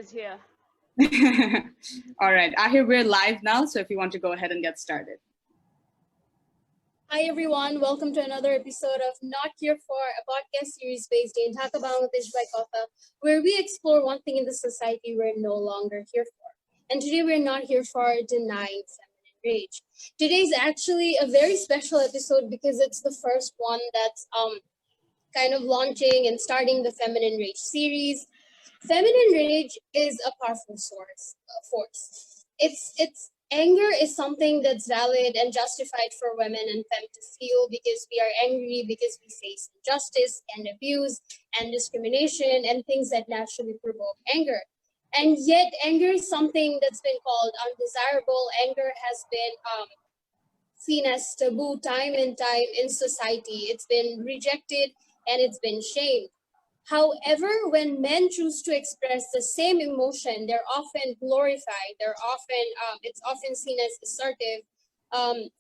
is here. All right, Aahir, we're live now, so if you want to go ahead and get started. Hi everyone, welcome to another episode of Not Here For, a podcast series based in Dhaka, Bangladesh by Kotha, where we explore one thing in the society we're no longer here for. And today we're not here for denying feminine rage. Today is actually a very special episode because it's the first one that's kind of launching and starting the Feminine Rage series. Feminine rage is a powerful force. It's anger is something that's valid and justified for women and femme to feel because we are angry because we face injustice and abuse and discrimination and things that naturally provoke anger. And yet anger is something that's been called undesirable. Anger has been seen as taboo time and time in society. It's been rejected and it's been shamed. However, when men choose to express the same emotion, they're often glorified. It's often seen as assertive.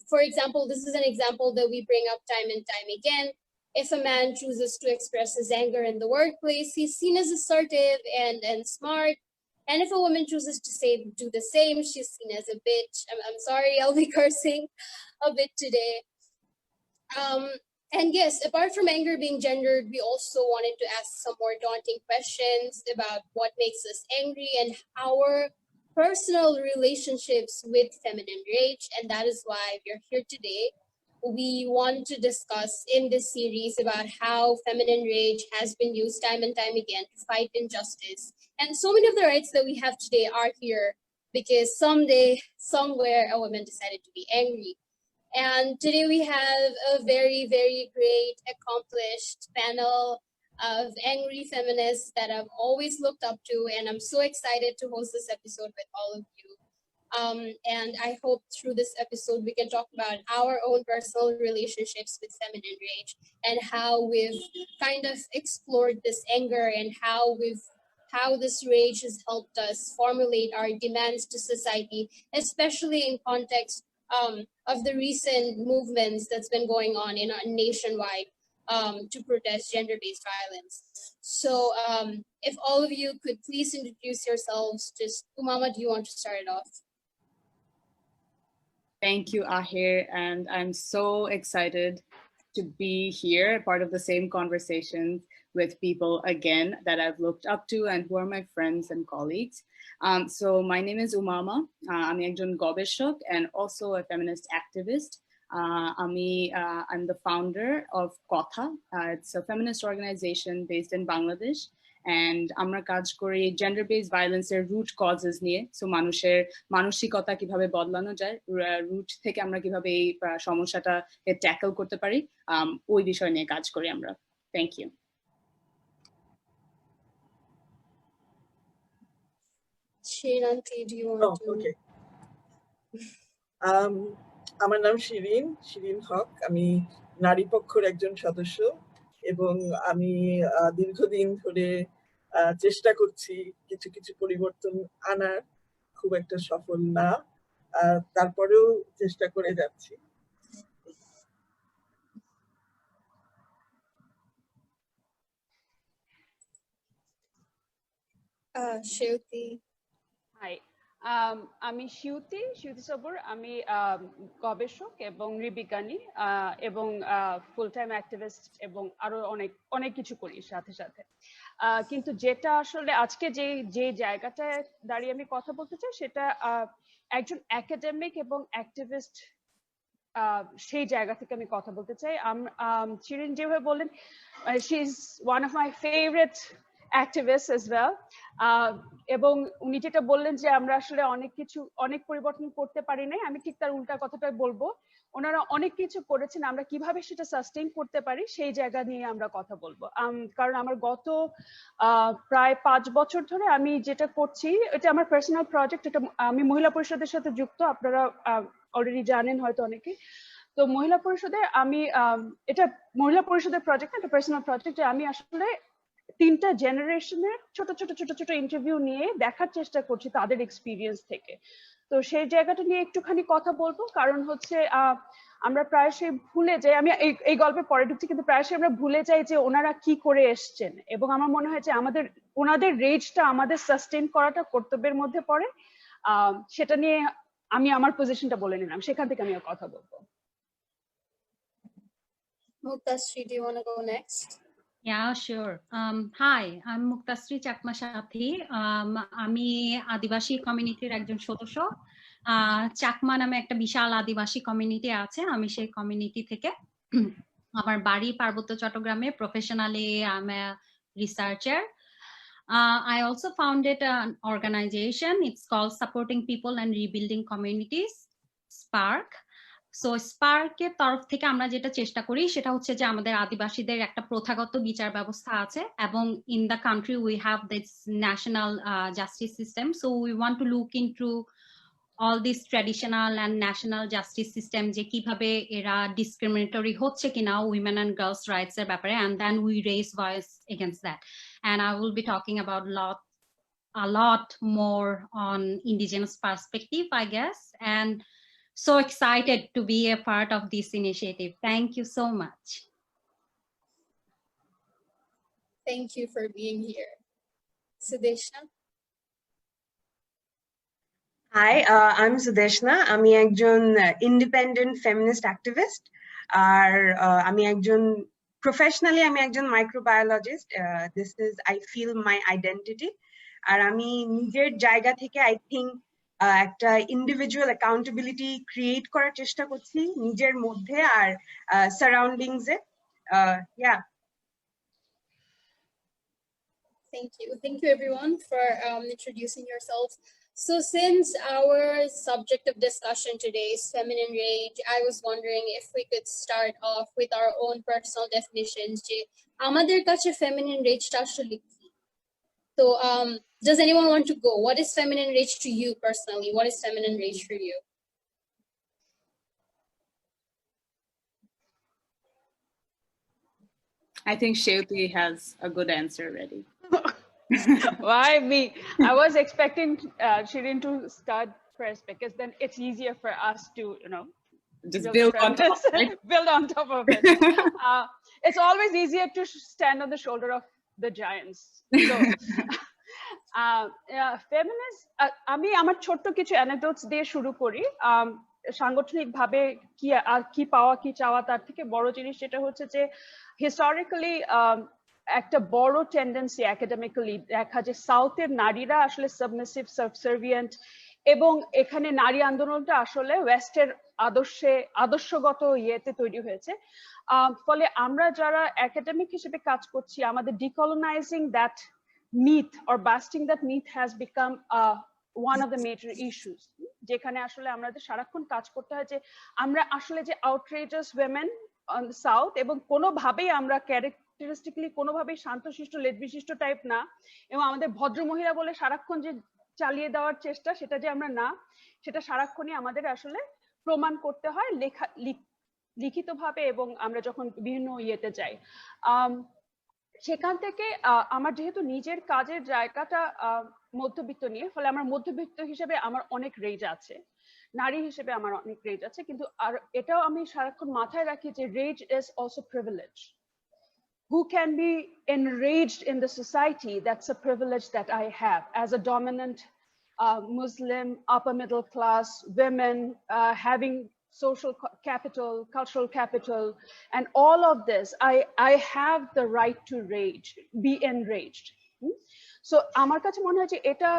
For example, this is an example that we bring up time and time again. If a man chooses to express his anger in the workplace, he's seen as assertive and smart. And if a woman chooses to do the same, she's seen as a bitch. I'm sorry, I'll be cursing a bit today. And yes, apart from anger being gendered, we also wanted to ask some more daunting questions about what makes us angry and our personal relationships with feminine rage. And that is why we're here today. We want to discuss in this series about how feminine rage has been used time and time again to fight injustice. And so many of the rights that we have today are here because someday, somewhere, a woman decided to be angry. And today we have a very, very great, accomplished panel of angry feminists that I've always looked up to, and I'm so excited to host this episode with all of you. And I hope through this episode we can talk about our own personal relationships with feminine rage and how we've kind of explored this anger and how this rage has helped us formulate our demands to society, especially in context of the recent movements that's been going on in nationwide to protest gender-based violence. So if all of you could please introduce yourselves. Just Umama, do you want to start it off? Thank you, Aahir, and I'm so excited to be here, part of the same conversations with people again that I've looked up to and who are my friends and colleagues. So my name is Umama. I'm একজন গবেষক and also a feminist activist. I'm the founder of Kotha. It's a feminist organization based in Bangladesh. And আমরা কাজ করি gender based violence এর root causes নিয়ে, so মানুষের মানসিকতা কিভাবে বদলানো যায়, root থেকে আমরা কিভাবে এই সমস্যাটাকে ট্যাকল করতে পারি, ওই বিষয় নিয়ে কাজ করি আমরা. Thank you. Shireen, do you want to? Okay. আমার নাম শিরিন হক। আমি নারীপক্ষর একজন সদস্য এবং আমি দীর্ঘদিন ধরে চেষ্টা করছি কিছু কিছু পরিবর্তন আনার, খুব একটা সফল না, তারপরেও চেষ্টা করে যাচ্ছি। Shruti. Hi. আমি শিউতি সবুর। আমি গবেষক এবং নৃবিজ্ঞানী এবং ফুল টাইম অ্যাক্টিভিস্ট এবং আরো অনেক কিছু করি সাথে সাথে। কিন্তু যেটা আসলে আজকে যে জায়গাটায় দাঁড়িয়ে আমি কথা বলতে চাই সেটা একজন একাডেমিক এবং অ্যাক্টিভিস্ট সেই জায়গা থেকে আমি কথা বলতে চাই। শিরিন যেভাবে বললেন, she is one of my favourite activists as well, এবং উনি যেটা বললেন যে আমরা আসলে অনেক পরিবর্তন করতে পারি নাই, আমি ঠিক তার উল্টা কথাটাই বলবো। ওনারা অনেক কিছু করেছেন, আমরা কিভাবে সেটা সাস্টেইন করতে পারি সেই জায়গা নিয়ে আমরা কথা বলবো। কারণ আমার গত প্রায় 5 বছর ধরে আমি যেটা করছি, এটা আমার পার্সোনাল প্রজেক্ট। এটা আমি মহিলা পরিষদের সাথে যুক্ত, আপনারা অলরেডি জানেন হয়তো অনেকে। তো মহিলা পরিষদে আমি এটা মহিলা পরিষদের প্রজেক্ট, একটা পার্সোনাল প্রজেক্ট। আমি আসলে 3টা জেনারেশনের ছোট ইন্টারভিউ নিয়ে দেখার চেষ্টা করছি তাদের এক্সপিরিয়েন্স থেকে। তো সেই জায়গাটা নিয়ে একটুখানি কথা বলবো, কারণ হচ্ছে আমরা প্রায়শই ভুলে যাই, আমি এই গল্পে পরে ঢুকছি, কিন্তু প্রায়শই আমরা ভুলে যাই যে ওনারা কি করে এসছেন, এবং আমার মনে হয় যে ওনাদের রেজটা আমাদের সাস্টেইন করাটা কর্তব্যের মধ্যে পড়ে। সেটা নিয়ে আমি আমার পজিশনটা বলে নিলাম, সেখান থেকে আমি কথা বলবো। Muktasree, do you want to go next? Yeah, sure. Hi, I'm Muktasree Chakma Sathi. আমি আদিবাসী কমিউনিটির একজন সদস্য। চাকমা নামে একটা বিশাল আদিবাসী কমিউনিটি আছে, আমি সেই কমিউনিটি থেকে। আমার বাড়ি পার্বত্য চট্টগ্রামে। Professionally, I'm a researcher. I also founded an organization. It's called Supporting People and Rebuilding Communities, SPaRC. So স্পার্কের তরফ থেকে আমরা যেটা চেষ্টা করি সেটা হচ্ছে যে আমাদের আদিবাসীদের একটা প্রথাগত বিচার ব্যবস্থা আছে, এবং in the country we have this national justice system. So we want to look into all this traditional and national justice system, যে কিভাবে এরা ডিসক্রিমিনেটরি হচ্ছে কিনা উইমেন অ্যান্ড গার্লস রাইটস এর ব্যাপারে, and then we raise voice against that. And I will be talking about a lot more on indigenous perspective, I guess, and so excited to be a part of this initiative. Thank you so much. Thank you for being here. Sudeshna? Hi, I'm Sudeshna. আমি একজন independent feminist activist, আর আমি একজন professionally আমি একজন microbiologist. This is, I feel, my identity. আর আমি নিজের জায়গা থেকে I think একটা ইন্ডিভিজুয়াল অ্যাকাউন্টেবিলিটি ক্রিয়েট করার চেষ্টা করছি নিজের মধ্যে আর সারাউন্ডিংস এ। Thank you everyone for introducing yourselves. So since our subject of discussion today is feminine rage, I was wondering if we could start off with our own personal definitions. যে আমাদের কাছে feminine rage টা আসলে কি? So does anyone want to go? What is feminine rage to you personally? What is feminine rage for you? I think Shireen has a good answer ready. Why me? I was expecting Shireen to start first, because then it's easier for us to, just build on top of it. Build on top of it. It's always easier to stand on the shoulder of the giants. So, feminist, আমি আমার ছোট্ট কিছু অ্যানেকডোটস দিয়ে শুরু করি। সাংগঠনিকভাবে কি পাওয়া কি চাওয়া, তার থেকে বড় জিনিস যেটা হচ্ছে যে হিস্টোরিক্যালি একটা বড় টেন্ডেন্সি একাডেমিক্যালি দেখা যে সাউথের নারীরা আসলে সাবমিসিভ, সাবসার্ভিয়েন্ট, এবং এখানে নারী আন্দোলনটা আসলে ওয়েস্টের আদর্শগত ইয়েতে তৈরি হয়েছে। ফলে আমরা যারা একাডেমিক হিসেবে কাজ করছি, আমাদের ডিকলোনাইজিং that myth or busting that myth has become one of the major issues, যেখানে আসলে আমাদের সারাক্ষণ কাজ করতে হয় যে আমরা আসলে যে outrageous women on the south, এবং কোনোভাবেই আমরা ক্যারেক্টারিস্টিকলি কোনোভাবেই শান্তশিষ্ট লেজবিশিষ্ট টাইপ না, এবং আমাদের ভদ্র মহিলা বলে সারাক্ষণ যে চালিয়ে দেওয়ার চেষ্টা, সেটা যে আমরা না, সেটা সারাক্ষণই আমাদের আসলে প্রমাণ করতে হয় লিখিতভাবে, এবং আমরা যখন বিভিন্ন ইয়েতে যাই। সেখান থেকে আমার যেহেতু নিজের কাজের জায়গাটা মধ্যবিত্ত নিয়ে, ফলে আমার মধ্যবিত্ত হিসেবে আমার অনেক রেজ আছে, নারী হিসেবে আমার অনেক রেজ আছে, কিন্তু আর এটাও আমি সারাক্ষণ মাথায় রাখি যে rage is also privilege. Who can be enraged in the society? That's a privilege that I have as a dominant Muslim upper middle class women, having social capital, cultural capital, and all of this, I have the right to rage, be enraged. So আমার কাছে মনে হয় যে এটা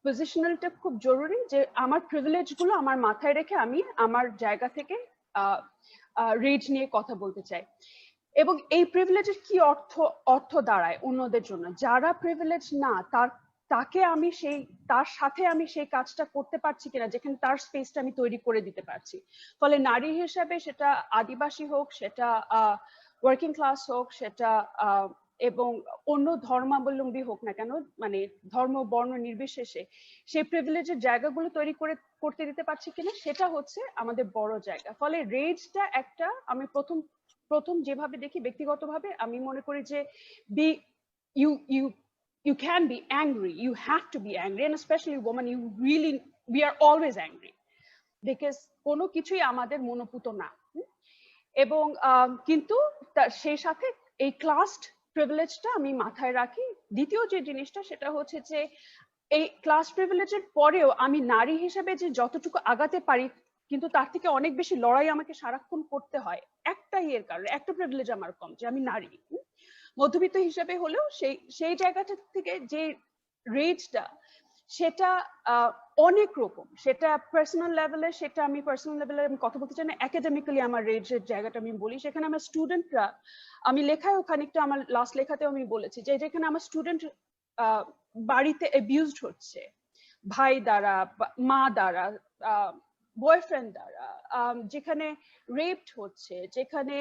পজিশনালটা খুব জরুরি, যে আমার প্রিভিলেজ গুলো আমার মাথায় রেখে আমি আমার জায়গা থেকে রেজ নিয়ে কথা বলতে চাই। এবং এই প্রিভিলেজের কি অর্থ দাঁড়ায় অন্যদের জন্য, যারা প্রিভিলেজ না, তার সাথে আমি সেই কাজটা করতে পারছি কিনা, যেখানে তার স্পেসটা আমি তৈরি করে দিতে পারছি। ফলে নারী হিসাবে সেটা আদিবাসী হোক, সেটা ওয়ার্কিং ক্লাস হোক, সেটা এবং অন্য ধর্মাবলম্বী হোক না কেন, মানে ধর্ম বর্ণ নির্বিশেষে সেই প্রিভিলেজের জায়গাগুলো তৈরি করতে দিতে পারছি কিনা, সেটা হচ্ছে আমাদের বড় জায়গা। ফলে রেজটা একটা, আমি প্রথম যেভাবে দেখি ব্যক্তিগতভাবে, আমি মনে করি যে you can be angry, you have to be angry, and especially women, we are always angry, because কোনো কিছুই আমাদের মনোপুত না। এবং কিন্তু সেই সাথে এই ক্লাস প্রিভিলেজটা আমি মাথায় রাখি। দ্বিতীয় যে জিনিসটা সেটা হচ্ছে যে এই ক্লাস প্রিভিলেজের পরেও আমি নারী হিসেবে যে যতটুকু আগাতে পারি, কিন্তু তার থেকে অনেক বেশি লড়াই আমাকে সারাক্ষণ করতে হয় একটাই এর কারণে, একটা প্রিভিলেজ আমার কম যে আমি নারী। মধ্যবিত্ত হিসেবে হলেও সেই জায়গাটা থেকে যে রেজটা সেটা অনেক রকম, সেটা পার্সোনাল লেভেলে, সেটা আমি পার্সোনাল লেভেলে আমি কথা বলতে চাই না, একাডেমিক্যালি আমার রেজের জায়গাটা আমি বলি। সেখানে আমার স্টুডেন্টরা, আমি লেখায়ও খানিকটা আমার লাস্ট লেখাতেও আমি বলেছি যে যেখানে আমার স্টুডেন্ট বাড়িতে অ্যাবিউজড হচ্ছে, ভাই দ্বারা, মা দ্বারা, বয়ফ্রেন্ড দ্বারা, যেখানে রেপড হচ্ছে, যেখানে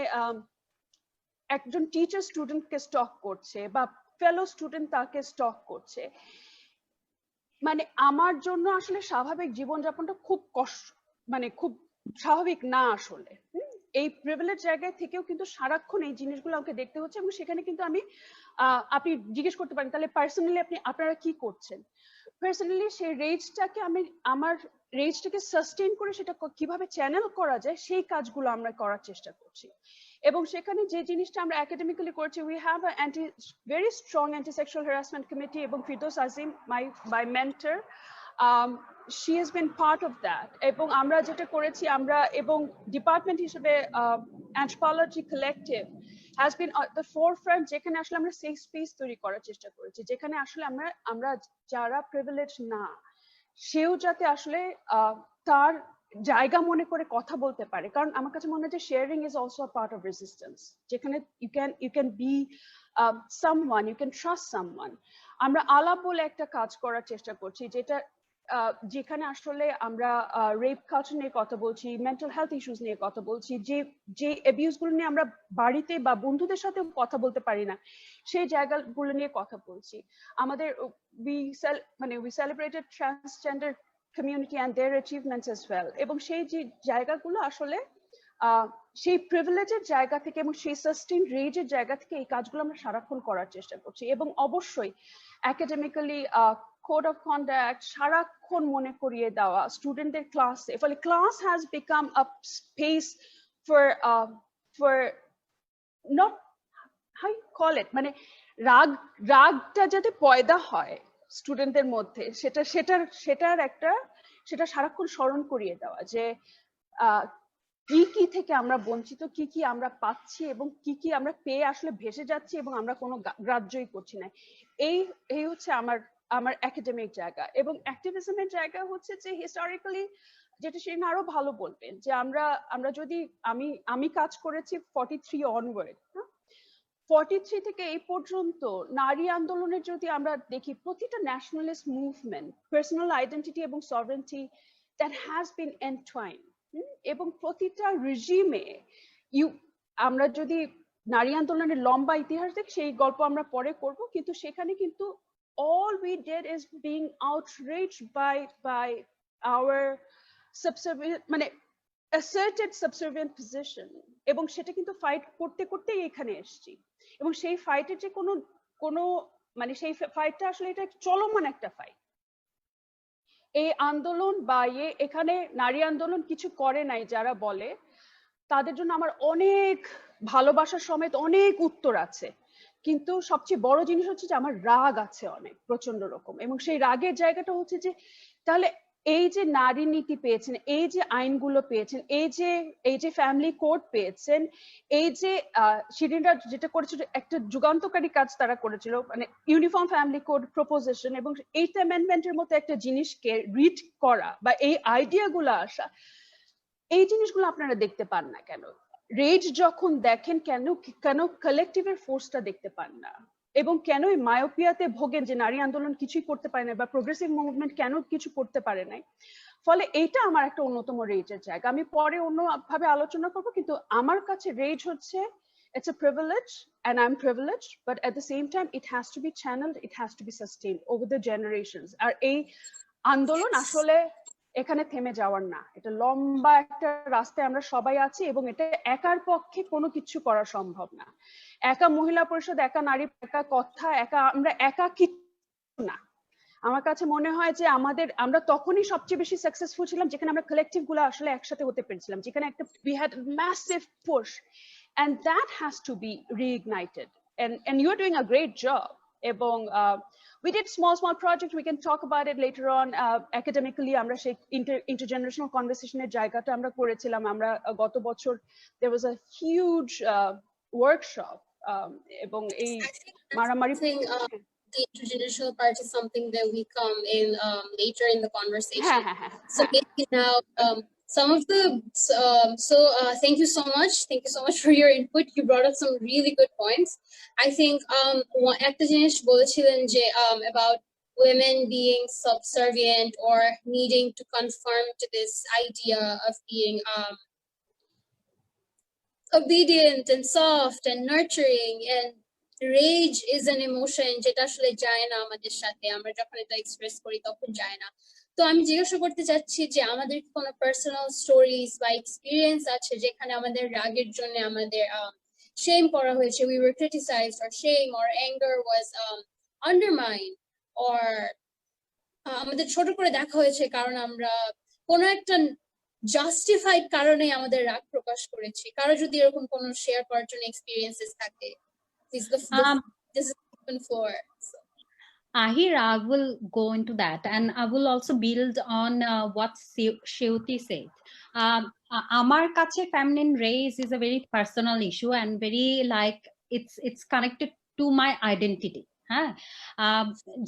একজন টিচার স্টুডেন্টকে স্টক করছে বা ফেলো স্টুডেন্ট তাকে স্টক করছে, মানে আমার জন্য আসলে স্বাভাবিক জীবনযাপনটা খুব কষ্ট, মানে খুব স্বাভাবিক না আসলে। এই প্রিভিলেজ জায়গায় থেকেও কিন্তু সারাক্ষণ এই জিনিসগুলো আমাকে দেখতে হচ্ছে। এবং সেখানে কিন্তু আমি আপনি জিজ্ঞেস করতে পারেন তাহলে পার্সোনালি আপনারা কি করছেন। পার্সোনালি সেই রেজটাকে আমার রেজটাকে সাস্টেইন করে সেটা কিভাবে চ্যানেল করা যায় সেই কাজগুলো আমরা করার চেষ্টা করছি। এবং সেখানে যে জিনিসটা আমরা একাডেমিক্যালি করছি, we have a very strong anti sexual harassment committee, এবং Firdous Azim my mentor, she has been part of that. এবং আমরা যেটা করেছি, আমরা এবং ডিপার্টমেন্ট হিসেবে anthropology collective has been at the forefront, যেখানে আসলে আমরা সেফ স্পেস তৈরি করার চেষ্টা করেছি, যেখানে আসলে আমরা যারা প্রিভিলেজ না সেও যাতে আসলে তার জায়গা মনে করে কথা বলতে পারে। কারণ আমার কাছে মনে হয় যে sharing is also a part of resistance, যেখানে you can be someone, you can trust someone. আমরা আলাপ বলে একটা কাজ করার চেষ্টা করছি, যেখানে আসলে আমরা রেপ কালচার নিয়ে কথা বলছি, মেন্টাল হেলথ ইস্যুস নিয়ে কথা বলছি, যে অ্যাবিউজ গুলো নিয়ে আমরা বাড়িতে বা বন্ধুদের সাথে কথা বলতে পারি না, সেই জায়গাগুলো নিয়ে কথা বলছি। আমাদের we celebrated transgender community and their achievements as well. এবং সেই যে জায়গাগুলো আসলে সেই প্রিভিলেজের জায়গা থেকে এবং সেই সাস্টেইন রেজের জায়গা থেকে এই কাজগুলো আমরা সারাক্ষণ করার চেষ্টা করছি। এবং অবশ্যই একাডেমিক্যালি কোড অফ কন্ডাক্ট সারাক্ষণ মনে করিয়ে দেওয়া স্টুডেন্টদের ক্লাসে, ফলে class has become a space for not how you call it, মানে রাগটা যাতে পয়দা হয় স্টুডেন্টদের মধ্যে, সেটা সারাক্ষণ স্মরণ করিয়ে দেওয়া যে কি থেকে আমরা বঞ্চিত, কি আমরা পাচ্ছি এবং কি আমরা পেয়ে আসলে ভেসে যাচ্ছি এবং আমরা কোনো গ্রাহ্যই করছি না। এই হচ্ছে আমার একাডেমিক জায়গা। এবং অ্যাক্টিভিজমের জায়গা হচ্ছে যে হিস্টোরিক্যালি, যেটা শিরিন আরো ভালো বলবেন, যে আমরা যদি আমি কাজ করেছি 43 অনওয়ার্ড, 43 থেকে এই পর্যন্ত নারী আন্দোলনের যদি আমরা দেখি, প্রতিটা ন্যাশনালিস্ট মুভমেন্ট, পার্সোনাল আইডেন্টিটি এবং সভরেন্টি দ্যাট হ্যাজ বিন এন্টওয়াইন্ড। এবং প্রতিটা রিজিমে আমরা যদি নারী আন্দোলনের লম্বা ইতিহাস দেখি, সেই গল্প আমরা পরে করব, কিন্তু সেখানে কিন্তু all we did is being outraged by our subservient, মানে asserted subservient position, এবং সেটা কিন্তু ফাইট করতে করতেই এখানে এসেছি। এবং সেই ফাইটের যে কোনো মানে সেই ফাইটটা আসলে এটা চলমান একটা ফাইট। এই আন্দোলন বা এখানে নারী আন্দোলন কিছু করে নাই যারা বলে, তাদের জন্য আমার অনেক ভালোবাসার সমেত অনেক উত্তর আছে। কিন্তু সবচেয়ে বড় জিনিস হচ্ছে যে আমার রাগ আছে অনেক প্রচন্ড রকম। এবং সেই রাগের জায়গাটা হচ্ছে যে তাহলে এই যে নারী নীতি পেয়েছেন, এই যে আইনগুলো পেয়েছেন, এই যে ফ্যামিলি কোড পেয়েছেন, এই যে শিরিনরা যেটা করেছিল, একটা যুগান্তকারী কাজ তারা করেছিল, মানে ইউনিফর্ম ফ্যামিলি কোড প্রপোজিশন, এবং 8th অ্যামেন্ডমেন্টের মতো একটা জিনিসকে রিড করা বা এই আইডিয়াগুলো আসা, এই জিনিসগুলো আপনারা দেখতে পান না কেন? রেজ যখন দেখেন, কেন কালেকটিভের ফোর্সটা দেখতে পান না? এবং কেন এই মায়োপিয়াতে ভোগেন যে নারী আন্দোলন কিছুই করতে পারে না বা প্রোগ্রেসিভ মুভমেন্ট কেন কিছু করতে পারে নাই? ফলে এইটা আমার একটা অন্যতম রেজের জায়গা। আমি পরে অন্যভাবে আলোচনা করবো, কিন্তু আমার কাছে রেজ হচ্ছে it's a privilege and I'm privileged, but at the same time it has to be channeled, it has to be sustained over the generations. আর এই আন্দোলন আসলে এখানে থেমে যাওয়ার না, এটা লম্বা একটা রাস্তায় আমরা সবাই আছি, এবং এটা একার পক্ষে কোনো কিছু করা সম্ভব না। একা মহিলা পরিষদ, একা নারী, একা কথা, আমরা একা কিছু না। আমার কাছে মনে হয় যে আমরা তখনই সবচেয়ে বেশি সাকসেসফুল ছিলাম যেখানে আমরা কালেকটিভ গুলো আসলে একসাথে হতে পেরেছিলাম, যেখানে একটা we had a massive push, and that has to be reignited, and you're doing a great job. এবং we did small projects, we can talk about it later on. Academically আমরা সেই intergenerational conversation এর জায়গাটা আমরা করেছিলাম। আমরা গত বছর there was a huge workshop এবং এই মারামারি the intergenerational part is something that we come in later in the conversation. So maybe now some of the thank you so much. Thank you so much for your input. You brought up some really good points. I think একটা জিনিস বলেছিলেন যে about women being subservient or needing to conform to this idea of being obedient and soft and nurturing, and rage is an emotion যেটা আসলে যায় না আমাদের সাথে, আমরা যখন এটা এক্সপ্রেস করি তখন যায় না। তো আমি জিজ্ঞাসা করতে চাচ্ছি যে আমাদের কোনো পার্সোনাল স্টোরিজ বা এক্সপিরিয়েন্স আছে যেখানে আমাদের রাগের জন্য আমাদের shame করা হয়েছে, we were criticized, or shame or anger was undermined, or আমাদের ছোট করে দেখা হয়েছে কারণ আমরা কোনো একটা জাস্টিফাইড কারণে আমাদের রাগ প্রকাশ করেছি। কারো যদি এরকম কোনো শেয়ার করার জন্য এক্সপিরিয়েন্সেস থাকে, this is the open floor. Aahir, I will go into that, and I will also build on what Shruti said. Amar kache feminine race is a very personal issue and very like it's connected to my identity. হ্যাঁ,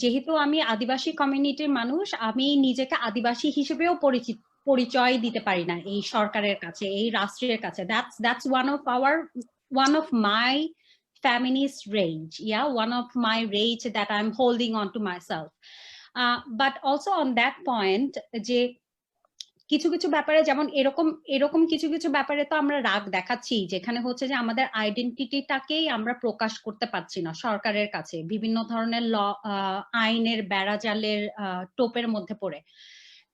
যেহেতু আমি আদিবাসী কমিউনিটির মানুষ, আমি নিজেকে আদিবাসী হিসেবেও পরিচয় দিতে পারি না এই সরকারের কাছে, এই রাষ্ট্রের কাছে। That's one of my feminist rage, one of my rage that I'm holding on to myself. But also on that point, যে কিছু কিছু ব্যাপারে যেমন এরকম কিছু ব্যাপারে তো আমরা রাগ দেখাচ্ছি, যেখানে হচ্ছে যে আমাদের আইডেন্টিটিটাকেই আমরা প্রকাশ করতে পারছি না সরকারের কাছে, বিভিন্ন ধরনের আইনের বেড়াজালের টোপের মধ্যে পড়ে।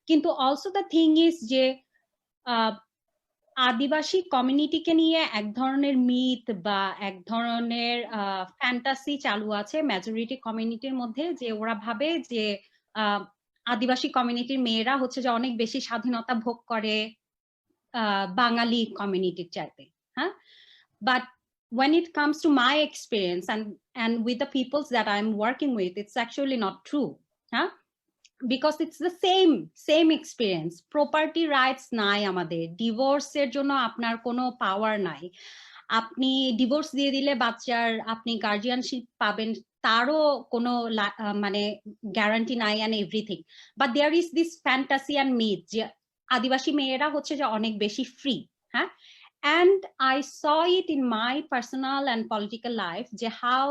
কিন্তু অলসো দ্য থিং ইজ যে আদিবাসী কমিউনিটিকে নিয়ে এক ধরনের মিথ বা এক ধরনের ফ্যান্টাসি চালু আছে মেজরিটি কমিউনিটির মধ্যে, যে ওরা ভাবে যে আদিবাসী কমিউনিটির মেয়েরা হচ্ছে যে অনেক বেশি স্বাধীনতা ভোগ করে বাঙালি কমিউনিটির চাইতে। হ্যাঁ, but when it comes to my experience and with the peoples that I'm working with, it's actually not true. Huh? Because it's the same experience. Property rights নাই আমাদের, ডিভোর্সের জন্য আপনার কোনো পাওয়ার নাই, আপনি ডিভোর্স দিয়ে দিলে বাচ্চার আপনি গার্জিয়ানশিপ পাবেন তারও কোনো মানে গ্যারান্টি নাই, and everything. But there is this fantasy and myth যে আদিবাসী মেয়েরা হচ্ছে যে অনেক বেশি ফ্রি। হ্যাঁ, and I saw it in my personal and political life যে how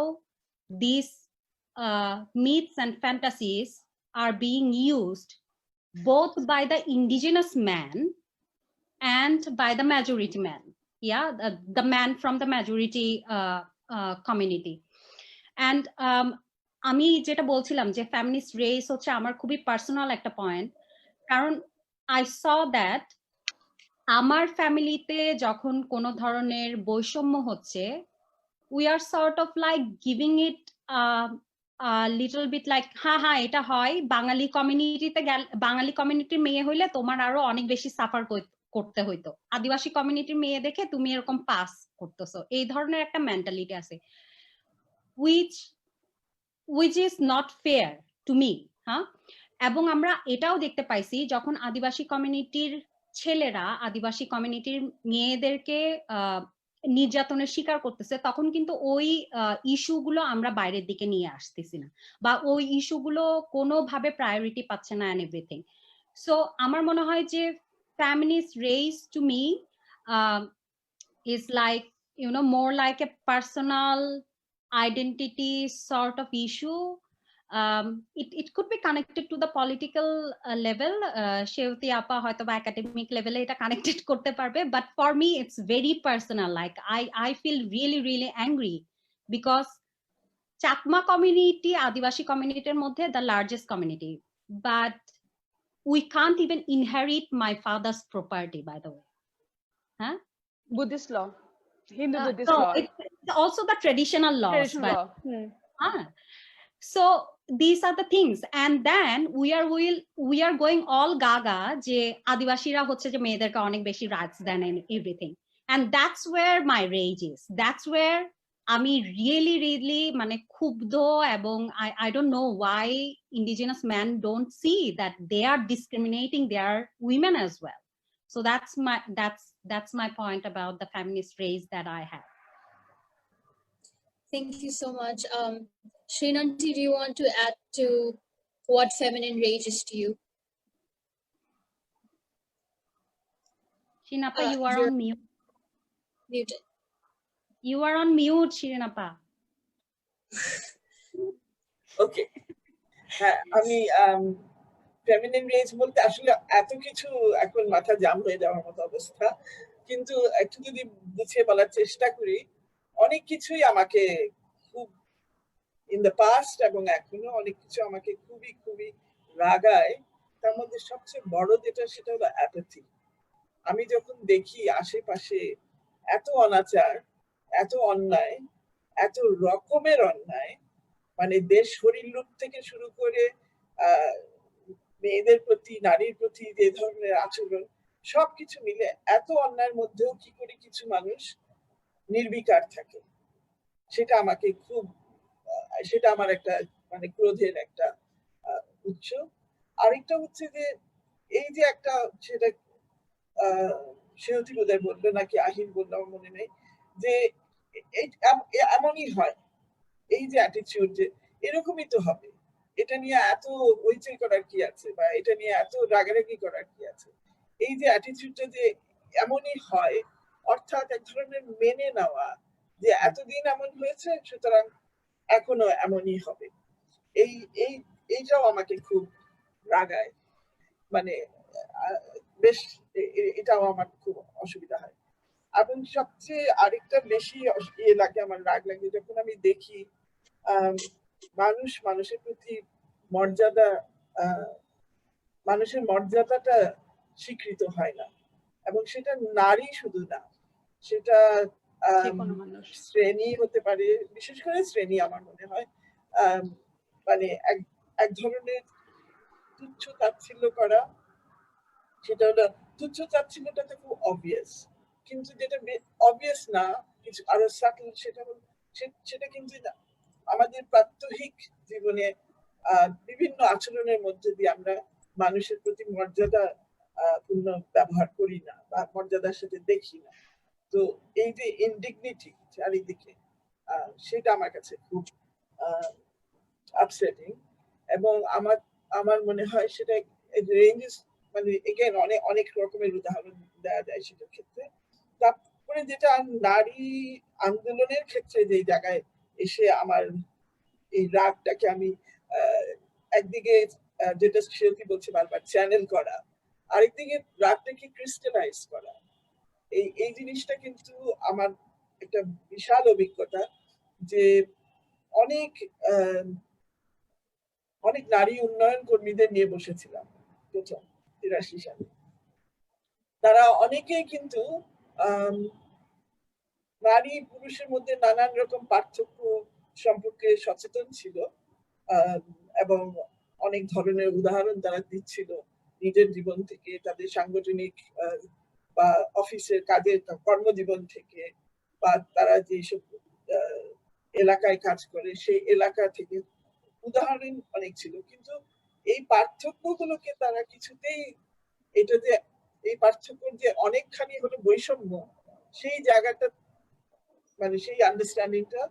these myths and fantasies are being used both by the indigenous man and by the majority man, the man from the majority community. And আমি যেটা বলছিলাম যে feminist race হচ্ছে আমার খুবই personal একটা point, কারণ I saw that আমার ফ্যামিলিতে যখন কোনো ধরনের বৈষম্য হচ্ছে, we are sort of like giving it little bit like হ্যাঁ এটা হয়, বাঙালি কমিউনিটির মেয়ে হইলে তোমার আরো অনেক বেশি সাফার করতে হইতো, আদিবাসী কমিউনিটির মেয়ে দেখে তুমি এরকম পাস করতেছো, এই ধরনের একটা মেন্টালিটি আছে, which is not fair to me. হ্যাঁ, এবং আমরা এটাও দেখতে পাইছি যখন আদিবাসী কমিউনিটির ছেলেরা আদিবাসী কমিউনিটির মেয়েদেরকে নির্যাতনের শিকার করতেছে, তখন কিন্তু ওই ইস্যুগুলো আমরা বাইরের দিকে নিয়ে আসতেছি না, বা ওই ইস্যুগুলো কোনোভাবে প্রায়োরিটি পাচ্ছে না, and everything. So আমার মনে হয় যে feminist race to me is like, more like a personal identity sort of issue. It could be connected to the political level. Shruti appa hoyto ba academic level eta connected korte parbe, but for me it's very personal. Like I feel really angry because Chakma community, Adivashi community er moddhe the largest community, but we can't even inherit my father's property, by the way. Huh? Buddhist law, Hindu Buddhist no, law. It's also the traditional laws. Traditional law. So these are the things, and then we are going all gaga je adibashira hocche je meederke onek beshi rights than everything, and that's where my rage is. That's where আমি really মানে ক্ষুব্ধ, এবং I don't know why indigenous men don't see that they are discriminating their women as well. So that's my point about the feminist rage that I have. Thank you so much. Shireen, do you want to add to what feminine rage is to you? Shinapa, you are on mute. Muted. You are on mute, Shirinapa. ওকে, হ্যাঁ আমি feminine raise বলতে আসলে এত কিছু এখন মাথা জাম হয়ে যাওয়ার মতো অবস্থা, কিন্তু একটু যদি গুছিয়ে বলার চেষ্টা করি, অনেক কিছুই আমাকে খুব ইন দ্য পাস্ট এবং এখনো অনেক কিছু আমাকে খুবই খুবই রাগায়। তার মধ্যে সবচেয়ে বড় যেটা সেটা হলো অ্যাপাথি। আমি যখন দেখি আশেপাশে এত অনাচার, এত অন্যায়, এত রকমের অন্যায়, মানে দেশ শরীর লুট থেকে শুরু করে মেয়েদের প্রতি, নারীর প্রতি যে ধরনের আচরণ, সবকিছু মিলে এত অন্যায়ের মধ্যেও কি করে কিছু মানুষ নির্বিকার থাকে, সেটা আমাকে খুব, সেটা আমার একটা মানে ক্রোধের একটা উৎস। আরেকটা হচ্ছে যে এই যে একটা, সেটা সেহতি বোধহয় বললো নাকি আহির বললো আমার মনে নেই, যে এমনই হয়, এই যে অ্যাটিটিউড যে এরকমই তো হবে, এটা নিয়ে এত হইচই করার কি আছে, বা এটা নিয়ে এত রাগারাগি করার কি আছে, এই যে অ্যাটিটিউডটা যে এমনই হয়, অর্থাৎ এক ধরনের মেনে নেওয়া যে এতদিন এমন হয়েছে সুতরাং এখনো এমনই হবে, এইটাও আমাকে খুব রাগায়। মানে বেশ এটাও আমার খুব অসুবিধা হয়। এবং সবচেয়ে আরেকটা বেশি লাগে, আমার রাগ লাগে যখন আমি দেখি মানুষের প্রতি মর্যাদা, মানুষের মর্যাদাটা স্বীকৃত হয় না, এবং সেটা নারী শুধু না, সেটা শ্রেণী হতে পারে, বিশেষ করে শ্রেণী আমার মনে হয় মানে এক ধরনের তুচ্ছ তাচ্ছিল্য করা, সেটা হলো তুচ্ছ তাচ্ছিল্যটা তো খুব অবভিয়াস, কিন্তু যেটা অবভিয়াস না, কিছু আরো সাটল, সেটা কিন্তু আমাদের প্রাত্যহিক জীবনে বিভিন্ন আচরণের মধ্যে দিয়ে আমরা মানুষের প্রতি মর্যাদা পূর্ণ ব্যবহার করি না, বা মর্যাদার সাথে দেখি না। তো এই যে ইনডিগনিটি চারিদিকে, সেটা আমার কাছে খুব আপসেটিং, এবং আমার মনে হয় সেটা রেঞ্জেস, মানে এগেন অনেক রকমের উদাহরণ দেওয়া যায় সেটার ক্ষেত্রে। তারপরে যেটা নারী আন্দোলনের ক্ষেত্রে যে জায়গায় এসে আমার এই রাগটাকে আমি একদিকে যেটা শিল্পী বলছে বারবার চ্যানেল করা, আরেকদিকে রাগটাকে ক্রিস্টালাইজ করা, এই জিনিসটা কিন্তু আমার একটা বিশাল অভিজ্ঞতা, যে অনেক নারী উন্নয়ন কর্মীদের নিয়ে বসেছিলাম প্রথম 83 সালে। তারা অনেকেই কিন্তু নারী পুরুষের মধ্যে নানান রকম পার্থক্য সম্পর্কে সচেতন ছিল, এবং অনেক ধরনের উদাহরণ তারা দিচ্ছিল নিজের জীবন থেকে, তাদের সাংগঠনিক বা অফিসের কাজের কর্মজীবন থেকে, বা তারা যেসব এলাকায় কাজ করে সেই এলাকা থেকে উদাহরণ অনেক ছিল। কিন্তু এই পার্থক্যগুলোকে তারা কিছুতেই, এটা যে এই পার্থক্য যে অনেকখানি হলো বৈষম্য, সেই জায়গাটা, মানে সেই আন্ডারস্ট্যান্ডিংটা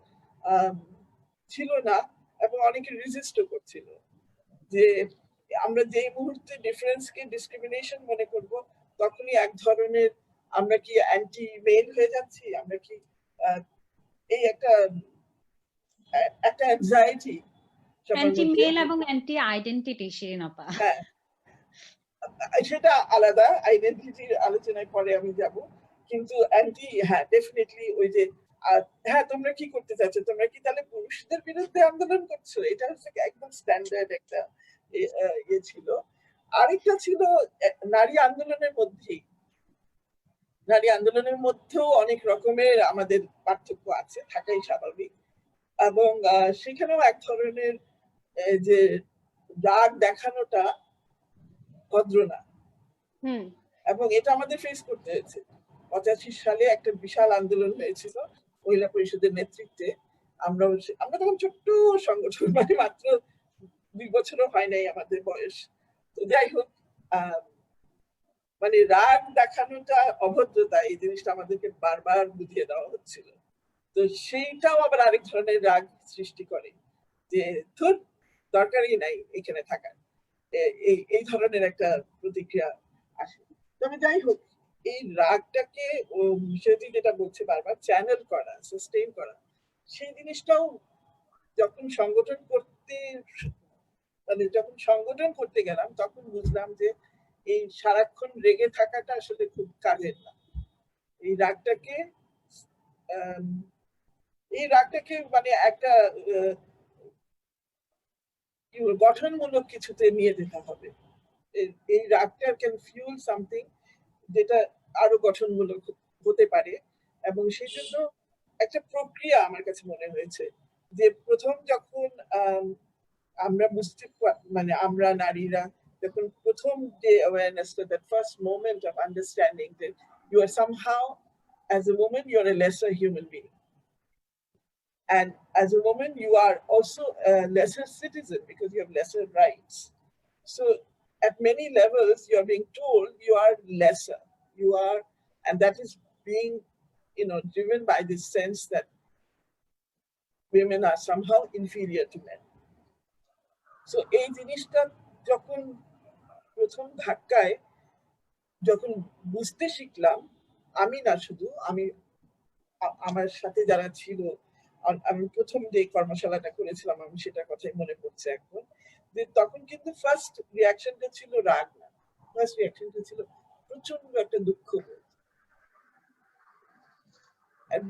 ছিল না, এবং অনেকে রেজিস্টও করছিল, যে আমরা যেই মুহূর্তে ডিফারেন্সকে ডিসক্রিমিনেশন মনে করব, তখনই এক ধরনের আমরা কি অ্যান্টি মেল হয়ে যাচ্ছি, আমরা কি এই একটা অ্যাংজাইটি, অ্যান্টি মেল এবং অ্যান্টি আইডেন্টিটি, শিরিনাপা। হ্যাঁ, সেটা আলাদা, আইডেন্টিটির আলোচনায় পরে আমি যাব, কিন্তু অ্যান্টি, হ্যাঁ ডেফিনেটলি ওই যে, হ্যাঁ তোমরা কি করতে চাচ্ছ, তোমরা কি তাহলে পুরুষদের বিরুদ্ধে আন্দোলন করছো, এটা হচ্ছে একদম স্ট্যান্ডার্ড একটা ইয়ে ছিল। আরেকটা ছিল নারী আন্দোলনের মধ্যেও অনেক রকমের আমাদের পার্থক্য আছে, থাকাই স্বাভাবিক, এবং সেখানেও এক ধরনের যে রাগ দেখানোটা ভদ্র না, এবং এটা আমাদের ফেস করতে হয়েছে। 85 সালে একটা বিশাল আন্দোলন হয়েছিল মহিলা পরিষদের নেতৃত্বে। আমরা তখন ছোট্ট সংগঠন, মানে মাত্র 2 বছরও হয় নাই আমাদের বয়স। তো যাই হোক, মানে রাগ দেখানোটা অভদ্রতা, এই জিনিসটা আমাদেরকে বারবার বুঝিয়ে দেওয়া হচ্ছিল। তো সেইটাও আবার আরেক ধরনের রাগ সৃষ্টি করে, যে ধুর, দরকারই নাই এখানে থাকার, এই ধরনের একটা প্রতিক্রিয়া আসে। তবে যাই হোক, এই রাগটাকে ও বিষয়টি যেটা বলছে বারবার, চ্যানেল করা, সাস্টেইন করা, সেই জিনিসটাও যখন সংগঠন করতে গেলাম, তখন বুঝলাম যে এই সারাক্ষণ রেগে থাকাটা আসলে খুব কাজের না। এই রাগটাকে মানে একটা গঠনমূলক কিছুতে নিয়ে যেতে হবে। এই রাগটা ক্যান ফিউল সামথিং যেটা আরো গঠনমূলক হতে পারে, এবং সেই জন্য একটা প্রক্রিয়া আমার কাছে মনে হয়েছে যে প্রথম যখন আমরা মানে আমরা নারীরা যখন প্রথম যে awareness, that first moment of understanding that you are somehow as a woman you are a lesser human being, and as a woman you are also a lesser citizen because you have lesser rights. So at many levels you are being told you are lesser, and that is being driven by this sense that women are somehow inferior to men. So এই জিনিসটা যখন প্রথম ধাক্কায় যখন বুঝতে শিখলাম, আমি না শুধু, আমার সাথে যারা ছিল, আমি প্রথম যে কর্মশালাটা করেছিলাম আমি সেটার কথাই মনে পড়ছে এখন, যে তখন কিন্তু ফার্স্ট রিয়াকশনটা ছিল রাগ না, ফার্স্ট রিয়াকশনটা ছিল প্রচন্ড একটা দুঃখ,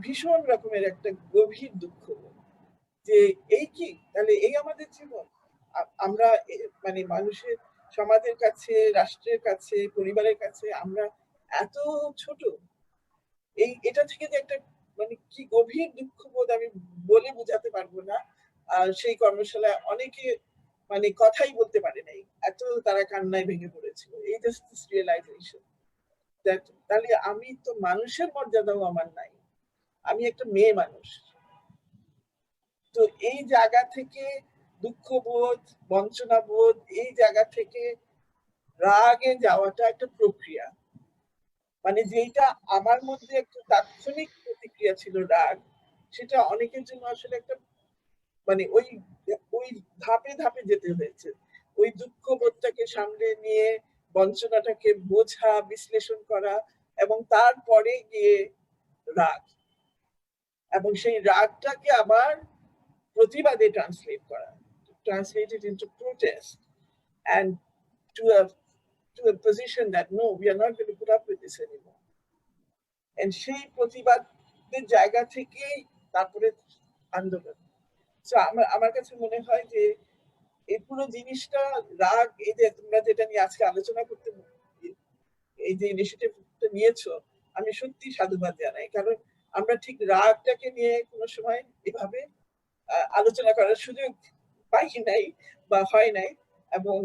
ভীষণ রকমের একটা গভীর দুঃখ, যে এই কি, তাহলে এই আমাদের জীবন, আমরা মানে মানুষের, সমাজের কাছে, রাষ্ট্রের কাছে, পরিবারের কাছে আমরা এত ছোট। এটা থেকে যে একটা মানে কি গভীর দুঃখবোধ আমি বলে বোঝাতে পারবো না। সেই কর্মশালায় অনেকে মানে কথাই বলতে পারে নাই, এত তারা কান্নায় ভেঙে পড়েছিল। এই জাস্ট রিয়েলাইজেশন দ্যাট তাহলে আমি তো মানুষের মর্যাদাও আমার নাই, আমি একটা মেয়ে মানুষ। তো এই জায়গা থেকে দুঃখবোধ, বঞ্চনাবোধ, এই জায়গা থেকে রাগে যাওয়াটা একটা প্রক্রিয়া, মানে যেটা আমার মধ্যে একটা তাৎক্ষণিক প্রতিক্রিয়া ছিল রাগ, সেটা অনেকের জন্য আসলে একটা মানে ওই ধাপে ধাপে যেতে হয়েছে, ওই দুঃখবোধটাকে সামনে নিয়ে বঞ্চনাটাকে বোঝা, বিশ্লেষণ করা, এবং তারপরে গিয়ে রাগ, এবং সেই রাগটাকে আবার প্রতিবাদে translated into protest and to a position that no, we are not going to put up with this anymore. And সেই প্রতিবাদের জায়গা থেকেই তারপরে আন্দোলন। সো আমার কাছে মনে হয় যে এই পুরো জিনিসটা রাগ, এই যে তোমরা যেটা নিয়ে আজকে আলোচনা করতে, এই যে ইনিশিয়েটিভটা নিয়েছো, আমি সত্যি সাধুবাদ জানাই, কারণ আমরা ঠিক রাগটাকে নিয়ে কোনো সময় এভাবে আলোচনা করার সুযোগ পাই নাই বা হয় নাই, এবং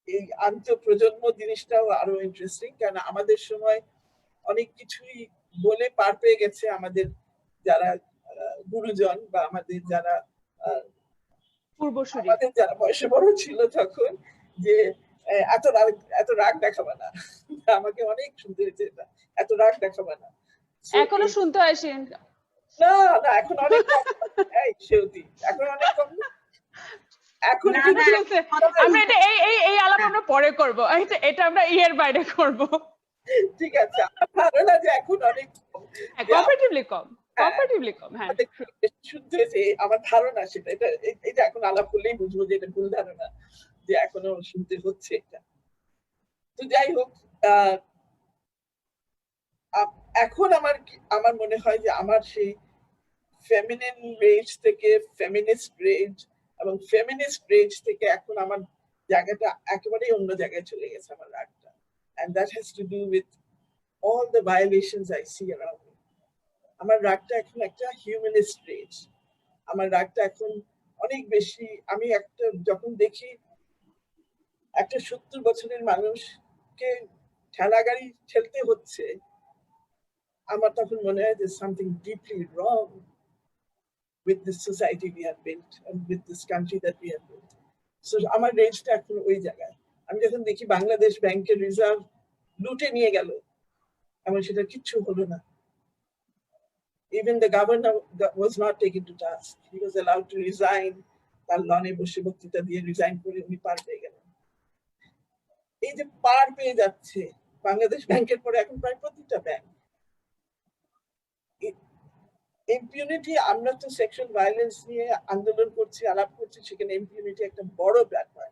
এই আন্তঃপ্রজন্ম জিনিসটাও আরো ইন্টারেস্টিং, কারণ আমাদের সময় অনেক কিছুই বলে পার পেয়ে গেছে আমাদের যারা গুরুজন বা আমাদের যারা পূর্বসূরি, আমাদের যারা বয়সে বড় ছিল তখন, যে এত রাগ দেখাবে না। আমাকে অনেক শুনতে হয়েছে এটা, এত রাগ দেখাবে না। এখনো শুনতে আসেন? না না, এখন অনেক কম। এই সেউতি, এখন অনেক কম। এখন আমরা এটা এই আলাপ আমরা পরে করব, এটা আমরা ইয়ের বাইরে করব। ঠিক আছে, আমার ধারণা যে এখন অনেক কম্পারেটিভলি কম, হ্যাঁ শুনতে হয়েছে, আমার ধারণা সেটা, এটা এখন আলাপ করলেই বুঝবো যে এটা ভুল ধারণা, যে এখনো শুনতে হচ্ছে এটা। তো যাই হোক, এখন আমার মনে হয় যে আমার সেই ফেমিনিন রেজ থেকে ফেমিনিস্ট রেজ, এবং ফেমিনিস্ট রেজ থেকে এখন আমার জায়গাটা একেবারেই অন্য জায়গায় চলে গেছে আমার রাগটা, and that has to do with all the violations I see around me. আমার রাগটা এখন একটা হিউম্যানিস্ট রেজ, আমার রাগটা এখন অনেক বেশি। আমি একটা যখন দেখি একটা 70 বছরের মানুষকে ঠেলা গাড়ি ঠেলতে হচ্ছে, আমার তখন মনে হয় যে something deeply wrong with this society we have built and with this country that we have built. So আমার রেঞ্জটা এখন ওই জায়গায়। আমি যখন দেখি বাংলাদেশ ব্যাংকের রিজার্ভ লুটে নিয়ে গেল, এমন সেটা কিচ্ছু হলো না। Even the governor was not taken to task. He was allowed to resign. তার লনে বসে বক্তৃতা দিয়ে রিজাইন করে উনি পার পেয়ে গেলেন। এই যে পার পেয়ে যাচ্ছে বাংলাদেশ ব্যাংকের পরে এখন প্রায় প্রতিটা ব্যাংক। ইম্পিউনিটি, আমরা তো সেক্সুয়াল ভায়োলেন্স নিয়ে আন্দোলন করছি, আলাপ করছি, সেখানে ইম্পিউনিটি একটা বড় ব্যাপার,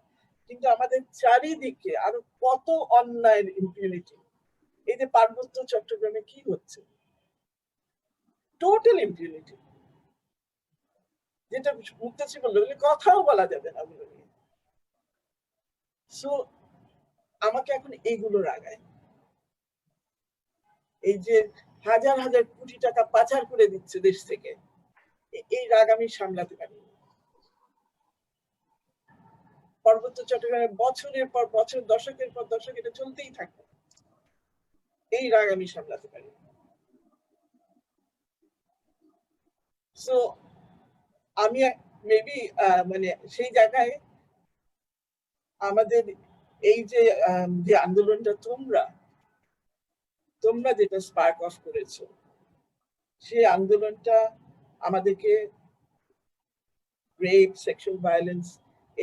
কিন্তু আমাদের চারিদিকে আরো কত অন্যায়ের ইম্পিউনিটি। এই যে পার্বত্য চট্টগ্রামে কি হচ্ছে, টোটাল ইম্পিউনিটি, যেটা মুক্তাশ্রী বললো কথাও বলা যাবে না ওগুলো নিয়ে। সো আমাকে এখন এইগুলো রাগায়, এই যে হাজার হাজার কোটি টাকা পাচার করে দিচ্ছে দেশ থেকে, এই রাগ আমি সামলাতে পারি। পার্বত্য চট্টগ্রামে বছরের পর বছর, দশকের পর দশক এটা চলতেই থাকে, এই রাগ আমি সামলাতে পারি। সো আমি মেবি মানে সেই জায়গায় আমাদের এই যে আন্দোলনটা তোমরা যেটা স্পার্ক অফ করেছো, সেই আন্দোলনটা আমাদেরকে রেপ, সেক্সুয়াল ভায়োলেন্স,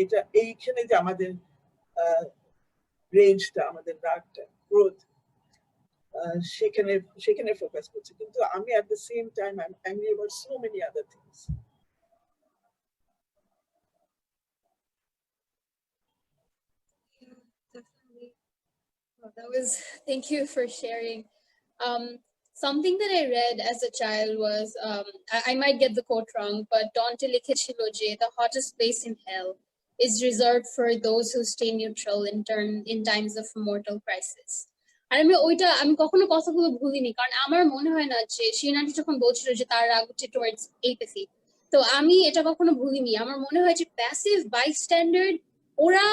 এটা এইখানে যে আমাদের রেঞ্জটা, আমাদের রাগটা, ক্রোধ, সেখানে ফোকাস করছে। কিন্তু আমি at the same time I'm angry about so many other things. Definitely. Well, thank you for sharing. Something that I read as a child was, I might get the quote wrong, but Dante likhechilo je the hottest place in hell is reserved for those who stay neutral in times of mortal crisis. আর আমি কখনো কথাগুলো ভুলিনি, কারণ আমার মনে হয় না যে শিরিন যখন বলছিল যে তার রাগ হচ্ছে টুয়ার্ডস এপথি, তো আমি এটা কখনো ভুলিনি। আমার মনে হয় যে প্যাসিভ বাইস্ট্যান্ডার, ওরা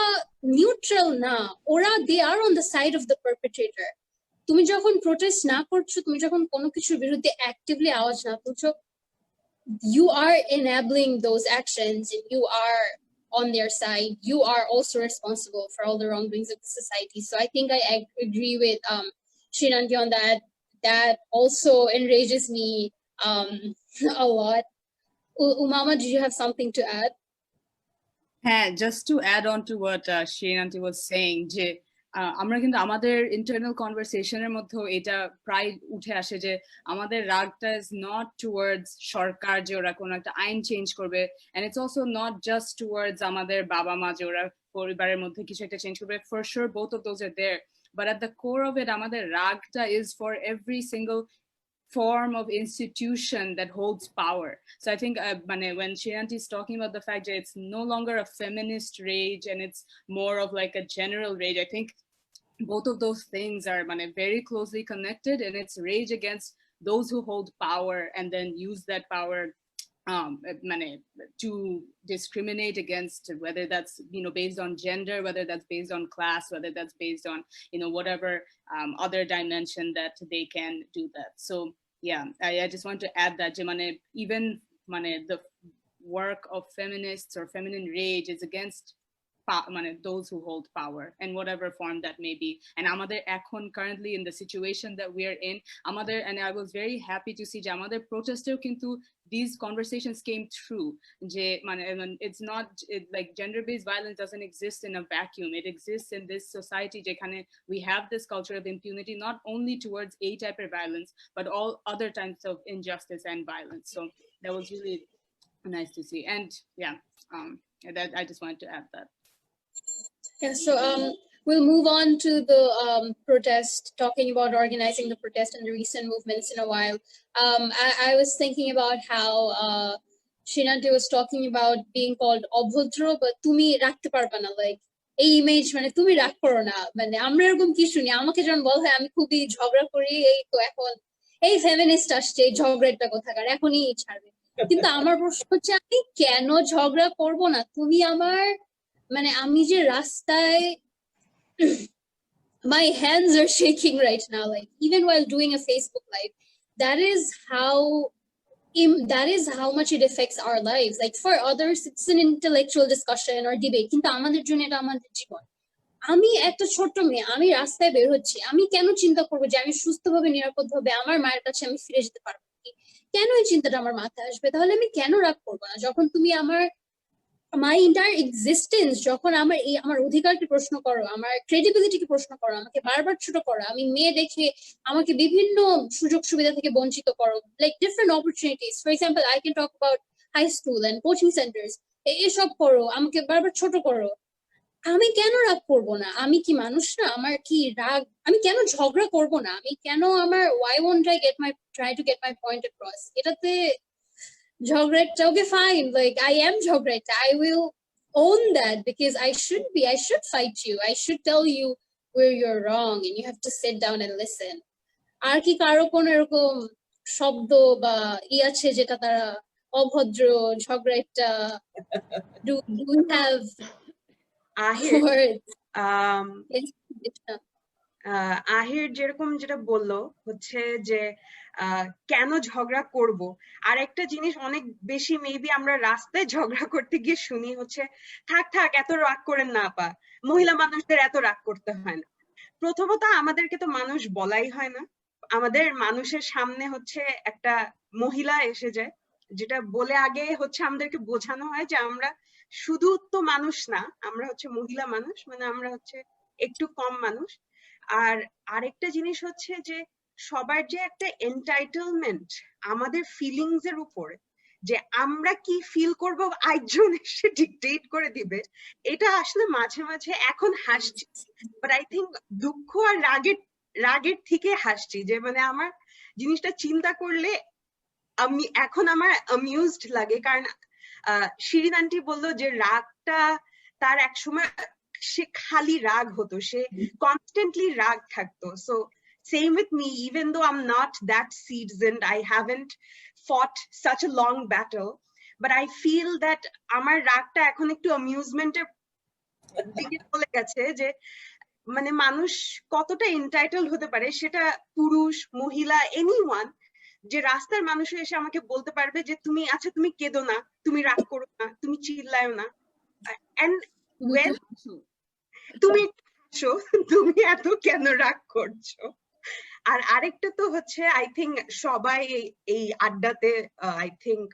নিউট্রাল না, ওরা they are on the side of the perpetrator. তুমি যখন প্রোটেস্ট না করছো, তুমি যখন কোনো কিছুর বিরুদ্ধে অ্যাক্টিভলি আওয়াজ না তুলছো, you are enabling those actions and you are on their side. You are also responsible for all the wrongdoings of the society. So I think I agree with Shireen on that. That also enrages me a lot. Umama, do you have something to add? হ্যাঁ, just to add on to what Shireen was saying, যে আমরা কিন্তু আমাদের internal কনভারসেশনের মধ্যে এটা প্রায় উঠে আসে যে আমাদের রাগটা ইজ নট টুয়ার্ডস সরকার যে ওরা কোনো একটা আইন চেঞ্জ করবে, and it's also not just towards আমাদের বাবা মা যে ওরা পরিবারের মধ্যে কিছু একটা চেঞ্জ করবে। For sure both of those are there, but at the core of it আমাদের রাগটা is for every single form of institution that holds power. So I think when Shireen is talking about the fact that it's no longer a feminist rage and it's more of like a general rage, I think both of those things are very closely connected, and it's rage against those who hold power and then use that power to discriminate against, whether that's based on gender, whether that's based on class, whether that's based on whatever other dimension that they can do that. So yeah, I just want to add that even the work of feminists or feminine rage is against those who hold power in whatever form that may be. And amader ekhon currently in the situation that we are in, and I was very happy to see যে আমাদের protester কিন্তু these conversations came through যে it's not like gender-based violence doesn't exist in a vacuum. It exists in this society যেখানে we have this culture of impunity, not only towards a type of violence but all other types of injustice and violence. So that was really nice to see. And yeah, that I just wanted to add that. Yeah, so we'll move on to the protest, talking about organizing the protest and the recent movements in a while. I was thinking about how Shireen was talking about being called obhodro, but tumi rakhte parba na, like এই image তুমি রাগ করো না, আমরা এরকম কি শুনি, আমাকে যখন বল হয় আমি খুবই ঝগড়া করি, এই তো এখন এই ফেমিনিস্ট আসছে, এই ঝগড়াটা কোথাকার, এখনই ছাড়বে। কিন্তু আমার প্রশ্ন হচ্ছে আমি কেন ঝগড়া করব না? তুমি আমার মানে আমি যে রাস্তায় my hands are shaking right now, like even while doing a Facebook live. That is how much it affects our lives. Like for others it's an intellectual discussion or debate, কিন্তু আমাদের জন্য এটা আমাদের জীবন। আমি একটা ছোট্ট মেয়ে, আমি রাস্তায় বের হচ্ছি, আমি কেন চিন্তা করবো যে আমি সুস্থভাবে নিরাপদভাবে আমার মায়ের কাছে আমি ফিরে যেতে পারবো কি? কেন এই চিন্তাটা আমার মাথায় আসবে? তাহলে আমি কেন রাগ করবো না যখন তুমি আমার মাই এন্টায়ার এক্সিস্টেন্স, যখন আমার অধিকারকে প্রশ্ন করো, আমার ক্রেডিবিলিটিকে প্রশ্ন করো, আমাকে বারবার ছোট করো, আমি মেয়ে দেখে আমাকে বিভিন্ন সুযোগ সুবিধা থেকে বঞ্চিত করো, like different opportunities. For example I can talk about high school and coaching centres. এসব করো, আমাকে বারবার ছোট করো, আমি কেন রাগ করব না? আমি কি মানুষ না? আমার কি রাগ? আমি কেন ঝগড়া করব না? আমি কেন আমার why won't I try to get my point across? এটাতে ঝগড়াটা okay fine, like I am ঝগড়াটা, I will own that because I should fight you, I should tell you where you're wrong and you have to sit down and listen. আর কি কারো কোন এরকম শব্দ বা আছে যেটা তারা অভদ্র ঝগড়াটা? do you have Ahir words? Ahir যেরকম যেটা বললো হচ্ছে যে কেন ঝগড়া করব, আর একটা জিনিস অনেক বেশি মেবি আমরা রাস্তায় ঝগড়া করতে গিয়ে শুনি হচ্ছে থাক থাক এত রাগ করেন না আপা, মহিলা মানুষদের এত রাগ করতে হয় না। প্রথমত আমাদেরকে তো মানুষ বলাই হয় না, আমাদের মানুষের সামনে হচ্ছে একটা মহিলা এসে যায়, যেটা বলে আগে হচ্ছে আমাদেরকে বোঝানো হয় যে আমরা শুধু তো মানুষ না, আমরা হচ্ছে মহিলা মানুষ, মানে আমরা হচ্ছে একটু কম মানুষ। আর আরেকটা জিনিস হচ্ছে যে সবার যে একটা এন্টাইটেলমেন্ট আমাদের ফিলিংস এর উপরে, যে আমরা কি ফিল করব একজন এসে ডিকটেট করে দিবে, এটা আসলে মাঝে মাঝে এখন হাসছি, বাট আই থিঙ্ক দুঃখ আর রাগের থেকে হাসছি, যে মানে আমার জিনিসটা চিন্তা করলে আমি এখন আমার অ্যামিউজড লাগে। কারণ শিরিন আন্টি বললো যে রাগটা তার এক সময় সে খালি রাগ হতো, সে কনস্ট্যান্টলি রাগ থাকতো। So same with me, even though I'm not that seasoned, I haven't fought such a long battle, but I feel that আমার রাগটা এখন একটু অ্যামিউজমেন্টের দিকে চলে গেছে, যে মানে মানুষ কতটা এন্টাইটেল হতে পারে, সেটা পুরুষ মহিলা এনিওয়ান, যে রাস্তার মানুষ এসে আমাকে বলতে পারবে যে তুমি আচ্ছা তুমি কেঁদো না, তুমি রাগ করো না, তুমি চিল্লায়ো না, and when তুমি হাসো, তুমি এত কেন রাগ করছো? আর আরেকটা তো হচ্ছে আই থিঙ্ক সবাই এই আড্ডাতে আই থিঙ্ক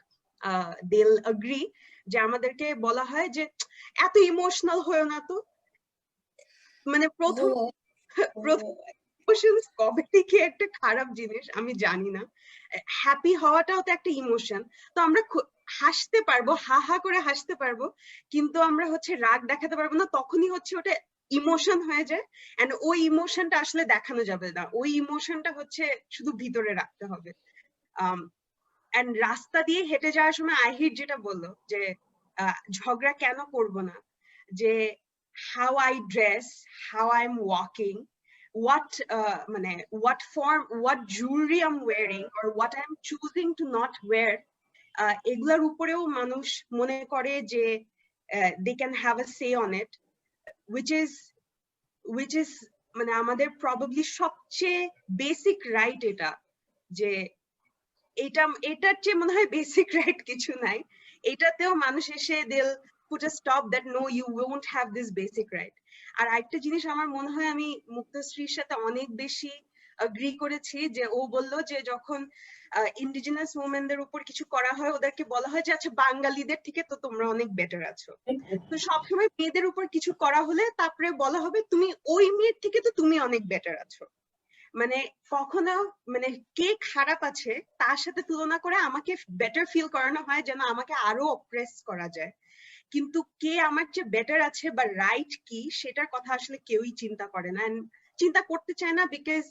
they'll agree যে আমাদেরকে বলা হয় যে এত ইমোশনাল হয়েও না তো, মানে প্রথম ইমোশনস কবে থেকে একটা খারাপ জিনিস আমি জানি না, হ্যাপি হওয়াটাও তো একটা ইমোশন। তো আমরা হাসতে পারবো, হা হা করে হাসতে পারবো, কিন্তু আমরা হচ্ছে রাগ দেখাতে পারবো না, তখনই হচ্ছে ওটা ইমোশন হয়ে যায়, এন্ড ওই ইমোশনটা আসলে দেখানো যাবে না, ওই ইমোশনটা হচ্ছে শুধু ভিতরে রাখতে হবে। এন্ড রাস্তা দিয়ে হেঁটে যাওয়ার সময় আহির যেটা বললো যে ঝগড়া কেন করব না, যে how I dress, how I'm walking, what মানে what form, what jewelry I'm wearing or what I'm choosing to not wear, এগুলোর উপরেও মানুষ মনে করে যে they can have a say on it, which is মানে আমাদের probably সবচেয়ে বেসিক রাইট এটা, যে এটার চেয়ে মনে হয় বেসিক রাইট কিছু নাই, এটাতেও মানুষ এসে they'll put a stop that no you won't have this basic right. আর একটা জিনিস আমার মনে হয় আমি মুক্তশ্রীর সাথে অনেক বেশি এগ্রি করেছি, যে ও বললো যে যখন ইন্ডিজিনাস ওমেনদের উপর কিছু করা হয় ওদেরকে বলা হয় যে আচ্ছা বাঙালিদের থেকে তো তোমরা অনেক বেটার আছো, তো সবসময় মেয়েদের উপর কিছু করা হলে তারপরে বলা হবে তুমি ওই মেয়ের থেকে তো তুমি অনেক বেটার আছো, মানে কখনো মানে কে খারাপ আছে তার সাথে তুলনা করে আমাকে বেটার ফিল করানো হয় যেন আমাকে আরো অপ্রেস করা যায়, কিন্তু কে আমার চেয়ে বেটার আছে বা রাইট কি সেটার কথা আসলে কেউই চিন্তা করে না, চিন্তা করতে চায় না, বিকজ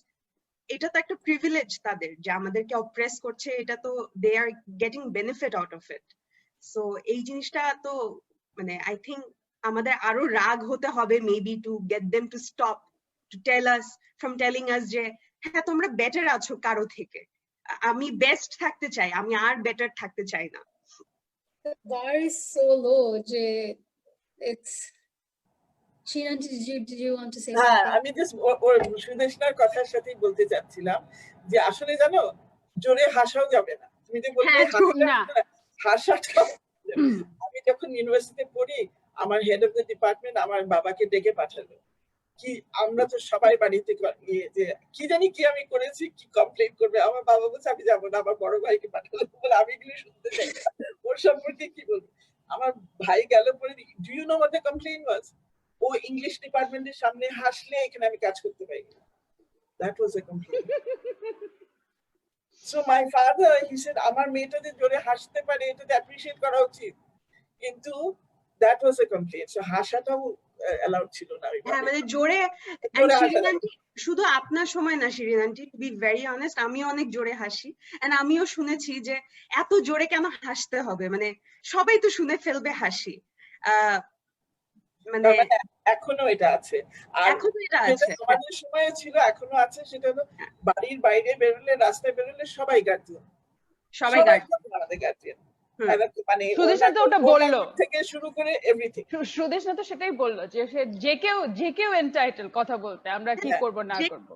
এটা তো একটা প্রিভিলেজ তাদের যে আমাদেরকে অপ্রেস করছে, এটা তো they are getting benefit out of it. So এই জিনিসটা তো মানে আই থিঙ্ক আমাদের আরো রাগ হতে হবে maybe to get them to stop to tell us from telling us যে হ্যাঁ তোমরা বেটার আছো কারো থেকে, আমি বেস্ট থাকতে চাই, আমি আর বেটার থাকতে চাই না। The bar is so low, it's Shireen, did you want to say হ্যাঁ, something? আমি জাস্ট ওর সুদেশনার কথার সাথেই বলতে চাচ্ছিলাম যে আসলে জানো জোরে হাসাও যাবে না। তুমি যে বললে হাসাটা, আমি যখন ইউনিভার্সিটিতে পড়ি আমার হেড অফ দ্য ডিপার্টমেন্ট আমার বাবাকে ডেকে পাঠালো, কি আমরা তো সবাই বাড়িতে যে কি জানি কি আমি করেছি, কি কমপ্লেন করবে। আমার বাবা বলছে আমি যাবো না, আমার বড় ভাইকে পাঠালো, বলে আমি এগুলো শুনতে চাই না, ওর সম্পর্কে কি বলবো। আমার ভাই গেল পরে, do you know what the complain was? ও ইংলিশ ডিপার্টমেন্টের সামনে হাসলে এখানে আমি কাজ করতে পারি না। That was a complain. So my father he said আমার মেয়েটা যে জোরে হাসতে পারে এটাতে অ্যাপ্রিশিয়েট করা উচিত, কিন্তু that was a complain. So হাসাটাও অ্যালাউড ছিল না। হ্যাঁ, মানে জোরে, শিরিন আন্টি শুধু আপনার সময় না, Shirin aunty to be very honest আমিও অনেক জোরে হাসি, এন্ড আমিও শুনেছি যে এত জোরে কেন হাসতে হবে, মানে সবাই তো শুনে ফেলবে হাসি। মানে এখনো এটা আছে, আর আমাদের সময় ছিল, এখনো আছে। সেটা হলো বাড়ির বাইরে বেরোলে, রাস্তায় বেরোলে সবাই গার্জিয়ান, সবাই আমাদের গার্জিয়ান। মানে সুদেশনা তো ওটা বললো থেকে শুরু করে এভরিথিং। সুদেশনা তো সেটাই বললো যে সে যে কেউ এন্টাইটেল কথা বলতে, আমরা কি করব না করব,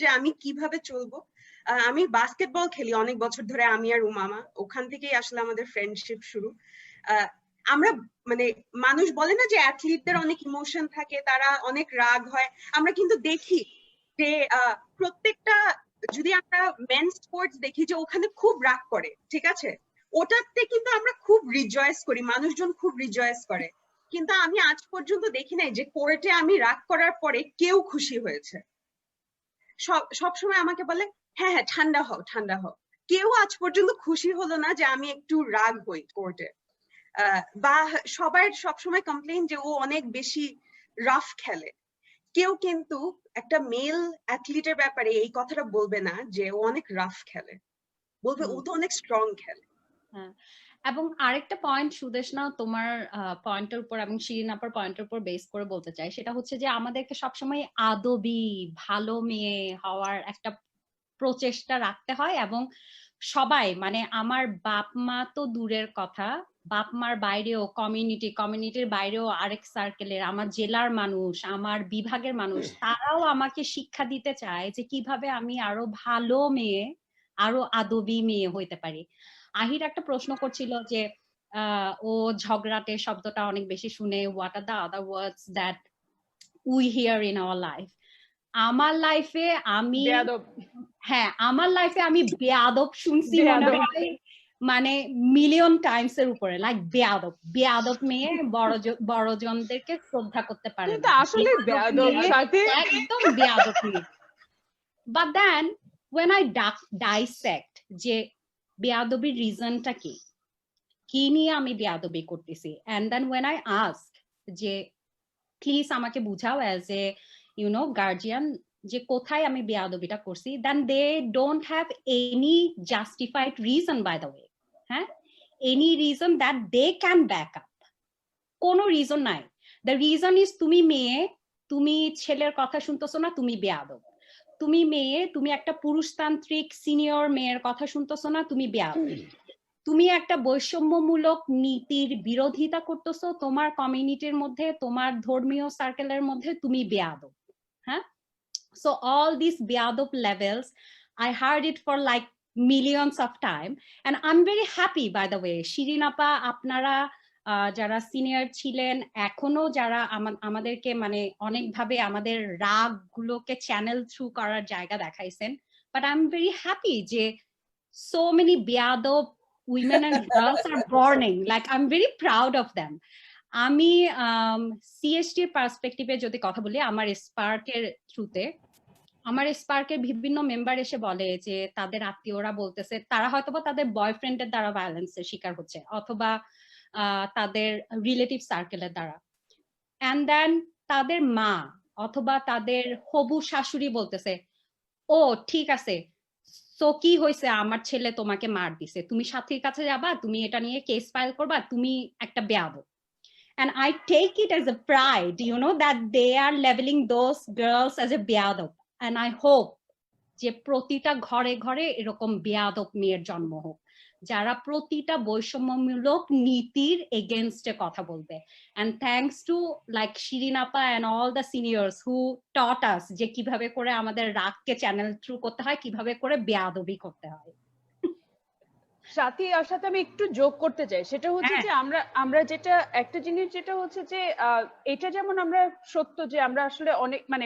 যে আমি কিভাবে চলবো। আমি বাস্কেটবল খেলি অনেক বছর ধরে, আমি আর উমামা, ওখান থেকেই আসলে আমাদের ফ্রেন্ডশিপ শুরু। আমরা মানে মানুষ বলে না যে অ্যাথলিটদের অনেক ইমোশন থাকে, তারা অনেক রাগ হয়, আমরা কিন্তু দেখি যে প্রত্যেকটা, যদি আমরা মেন স্পোর্টস দেখি যে ওখানে খুব রাগ করে, ঠিক আছে, ওটাতে কিন্তু আমরা খুব রিজয়েস করি, মানুষজন খুব রিজয়েস করে, কিন্তু আমি আজ পর্যন্ত দেখি নাই যে কোর্টে আমি রাগ করার পরে কেউ খুশি হয়েছে। সবসময় আমাকে বলে হ্যাঁ হ্যাঁ ঠান্ডা হও ঠান্ডা হও, কেউ আজ পর্যন্ত খুশি হলো না যে আমি একটু রাগ হই কোর্টে। বা সবার সবসময় কমপ্লেইন যে ও অনেক বেশি রাফ খেলে, কেউ কিন্তু একটা মেল অ্যাথলিটের ব্যাপারে এই কথাটা বলবে না যে ও অনেক রাফ খেলে, বলবে ও তো অনেক স্ট্রং খেলে। এবং আরেকটা পয়েন্ট সুদেশনা তোমার পয়েন্টের উপর এবং শিরিন আপার পয়েন্টের উপর বেস করে বলতে চাই, সেটা হচ্ছে যে আমাদেরকে সবসময় আদবি ভালো মেয়ে হওয়ার একটা প্রচেষ্টা রাখতে হয়, এবং সবাই মানে আমার বাপ মা তো দূরের কথা, বাপ মার বাইরেও কমিউনিটির বাইরেও আরেক সার্কেলের, আমার জেলার মানুষ, আমার বিভাগের মানুষ, তারাও আমাকে শিক্ষা দিতে চায় যে কিভাবে আমি আরো ভালো মেয়ে, আরো আদবি মেয়ে হইতে পারি। আহির একটা প্রশ্ন করছিল যে ও ঝগড়াটে শব্দটা অনেক বেশি শুনে, what are the other words that we here in our life. আমার লাইফে আমি বেয়াদব শুনছি মানে মিলিয়ন টাইমস এর উপরে, লাইক বেয়াদব মেয়ে বড়জনদেরকে শ্রদ্ধা করতে পারে না, আসলে বেয়াদব সাথী, একদম বেয়াদব মেয়ে। But then when I dissect যে বেয়াদবির রিজনটা কি নিয়ে আমি বেয়াদবি করতেছি, and then when I ask যে প্লিজ আমাকে বুঝাও অ্যাজ এ গার্জিয়ান যে কোথায় আমি বেয়াদবিটা করছি, then they don't have any justified reason, by the way, হ্যাঁ, any reason that they can back up, কোনো রিজন নাই। the reason is তুমি মেয়ে, তুমি ছেলের কথা শুনতেছো না, তুমি বেয়াদব, তুমি মেয়ে, তুমি একটা পুরুষতান্ত্রিক সিনিয়র মেয়ের কথা শুনতেছো না, তুমি বেয়াদব, তুমি একটা বৈষম্যমূলক নীতির বিরোধিতা করতেছো তোমার কমিউনিটির মধ্যে, তোমার ধর্মীয় সার্কেলের মধ্যে, তুমি বেয়াদব। হ্যাঁ, so all these বেয়াদব levels I heard it for like millions of time, and I'm very happy, by the way, Shirin আপা, আপনারা যারা সিনিয়র ছিলেন, এখনো যারা আমাদেরকে মানে অনেকভাবে আমাদের রাগ গুলোকে চ্যানেল থ্রু করার জায়গা দেখাইছেন, but I'm very happy যে so many বেয়াদব women and girls are burning, like I'm very proud of them. আমি CST এর পার্সপেক্টিভে যদি কথা বলি, আমার SPaRC এর থ্রুতে, আমার SPaRC এর বিভিন্ন মেম্বার এসে বলে যে তাদের আত্মীয়রা বলতেছে তারা হয়তোবা তাদের বয়ফ্রেন্ডের দ্বারা ভায়োলেন্সের শিকার হচ্ছে, অথবা তাদের রিলেটিভ সার্কেলের দ্বারা, এন্ড দেন তাদের মা অথবা তাদের হবু শাশুড়ি বলতেছে ও ঠিক আছে, সো কি হয়েছে, আমার ছেলে তোমাকে মার দিছে, তুমি সাথীর কাছে যাবা, তুমি এটা নিয়ে কেস ফাইল করবা, তুমি একটা বেয়াদব। And I take it as a pride, that they are leveling those girls as a beadab. And I hope যে প্রতিটা ঘরে ঘরে এরকম বেয়াদব মেয়ের জন্ম হোক, যারা প্রতিটা বৈষম্যমূলক নীতির এগেনস্টে কথা বলবে। And thanks to like Shireen appa and all the seniors who taught us যে কিভাবে করে আমাদের রাগকে চ্যানেল থ্রু করতে হয়, কিভাবে করে বেয়াদবি করতে হয়। সাথী আর সাথে আমি একটু যোগ করতে চাই, সেটা হচ্ছে যে আমরা যেটা একটা জিনিস যেটা হচ্ছে যে এটা যেমন আমরা সত্য যে আমরা আসলে অনেক মানে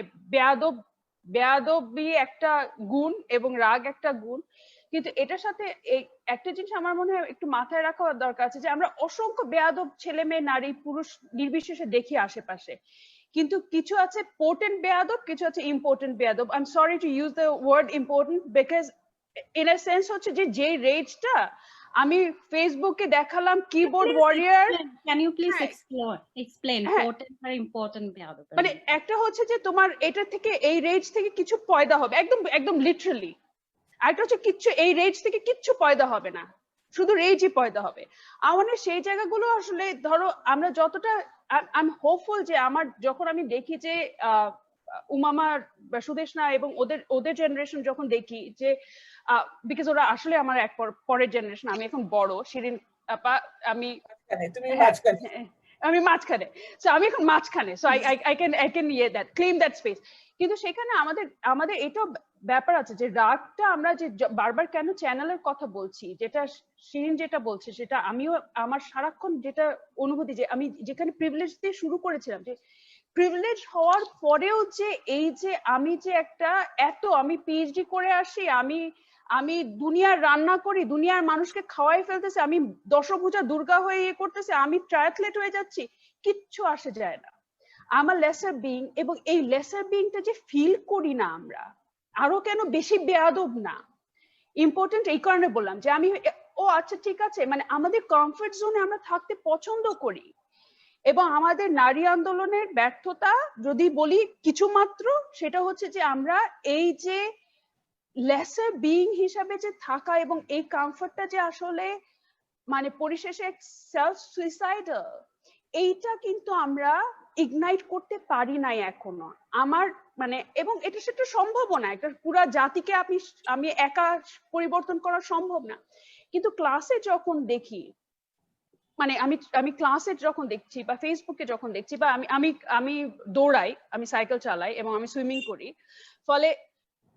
বেয়াদবি একটা গুণ এবং রাগ একটা গুণ, কিন্তু এটার সাথে এই একটা জিনিস আমার মনে হয় একটু মাথায় রাখা দরকার আছে যে আমরা অসংখ্য বেয়াদব ছেলে মেয়ে নারী পুরুষ নির্বিশেষে দেখি আশেপাশে, কিন্তু কিছু আছে পোটেন্ট বেয়াদব, কিছু আছে ইম্পর্টেন্ট বেয়াদব। I am sorry to use the word important because in a sense হচ্ছে যে রেজটা আমি ফেসবুকে দেখালাম keyboard warrior, can you please explain potent আর ইম্পর্টেন্ট বেয়াদব? মানে একটা হচ্ছে যে তোমার এটা থেকে এই রেজ থেকে কিছু পয়দা হবে, একদম একদম লিটারালি। আরেকটা হচ্ছে কিচ্ছু এই রেজ থেকে কিচ্ছু পয়দা হবে না, শুধু রেজই পয়দা হবে। আমার সেই জায়গাগুলো আসলে ধরো আমরা যতটা আই এম হোপফুল যে আমার যখন আমি দেখি যে উমামা সুদেশনা এবং ওদের জেনারেশন যখন দেখি যে বিকজ ওরা আসলে আমার এক পরের জেনারেশন, আমি এখন বড়, শিরিন আপা আমি মাঝখানে, সো আমি এখন মাঝখানে, so I can claim that space. কিন্তু সেখানে আমাদের এটা ব্যাপার আছে যে রাগটা আমরা যে বারবার কেন চ্যানেলের কথা বলছি, যেটা শিরিন যেটা বলছে সেটা আমিও আমার সারাক্ষণ যেটা অনুভূতি যে আমি যেখানে প্রিভিলেজ দিয়ে শুরু করেছিলাম, যে প্রিভিলেজ হওয়ার পরেও যে এই যে আমি যে একটা আমি পিএইচডি করে আসি, আমি দুনিয়ার রান্না করি, দুনিয়ার মানুষকে খাওয়াই ফেলতেছি, আমি দশভুজা দুর্গা হয়ে ইয়ে করতেছি, আমি ট্রায়াথলেট হয়ে যাচ্ছি, কিচ্ছু আসে যায় না। আমার লেসার বিং, এবং এই লেসার বিংটা যে ফিল করি না আমরা, আরো কেন বেশি বেয়াদব না। ইম্পর্টেন্ট এই কারণে বললাম যে আমি আচ্ছা ঠিক আছে, মানে আমাদের কমফর্ট জোনে আমরা থাকতে পছন্দ করি, এবং আমাদের নারী আন্দোলনের ব্যর্থতা যদি বলি কিছু মাত্র, সেটা হচ্ছে যে আমরা এই যে লেসার বিং হিসাবে যে থাকা এবং এই কমফর্টটা যে আসলে মানে পরিশেষে সেলফ সুইসাইডাল, এইটা কিন্তু আমরা ইগনাইট করতে পারি নাই এখনো আমার মানে, এবং এটা সেটা সম্ভব না, একটা পুরা জাতিকে আমি একা পরিবর্তন করা সম্ভব না। কিন্তু ক্লাসে যখন দেখি, মানে আমি ক্লাসে যখন দেখছি বা ফেসবুকে যখন দেখছি, বা আমি দৌড়াই, আমি সাইকেল চালাই এবং আমি সুইমিং করি, ফলে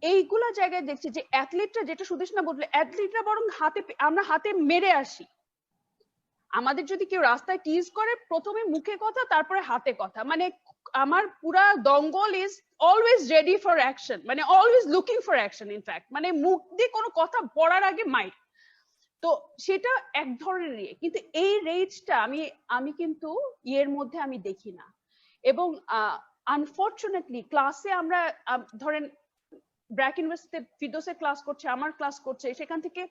এইগুলা জায়গায় দেখছি যে অ্যাথলিটরা, যেটা সুদেশনা বললে, অ্যাথলিটরা বরং আমরা হাতে মেরে আসি। আমাদের যদি কেউ রাস্তায় টিজ করে, প্রথমে মুখে কথা, তারপরে হাতে কথা, মানে আমার পুরা দঙ্গল is always ready for action, মানে always looking for action. In fact মানে মুখ দিয়ে কোনো কথা পড়ার আগে মাইট, তো সেটা এক ধরনের। কিন্তু এই রেজটা আমি কিন্তু ইয়ের মধ্যে আমি দেখি না। এবং আনফরচুনেটলি ক্লাসে আমরা ধরেন ব্র্যাক ইউনিভার্সিটিতে ফিরদৌসের ক্লাস করছে, আমার ক্লাস করছে, সেখান থেকে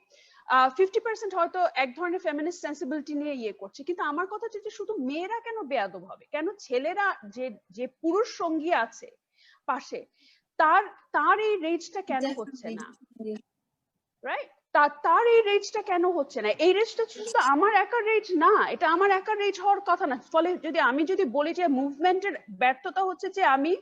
50% হয়তো এক ধরনের ফেমিনিস্ট সেন্সিবিলিটি নিয়ে ইয়ে করছে। কিন্তু আমার কথা হচ্ছে যে শুধু মেয়েরা কেন বেয়াদব হবে, কেন ছেলেরা যে পুরুষ সঙ্গী আছে পাশে, তার এই রেজটা কেন হচ্ছে না, রাইট? তার এই রেজটা কেন হচ্ছে না? এই রেজটা শুধু আমার একার রেজ না, এটা আমার একার রেজ হওয়ার কথা না। ফলে আমি যদি বলি যে মুভমেন্টের ব্যর্থতা হচ্ছে যে আমি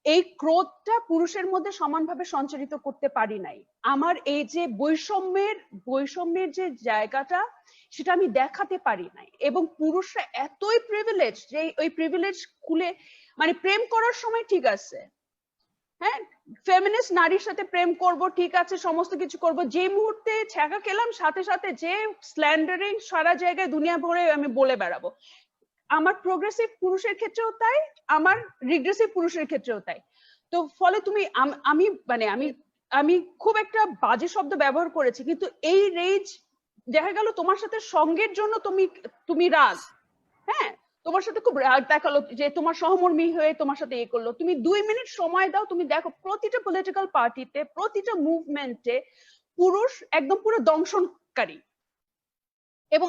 এই ক্রোধটা পুরুষের মধ্যে সমানভাবে সঞ্চারিত করতে পারি নাই, আমার এই যে বৈষম্যের যে জায়গাটা, সেটা আমি দেখাতে পারি নাই। এবং পুরুষরা এতই প্রিভিলেজ যে ওই প্রিভিলেজ খুলে, মানে প্রেম করার সময় ঠিক আছে, হ্যাঁ ফেমিনিস্ট নারীর সাথে প্রেম করব, ঠিক আছে, সমস্ত কিছু করব, যে মুহূর্তে ছ্যাঁকা খেলাম সাথে সাথে যে স্ল্যান্ডারিং সারা জায়গায় দুনিয়া ভরে আমি বলে বেড়াবো। আমার প্রোগ্রেসিভ পুরুষের ক্ষেত্রেও তাই, আমার রিগ্রেসিভ পুরুষের ক্ষেত্রেও তাই। তো ফলে তুমি আমি খুব একটা বাজে শব্দ ব্যবহার করেছি, কিন্তু এই রেজ দেখা গেল তোমার সাথে সঙ্গের জন্য তুমি রাগ, হ্যাঁ তোমার সাথে খুব রাগ দেখালো, যে তোমার সহমর্মী হয়ে তোমার সাথে ইয়ে করলো, তুমি 2 মিনিট সময় দাও, তুমি দেখো প্রতিটা পলিটিক্যাল পার্টিতে, প্রতিটা মুভমেন্টে পুরুষ একদম পুরো দংশনকারী। এবং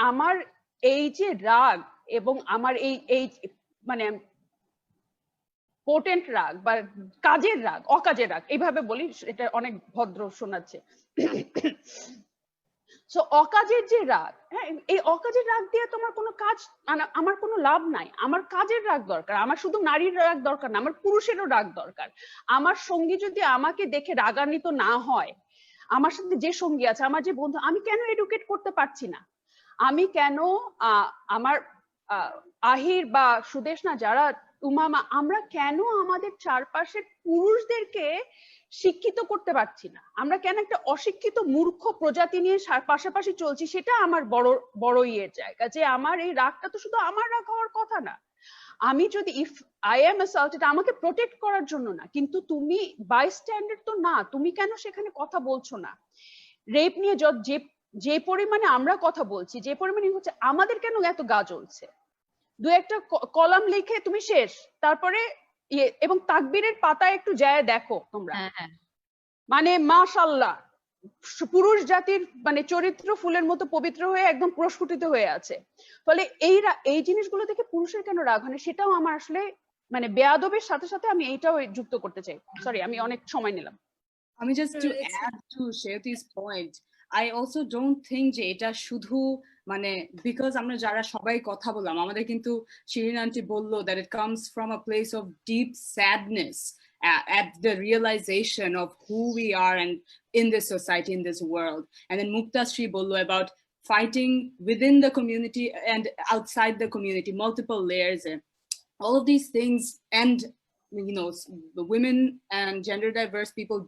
আমার এই যে রাগ এবং আমার এই মানে পোটেন্ট রাগ বা কাজের রাগ, অকাজের রাগ, এইভাবে বলি, এটা অনেক ভদ্র শোনাচ্ছে। সো অকাজের যে রাগ, হ্যাঁ, এই অকাজের রাগ দিয়ে তোমার কোনো কাজ, আমার কোনো লাভ নাই। আমার কাজের রাগ দরকার, আমার শুধু নারীর রাগ দরকার না, আমার পুরুষেরও রাগ দরকার। আমার সঙ্গী যদি আমাকে দেখে রাগান্বিত না হয়, আমার সাথে যে সঙ্গী আছে, আমার যে বন্ধু, আমি কেন এডুকেট করতে পারছি না? আমি কেন আমার আহির বা সুদেশনা, যারা উমামা, আমরা কেন আমাদের চারপাশের পুরুষদেরকে শিক্ষিত করতে পারছি না? আমরা কেন একটা অশিক্ষিত মূর্খ প্রজাতি নিয়ে পাশাপাশি চলছি? সেটা আমার বড় ইয়ের জায়গা, যে আমার এই রাগটা তো শুধু আমার রাগ হওয়ার কথা না। আমি যদি ইফ আই এম অ্যাসল্টেড, আমাকে প্রোটেক্ট করার জন্য না, কিন্তু তুমি বাইস্ট্যান্ডার তো না, তুমি কেন সেখানে কথা বলছো না? রেপ নিয়ে যে পরিমাণে আমরা কথা বলছি, যে পরিমাণে হচ্ছে, আমাদের কেন এত গা জ্বলছে? দু একটা কলাম লিখে তুমি শেষ, তারপরে এবং তাকবীরের পাতায় একটু যায় দেখো তোমরা, মানে মাশাআল্লাহ, পুরুষ জাতির মানে চরিত্র ফুলের মতো পবিত্র হয়ে একদম প্রস্ফুটিত হয়ে আছে। ফলে এই জিনিসগুলো থেকে পুরুষের কেন রাগ হয় না, সেটাও আমার আসলে মানে বেয়াদবের সাথে সাথে আমি এইটাও যুক্ত করতে চাই। সরি, আমি অনেক সময় নিলাম। আমি just to add to Shayati's point, I also don't think যে এটা শুধু মানে because আমরা যারা সবাই কথা বললাম, আমাদের কিন্তু শিরিন আন্টি বললো that it comes from a place of deep sadness at the realization of who we are and in this society, in this world. And then Muktasree bollo about fighting within the community and outside the community, multiple layers, and all of these things. And you know, the women and gender diverse people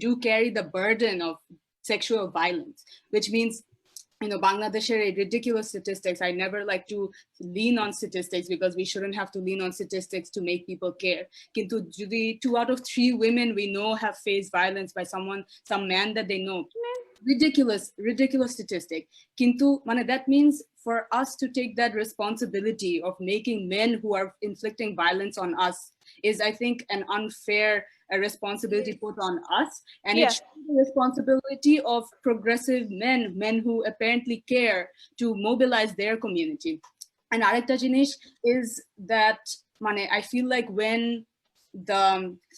do carry the burden of sexual violence, which means, you know, Bangladesh are ridiculous statistics. I never like to lean on statistics because we shouldn't have to lean on statistics to make people care. Kintu jodi 2 out of 3 women we know have faced violence by some man that they know. Ridiculous statistic. Kintu mane that means for us to take that responsibility of making men who are inflicting violence on us is, I think, an unfair responsibility put on us. And it's the responsibility of progressive men who apparently care to mobilize their community. And arekta jinish is that mane I feel like when the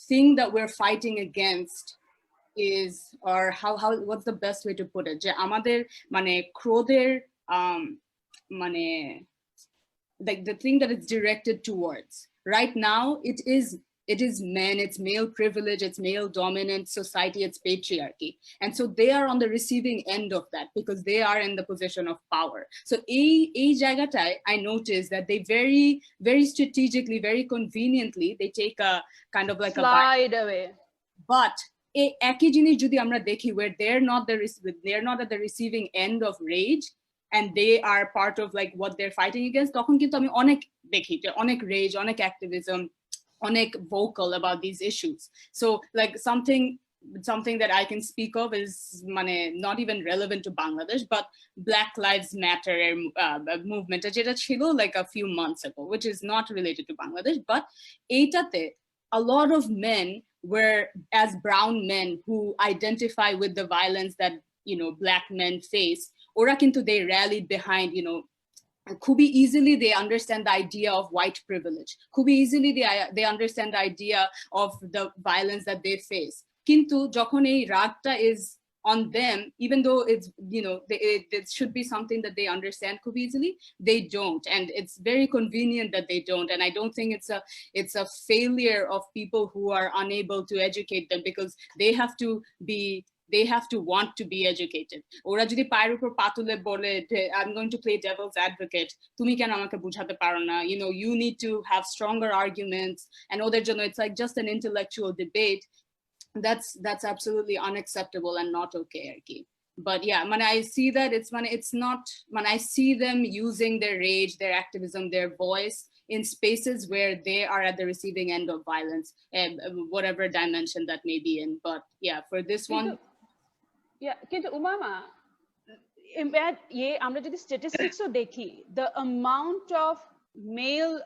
thing that we're fighting against is, or how what's the best way to put it, je amader mane krodher mane like the thing that it's directed towards right now, it is men, it's male privilege, it's male dominant society, it's patriarchy. And so they are on the receiving end of that because they are in the position of power. So a jagatai, I noticed that they very strategically, very conveniently, they take a kind of like slide away. But একই জিনিস যদি আমরা দেখি where they're not at the receiving end of rage and they are part of like what they're fighting against, তখন কিন্তু আমি অনেক দেখি যে অনেক rage, অনেক activism, অনেক vocal about these issues. So like something that I can speak of is mane not even relevant to Bangladesh, but Black Lives Matter movement যেটা ছিল like a few months ago, which is not related to Bangladesh, but এইটাতে a lot of men were as brown men who identify with the violence that, you know, Black men face. Ora kintu they rallied behind, you know, খুবই easily they understand the idea of white privilege. খুবই easily they understand the idea of the violence that they face. কিন্তু যখন এই রাগটা is on them, even though it's, you know, it should be something that they understand খুব easily, they don't. And it's very convenient that they don't. And I don't think it's a failure of people who are unable to educate them, because they have to want to be educated. ওরা যদি পায়ের উপর পা তুলে বলে I'm going to play devil's advocate, তুমি কেন আমাকে বুঝাতে পারো না, you know, you need to have stronger arguments, and ওদের জন্য it's like just an intellectual debate. That's absolutely unacceptable and not okay, arki. But yeah, man, I see that it's not, man, I see them using their rage, their activism, their voice in spaces where they are at the receiving end of violence, whatever dimension that may be in. But yeah, for this one, কিন্তু উমামা, আমরা যদি স্ট্যাটিস্টিক্সও দেখি, the amount of male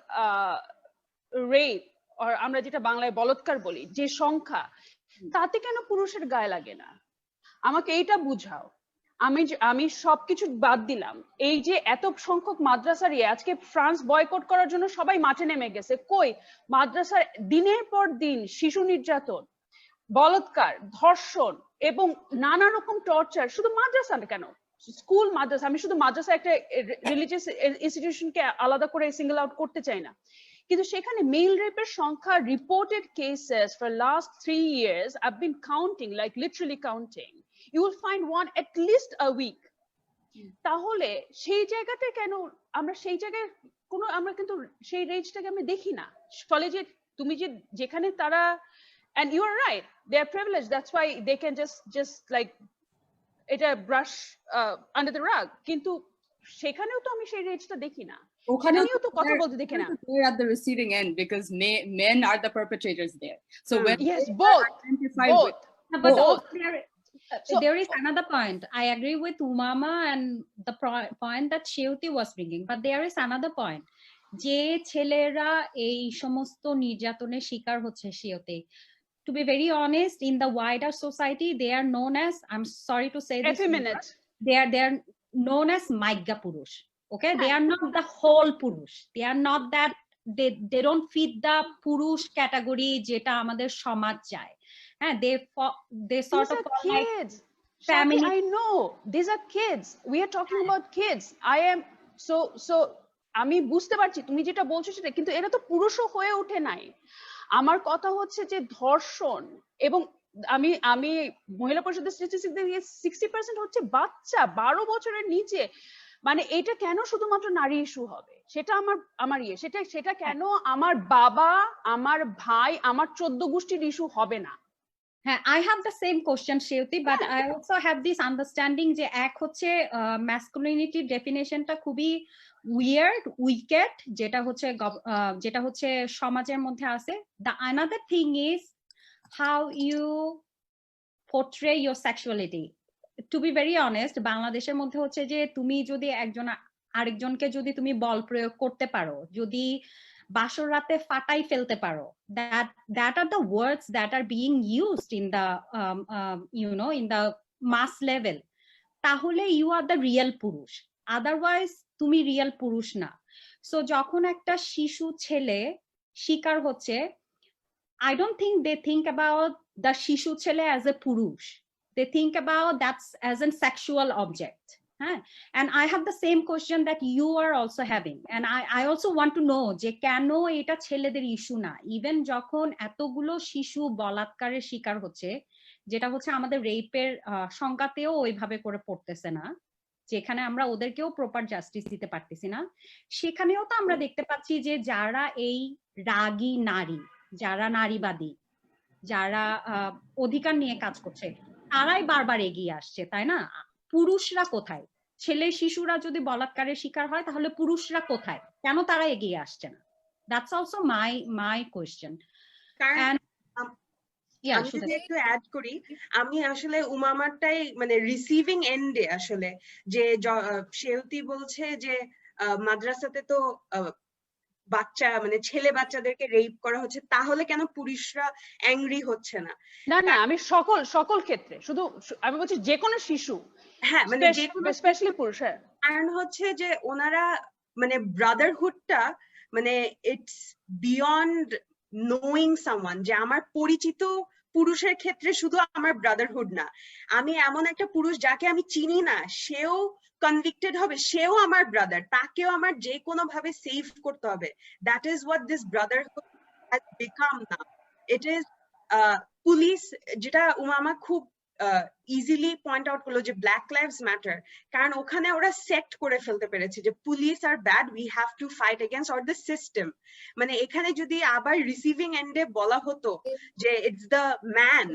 rape, or আমরা যেটা বাংলায় বলৎকার বলি, যে সংখ্যা, তাতে কেন পুরুষের গায়ে লাগে না? আমাকে এইটা বুঝাও। আমি সবকিছু বাদ দিলাম, এই যে এত সংখ্যক মাদ্রাসার আজকে ফ্রান্স বয়কট করার জন্য সবাই মাঠে নেমে গেছে, কই মাদ্রাসার দিনের পর দিন শিশু নির্যাতন, বলৎকার, ধর্ষণ এবং নানা রকম টর্চার শুধু মাদ্রাসা কেন, স্কুল মাদ্রাসা, আমি শুধু মাদ্রাসা একটা রিলিজিয়াস ইনস্টিটিউশনকে আলাদা করে সিঙ্গেল আউট করতে চাই না, কিন্তু সেখানে মেল রেপের সংখ্যা reported cases for last 3 years I've been counting, like literally counting, you will find one at least a week. তাহলে সেই জায়গাতে কেন আমরা সেই জায়গায় কোনো আমরা কিন্তু সেই রেঞ্জটাকে আমরা দেখি না, ফলে যে তুমি যে যেখানে তারা, and you are right, they are privileged, that's why they can just like এটা ব্রাশ আন্ডার দ্য রাগ, কিন্তু সেখানেও তো আমি সেই রেঞ্জটা দেখি না, ওখানেও তো কথা বলতে দেখি না। They're at the receiving end because men are the perpetrators there. So when yes, both. But also there is another point. I agree with Umama and the point that Sheuti was bringing, but there is another point. যে ছেলেরা এই সমস্ত নির্যাতনের শিকার হচ্ছে Sheuti, to be very honest, in the wider society, they are known as, I'm sorry to say this, they are known as Maigga Purush. Okay, they are not the whole Purush. They are not that, they don't fit the Purush category jeta amader somaj chai. And they sort of kids. Like family. I know these are kids. We are talking about kids. I am so আমি বুঝতে পারছি তুমি যেটা বলছো সেটা, কিন্তু এরা তো পুরুষও হয়ে ওঠে নাই। আমার কথা হচ্ছে যে ধর্ষণ, এবং আমি মহিলা পরিষদের স্ট্যাটিস্টিক দিয়ে 60% হচ্ছে বাচ্চা 12 বছরের নিচে, মানে এটা কেন শুধুমাত্র নারী ইস্যু হবে, সেটা আমার সেটা কেন আমার বাবা, আমার ভাই, আমার 14 গোষ্ঠীর ইস্যু হবে না? I have the same question, Sheuti, but I also have this understanding যে এক হচ্ছে masculinity definition টা খুবই weird, wicked, যেটা হচ্ছে সমাজের মধ্যে আছে. The another thing is how you portray your sexuality. To be very honest, বাংলাদেশের মধ্যে হচ্ছে যে তুমি যদি একজন আরেকজনকে যদি তুমি বল প্রয়োগ করতে পারো, যদি বাসর রাতে ফাটাই ফেলতে পারো, that are the words that are being used in the in the mass level, তাহলে you are the real পুরুষ, otherwise তুমি real পুরুষ না. So যখন একটা শিশু ছেলে শিকার হচ্ছে, I don't think they think about the শিশু ছেলে as a পুরুষ, they think about that as a sexual object. And I have the same question that you are also having, and I also want to know যে কেন এটা ছেলেদের issue না, even যখন এতগুলো শিশু বলাৎকারের শিকার হচ্ছে, যেটা হচ্ছে আমাদের রেপের সংজ্ঞাতেও ওইভাবে করে পড়তেছে না, যেখানে আমরা ওদেরকেও প্রপার জাস্টিস দিতে পারতেছি না, সেখানেও তো আমরা দেখতে পাচ্ছি যে যারা এই রাগী নারী, যারা নারীবাদী, যারা অধিকার নিয়ে কাজ করছে, তারাই বারবার এগিয়ে আসছে, তাই না? পুরুষরা কোথায়? ছেলে শিশুরা যদি বলাৎকারের শিকার হয় তাহলে পুরুষরা কোথায়? কেন তারা এগিয়ে আসছে না? That's also my question. And আমি যদি একটু অ্যাড করি, আমি আসলে উমামারটাই মানে রিসিভিং এন্ডে আসলে যে শেউতি বলছে যে মাদ্রাসাতে তো বাচ্চা মানে ছেলে বাচ্চাদেরকে রেপ করা হচ্ছে, তাহলে কেন পুরুষরা অ্যাংরি হচ্ছে না? না আমি সকল ক্ষেত্রে, শুধু আমি বলছি যে কোনো শিশু, হ্যাঁ মানে যে কোনো স্পেশালি পুরুষ। কারণ হচ্ছে যে ওনারা মানে ব্রাদারহুডটা মানে ইটস বিয়ন্ড নোয়িং সামওয়ান, যে আমার পরিচিত পুরুষের ক্ষেত্রে শুধু আমার ব্রাদারহুড না, আমি এমন একটা পুরুষ যাকে আমি চিনি না, সেও কনভিক্টেড হবে, সেও আমার ব্রাদার, তাকেও আমার যে কোনো ভাবে সেভ করতে হবে। That is what this Brotherhood has become now. It is police, যেটা উমামা খুব ইজিলি পয়েন্ট আউট করলো, যে ব্ল্যাক লাইভস ম্যাটার, কারণ ওখানে ওরা সেট করে ফেলতে পেরেছে যে পুলিশ আর bad, we have to fight against or the system. মানে এখানে যদি আবার রিসিভিং এন্ডে বলা হতো যে it's the man.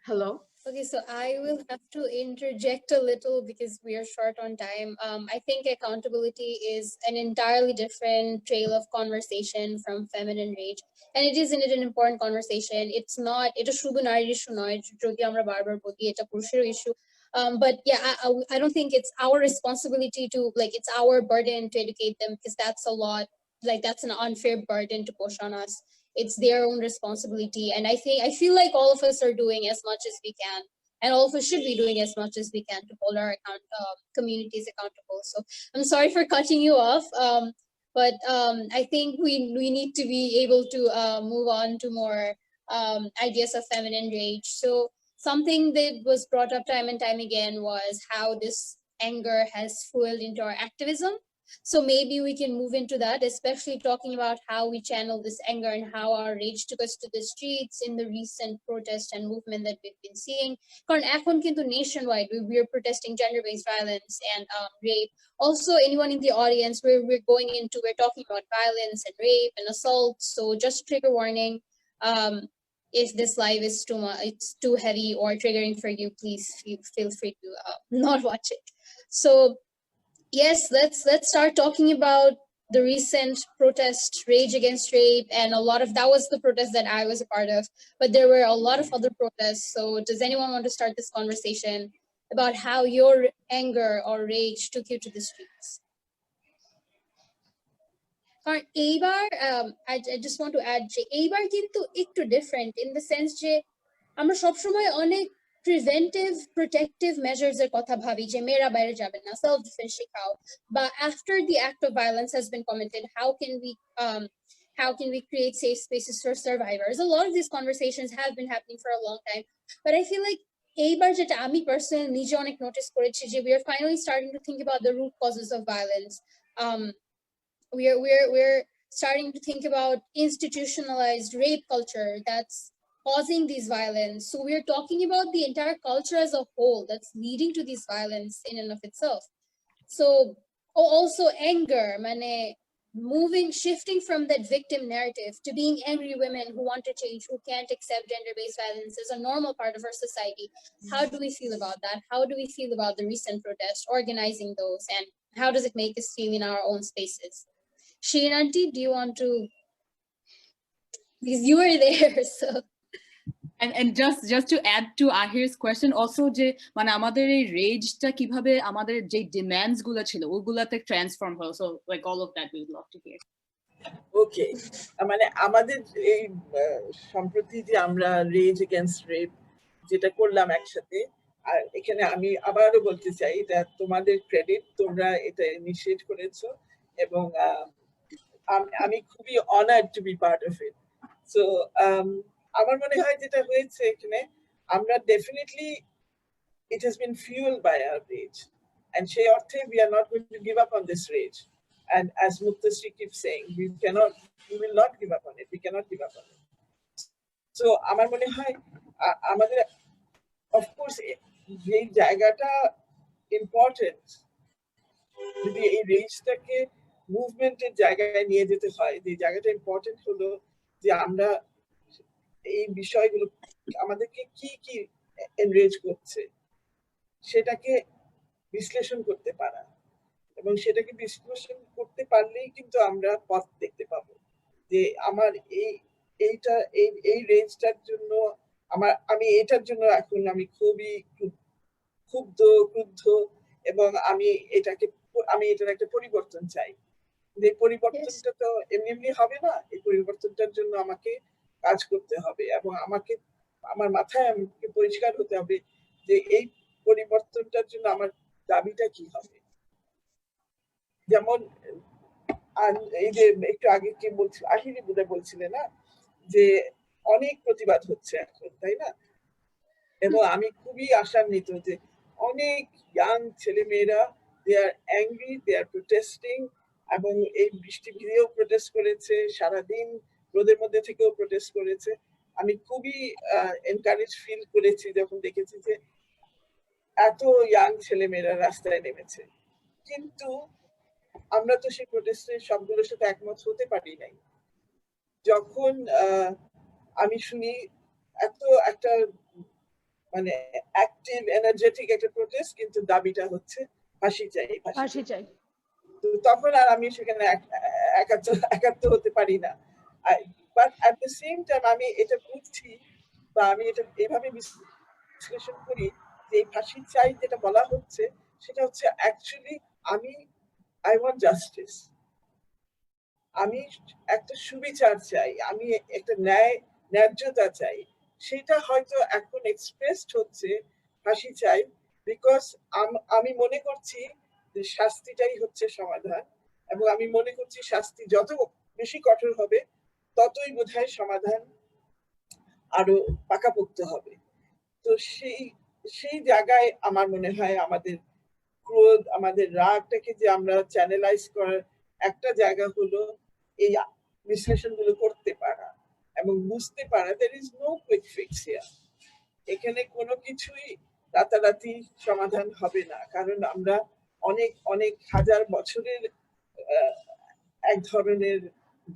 Hello. Okay, so I will have to interject a little because we are short on time. I think accountability is an entirely different trail of conversation from feminine rage, and it is indeed an important conversation. It's not, এটা শুধু নারীর issue নয়, যদি আমরা বারবার বলি এটা পুরুষের issue. But yeah, I don't think it's our responsibility to, like, it's our burden to educate them, because that's a lot, like that's an unfair burden to push on us. It's their own responsibility, and I feel like all of us are doing as much as we can, and all of us should be doing as much as we can to hold our communities accountable. So I'm sorry for cutting you off, But I think we need to be able to move on to more ideas of feminine rage. So something that was brought up time and time again was how this anger has fueled into our activism. So maybe we can move into that, especially talking about how we channel this anger and how our rage took us to the streets in the recent protest and movement that we've been seeing. Karon ekhon kintu nationwide we're protesting gender-based violence and rape. Also, anyone in the audience, we're talking about violence and rape and assault. So just trigger warning. If this live is too much, it's too heavy or triggering for you, please feel free to not watch it. So yes, let's start talking about the recent protest, Rage Against Rape, and that was the protest that I was a part of, but there were a lot of other protests. So does anyone want to start this conversation about how your anger or rage took you to the streets? কারণ এইবার I just want to add যে এইবার কিন্তু একটু different in the sense যে আমরা সবসময় অনেক preventive protective measures এর কথা ভাবি যে মেয়েরা বাইরে যাবে না, self defense শেখাও, but after the act of violence has been committed, how can we create safe spaces for survivors? A lot of these conversations have been happening for a long time, but I feel like এইবার যেটা আমি personally নিজে অনেক notice করেছি যে we are finally starting to think about the root causes of violence. We're starting to think about institutionalized rape culture that's causing these violence. So we're talking about the entire culture as a whole that's leading to this violence in and of itself. So also anger, shifting from that victim narrative to being angry women who want to change, who can't accept gender-based violence as a normal part of our society. How do we feel about that? How do we feel about the recent protests, organizing those, and how does it make us feel in our own spaces? Shireen auntie, do you want to, because you were there, so. And just to add to Aahir's question, also যে মানে আমাদের এই রেজটা কিভাবে আমাদের যে demands গুলো ছিল ওগুলাতে ট্রান্সফর্ম হলো, so like all of that we would love to hear. ওকে, মানে আমাদের এই সম্প্রতি যে আমরা রেজ এগেইনস্ট রেপ যেটা করলাম একসাথে, আর এখানে আমি আবারও বলতে চাই এটা তোমাদের ক্রেডিট, তোমরা এটা ইনিশিয়েট করেছো এবং আমি খুবই honoured to be part of it. So আমার মনে হয় যেটা হয়েছে এখানে আমরা definitely it has been fueled by our rage, and সেই অর্থে we are not going to give up on this rage, and as Muktasree keeps saying, we will not give up on it, we cannot give up on it. So আমার মনে হয় আমাদের of course যে জায়গাটা important, যদি এই রেজটাকে মুভমেন্টের জায়গায় নিয়ে যেতে হয়, যে জায়গাটা ইম্পর্টেন্ট হলো যে আমরা এই বিষয়গুলো আমাদেরকে কি কি এনরেজ করছে সেটাকে বিশ্লেষণ করতে পারা, এবং সেটাকে বিশ্লেষণ করতে পারলেই কিন্তু আমরা পথ দেখতে পাবো যে আমার এই রেঞ্জটার জন্য আমি এটার জন্য এখন আমি খুবই ক্রুদ্ধ এবং আমি এটার একটা পরিবর্তন চাই। এই পরিবর্তনটা তো এমনি হবে না, এই পরিবর্তনটার জন্য আমাকে কাজ করতে হবে এবং আমার মাথায় আমাকে পরিষ্কার হতে হবে যে এই পরিবর্তনটার জন্য আমার দাবিটা কি হবে। যেমন এই যে একটু আগে কি বলছিল আহিরি বোধহয় বলছিলে না যে অনেক প্রতিবাদ হচ্ছে এখন, তাই না? এবং আমি খুবই আশান্বিত যে অনেক ইয়াং ছেলে মেয়েরা দে আর অ্যাংরি, দে আর প্রোটেস্টিং, এবং এই বৃষ্টি ভিড়েও প্রোটেস্ট করেছে, সারাদিন রোদের মধ্যে থেকেও প্রোটেস্ট করেছে। আমি খুবই এনকারেজ ফিল করেছি যখন দেখেছি যে এত ইয়াং ছেলে মেয়েরা রাস্তায় নেমেছে, কিন্তু আমরা তো সেই প্রোটেস্টে সবগুলোর সাথে একমত হতে পারি নাই। যখন আমি শুনি এত একটা মানে অ্যাক্টিভ এনার্জেটিক একটা প্রোটেস্ট, কিন্তু দাবিটা হচ্ছে ফাঁসি চাই, তো তখন আর আমি সেখানে একাত্ম হতে পারি না। But at the same time আমি এটা বুঝছি বা আমি এটা এভাবে বিশ্লেষণ করি যে এই ফাঁসি চাই যেটা বলা হচ্ছে সেটা হচ্ছে অ্যাকচুয়ালি I want justice, আমি একটা সুবিচার চাই, আমি একটা ন্যায্যতা চাই। সেটা হয়তো এখন এক্সপ্রেসড হচ্ছে ফাঁসি চাই, বিকজ আমি মনে করছি যে শাস্তিটাই হচ্ছে সমাধান, এবং আমি মনে করছি শাস্তি যত বেশি কঠোর হবে ততই বোধহয় সমাধান আরো পাকাপোক্ত হবে। তো সেই জায়গায় আমার মনে হয় আমাদের ক্রোধ, আমাদের রাগটাকে যে আমরা চ্যানেলাইজ করার একটা জায়গা হলো এই বিশ্লেষণগুলো করতে পারা এবং বুঝতে পারা there is no quick fix here. এখানে কোনো কিছুই রাতারাতি সমাধান হবে না, কারণ আমরা অনেক অনেক হাজার বছরের এক ধরনের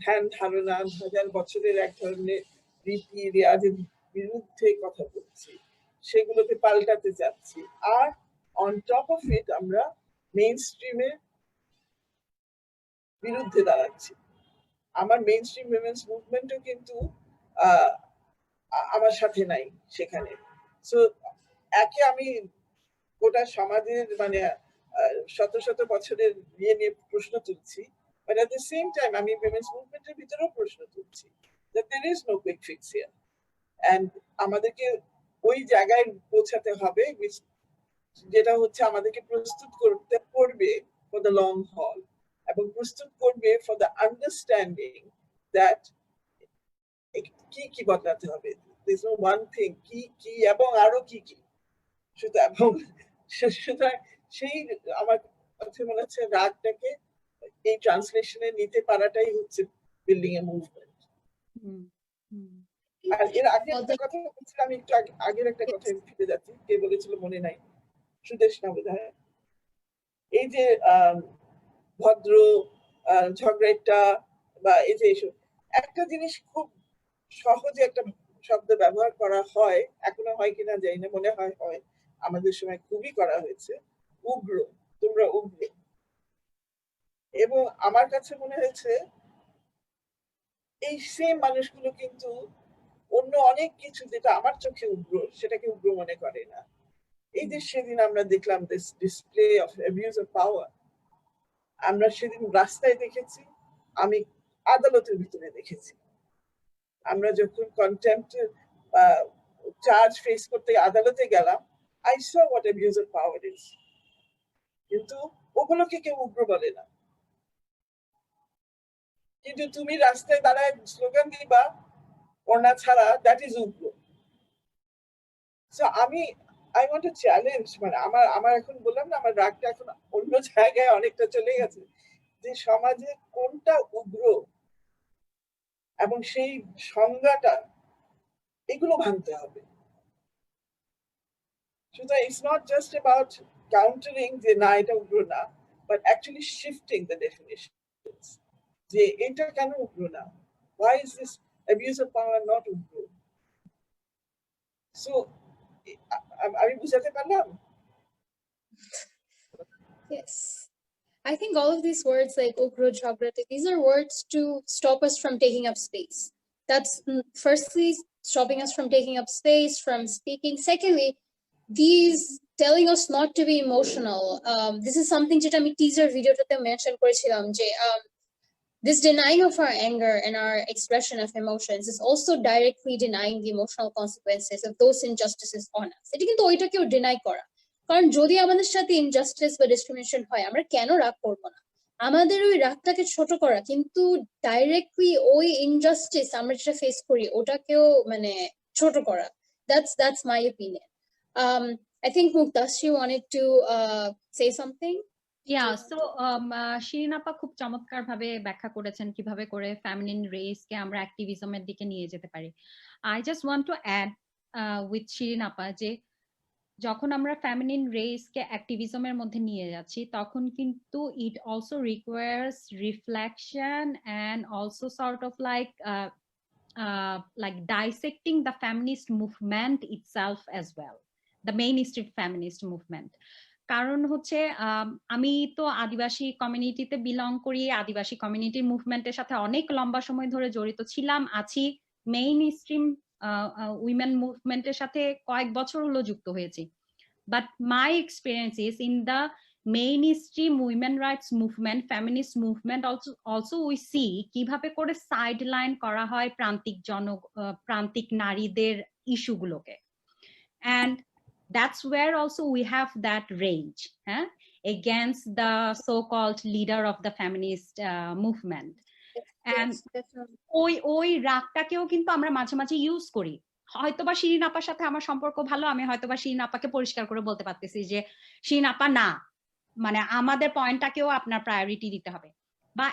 ধ্যান ধারণা, হাজার বছরের এক ধরনের রীতি রেওয়াজের বিরুদ্ধে কথা বলছি, সেগুলোকে পাল্টাতে যাচ্ছি। আর অন টপ অফ ইট আমরা মেইন স্ট্রিমের বিরুদ্ধে দাঁড়াচ্ছি। আমার মেইন স্ট্রিম উইমেন্স মুভমেন্টও কিন্তু আমার সাথে নাই সেখানে। সো একে আমি গোটা সমাজের মানে শত শত বছরের ইয়ে নিয়ে প্রশ্ন তুলছি, but at the same time আমি উইমেন্স মুভমেন্টের ভিতরেও প্রশ্ন তুলছি that there is no quick fix here, and আমাদেরকে ওই জায়গায় পৌঁছাতে হবে যেটা হচ্ছে আমাদেরকে প্রস্তুত করতে করবে for the long haul, এবং প্রস্তুত করবে for the understanding that কি বদলাতে হবে। there is no one thing, কি এবং আরো কি সুতরাং সেই আমার কাছে মনে হচ্ছে রাগটাকে এই ট্রান্সলেশনে নিতে পারাটাই হচ্ছে বিল্ডিং এ মুভমেন্ট। আর এর আগে একটা কথা বলছিলাম, আমি একটু আগের একটা কথা ফিরে যাচ্ছি, কে বলেছিল মনে নাই, সুদেশনা বোধহয়, এই যে ভদ্র ঝগড়াটা বা এই যে এইসব একটা জিনিস খুব সহজে একটা শব্দ ব্যবহার করা হয়, এখনো হয় কিনা জানি না, মনে হয় আমাদের সময় খুবই করা হয়েছে, উগ্র, তোমরা উগ্র। এবং আমার কাছে মনে হয়েছে এই সেম মানুষগুলো কিন্তু অন্য অনেক কিছু যেটা আমার চোখে উগ্র সেটাকে উগ্র মনে করে না। এই যে সেদিন আমরা দেখলাম this display of abuse of power, আমরা সেদিন রাস্তায় দেখেছি, আমি আদালতের ভিতরে দেখেছি। আমরা যখন কন্টেম্প্ট চার্জ ফেস করতে আদালতে গেলাম, I saw what abuse of power is. কিন্তু ওগুলোকে কেউ উগ্র বলে না, কিন্তু তুমি রাস্তায় দাঁড়ায় স্লোগান দিবা ওড়না ছাড়া, দ্যাট ইজ উগ্র। So I want to challenge, মানে আমার এখন বললাম না, আমার রাগটা এখন অন্য জায়গায় অনেকটা চলে গেছে, যে সমাজে কোনটা উগ্র এবং সেই সংজ্ঞাটা এগুলো ভাঙতে হবে। সুতরাং it's not just about countering যে না এটা উগ্র না, but actually shifting the definitions, যে এটা কেন উগ্র না, why is this abuse of power not উগ্র। So আমি বুঝাতে পারলাম? Yes. I think all of these words like ugro, jhagrate, these are words to stop us from taking up space. That's firstly stopping us from taking up space, from speaking. Secondly, these telling us not to be emotional. This is something that I teaser video to mention korechilam je this denying of our anger and our expression of emotions is also directly denying the emotional consequences of those injustices on us. Eta kintu oitakeও deny kora, কারণ যদি আমাদের সাথে injustice বা discrimination হয় আমরা কেন রাগ করবো না, আমাদের ওই রাগটাকে ছোট করা, কিন্তু ডাইরেক্টলি ওই ইনজাস্টিস আমরা যেটা ফেস করি ওটাকেও মানে ছোট করা, that's my opinion. I think Muktasree wanted to say something. So Shirin আপা খুব চমৎকার ভাবে ব্যাখ্যা করেছেন কিভাবে করে ফেমিনিন রেস কে আমরা অ্যাক্টিভিজমের দিকে নিয়ে যেতে পারি। I just want to add with Shirin আপা যে যখন আমরা ফেমিনিন রেস কে অ্যাক্টিভিজমের মধ্যে নিয়ে যাচ্ছি তখন কিন্তু it also requires reflection and also sort of like dissecting the feminist movement itself as well, the mainstream feminist movement. কারণ হচ্ছে আমি তো আদিবাসী কমিউনিটিতে বিলং করি, আদিবাসী কমিউনিটি মুভমেন্টের সাথে অনেক লম্বা সময় ধরে জড়িত ছিলাম, আছি, মেইন স্ট্রিম উইমেন মুভমেন্টের সাথে কয়েক বছর হলো যুক্ত হয়েছি। But my experience is in the mainstream women rights movement, feminist movement also we see কিভাবে করে সাইডলাইন করা হয় প্রান্তিক নারীদের ইস্যুগুলোকে, and that's where also we have that range, against the so-called leader of the feminist movement. And ওই রাগটাকেও কিন্তু আমরা মাঝে মাঝে ইউজ করি। হয়তোবা শিরিন আপার সাথে আমার সম্পর্ক ভালো, আমি হয়তোবা শিরিন আপাকে পরিষ্কার করে বলতে পারতেছি যে শিরিন আপা না, মানে আমাদের পয়েন্টটাকেও আপনার প্রায়োরিটি দিতে হবে। বা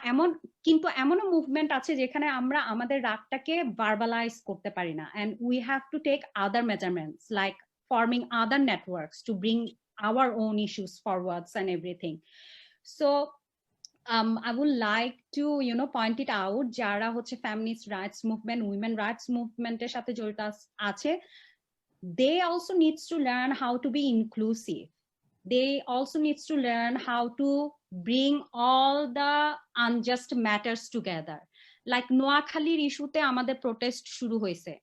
কিন্তু এমনও মুভমেন্ট আছে যেখানে আমরা আমাদের রাগটাকে ভার্বালাইজ করতে পারি না, and we have to take other measurements like forming other networks to bring our own issues forwards and everything. So I would like to point it out, যারা হচ্ছে feminist rights movement, women rights movement এর সাথে জড়িত আছে, they also needs to learn how to be inclusive. They also needs to learn how to bring all the unjust matters together. Like নোয়াখালীর ইস্যুতে আমাদের protest শুরু হয়েছে,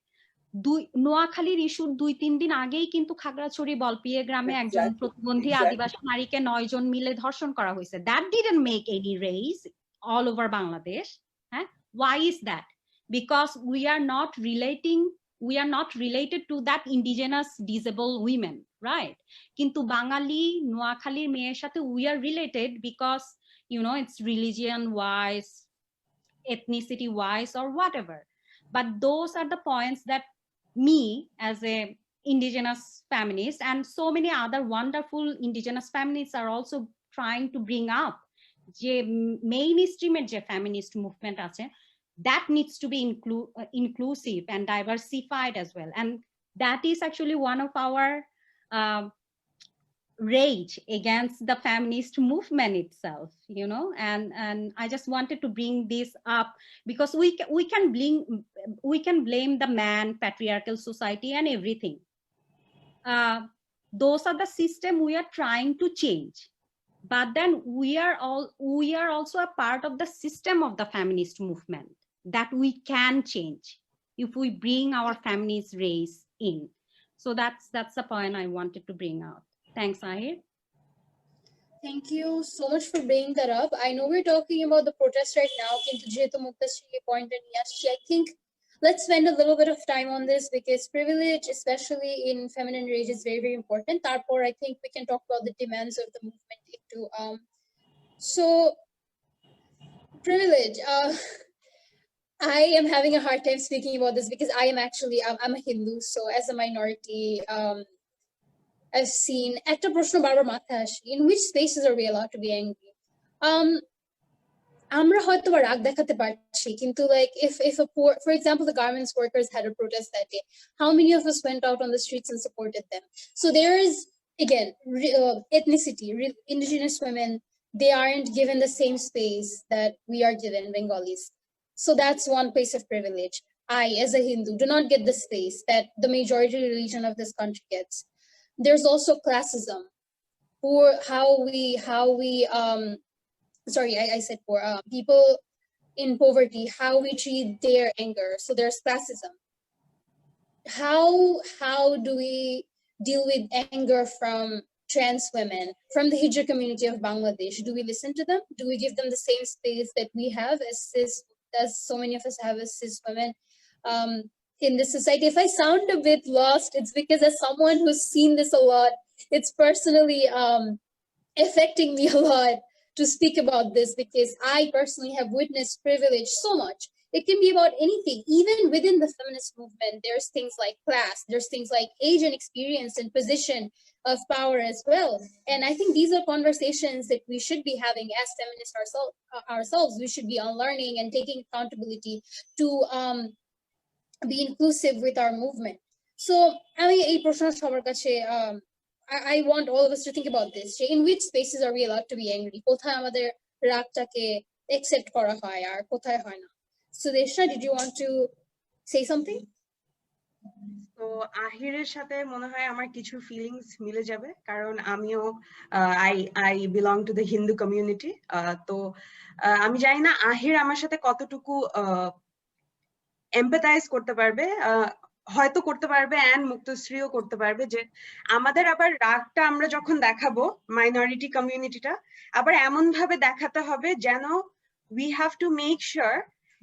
নোয়াখালীর ইস্যুর 2-3 দিন আগেই কিন্তু খাগড়াছড়ি বলপিয়ে গ্রামে একজন প্রতিবন্ধী আদিবাসী নারীকে 9 জন মিলে ধর্ষণ করা হয়েছে। That didn't make any raise all over Bangladesh. Why is that? Because we are not related to that indigenous disabled women, right? Kintu Bangali Noakhalir meyer sathe we are related because it's religion wise, ethnicity wise, or whatever. But those are the points that me as a indigenous feminist and so many other wonderful indigenous feminists are also trying to bring up. Je mainstream je feminist movement ache, that needs to be inclusive and diversified as well. And that is actually one of our rage against the feminist movement itself, and I just wanted to bring this up because we can blame the man, patriarchal society and everything. Those are the system we are trying to change, but then we are also a part of the system of the feminist movement that we can change if we bring our feminist race in. So that's the point I wanted to bring out. Thanks, Aahir. Thank you so much for bringing that up. I know we're talking about the protest right now, kintu jehetu Muktasree pointed yaschi, I think let's spend a little bit of time on this because privilege, especially in feminine rage, is very, very important. Tarpor, I think we can talk about the demands of the movement too. So privilege, I am having a hard time speaking about this because I'm a Hindu, so as a minority, I've seen একটা প্রশ্ন বারবার মাথায় আসে, in which spaces are we allowed to be angry? আমরা হয়তো বা রাগ দেখাতে পারছি, কিন্তু like if a poor, for example, the garments workers had a protest that day, how many of us went out on the streets and supported them? So there is again ethnicity, indigenous women, they aren't given the same space that we are given Bengalis. So that's one place of privilege. I, as a Hindu, do not get the space that the majority religion of this country gets. There's also classism, for I said poor, people in poverty, how we treat their anger. So there's classism. How do we deal with anger from trans women, from the Hijra community of Bangladesh? Do we listen to them? Do we give them the same space that we have as so many of us have as cis women in this society? If I sound a bit lost, it's because as someone who's seen this a lot, it's personally affecting me a lot to speak about this because I personally have witnessed privilege so much. It can be about anything, even within the feminist movement. There's things like class, there's things like age and experience and position of power as well. And I think these are conversations that we should be having as feminists ourselves. We should be unlearning and taking accountability to be inclusive with our movement. So I want all of us to think about this. In which spaces are we allowed to be angry? Kotha amader ragtake accept kora hoy ar kothay hoy na? Sudeshna, did you want to say something? তো আহিরের সাথে মনে হয় আমার কিছু feelings মিলে যাবে, কারণ আমিও I belong to the Hindu community. তো আমি জানি না আহির আমার সাথে কতটুকু এমপ্যাথাইজ করতে পারবে, হয়তো করতে পারবে, এন্ড মুক্তশ্রীও করতে পারবে, যে আমাদের আবার রাগটা আমরা যখন দেখাবো মাইনরিটি কমিউনিটিটা আবার এমন ভাবে দেখাতে হবে যেন we have to make sure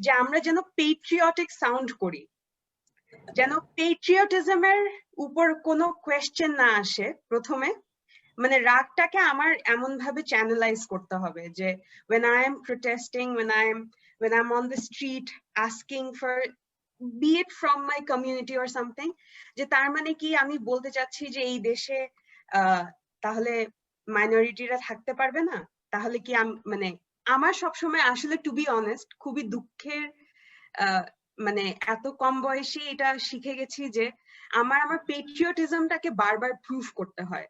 যে আমরা যেন পেট্রিয়টিক সাউন্ড করি, যেন পেট্রিয়টিজমের উপর কোনো কোয়েশ্চেন না আসে প্রথমে, মানে রাগটাকে আমার এমন ভাবে চ্যানেলাইজ করতে হবে যে when I am protesting, when I'm on the street asking for, be it from my community or something, যে তার মানে কি আমি বলতে চাচ্ছি যে এই দেশে তাহলে মাইনরিটিরা থাকতে পারবে না, তাহলে কি মানে আমার সবসময় আসলে টু বি অনেস্ট খুবই দুঃখের মানে এত কম বয়সে এটা শিখে গেছি যে আমার পেট্রিয়টিজমটাকে বারবার প্রুভ করতে হয়।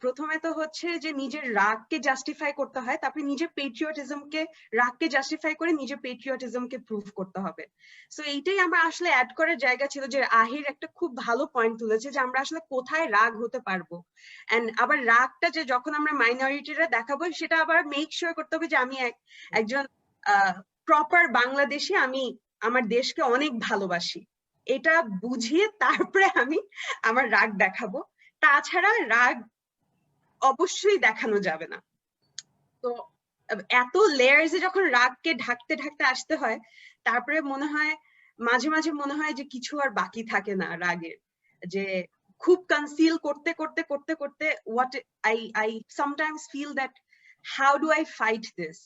প্রথমে তো হচ্ছে যে নিজের রাগকে জাস্টিফাই করতে হয়, তারপরে নিজের পেট্রিয়টিজমকে, রাগকে জাস্টিফাই করে নিজের পেট্রিয়টিজমকে প্রুভ করতে হবে। সো এইটাই আমার আসলে অ্যাড করার জায়গা ছিল, যে আহির একটা খুব ভালো পয়েন্ট তুলেছে যে আমরা আসলে কোথায় রাগ হতে পারবো, এন্ড আবার রাগটা যে যখন আমরা মাইনরিটিরা দেখাবো সেটা আবার মেক শিওর করতে হবে যে আমি একজন প্রপার বাংলাদেশী, আমি আমার দেশকে অনেক ভালোবাসি, এটা বুঝিয়ে তারপরে আমি আমার রাগ দেখাবো। তাছাড়া রাগ অবশ্যই দেখানো যাবে না। তো এত লেয়ার্সে যখন রাগকে ঢাকতে ঢাকতে আসতে হয়, তারপরে মনে হয় মাঝে মাঝে মনে হয় যে কিছু আর বাকি থাকে না রাগের, যে খুব কনসিল করতে করতে করতে করতে what I sometimes feel that how do I fight this,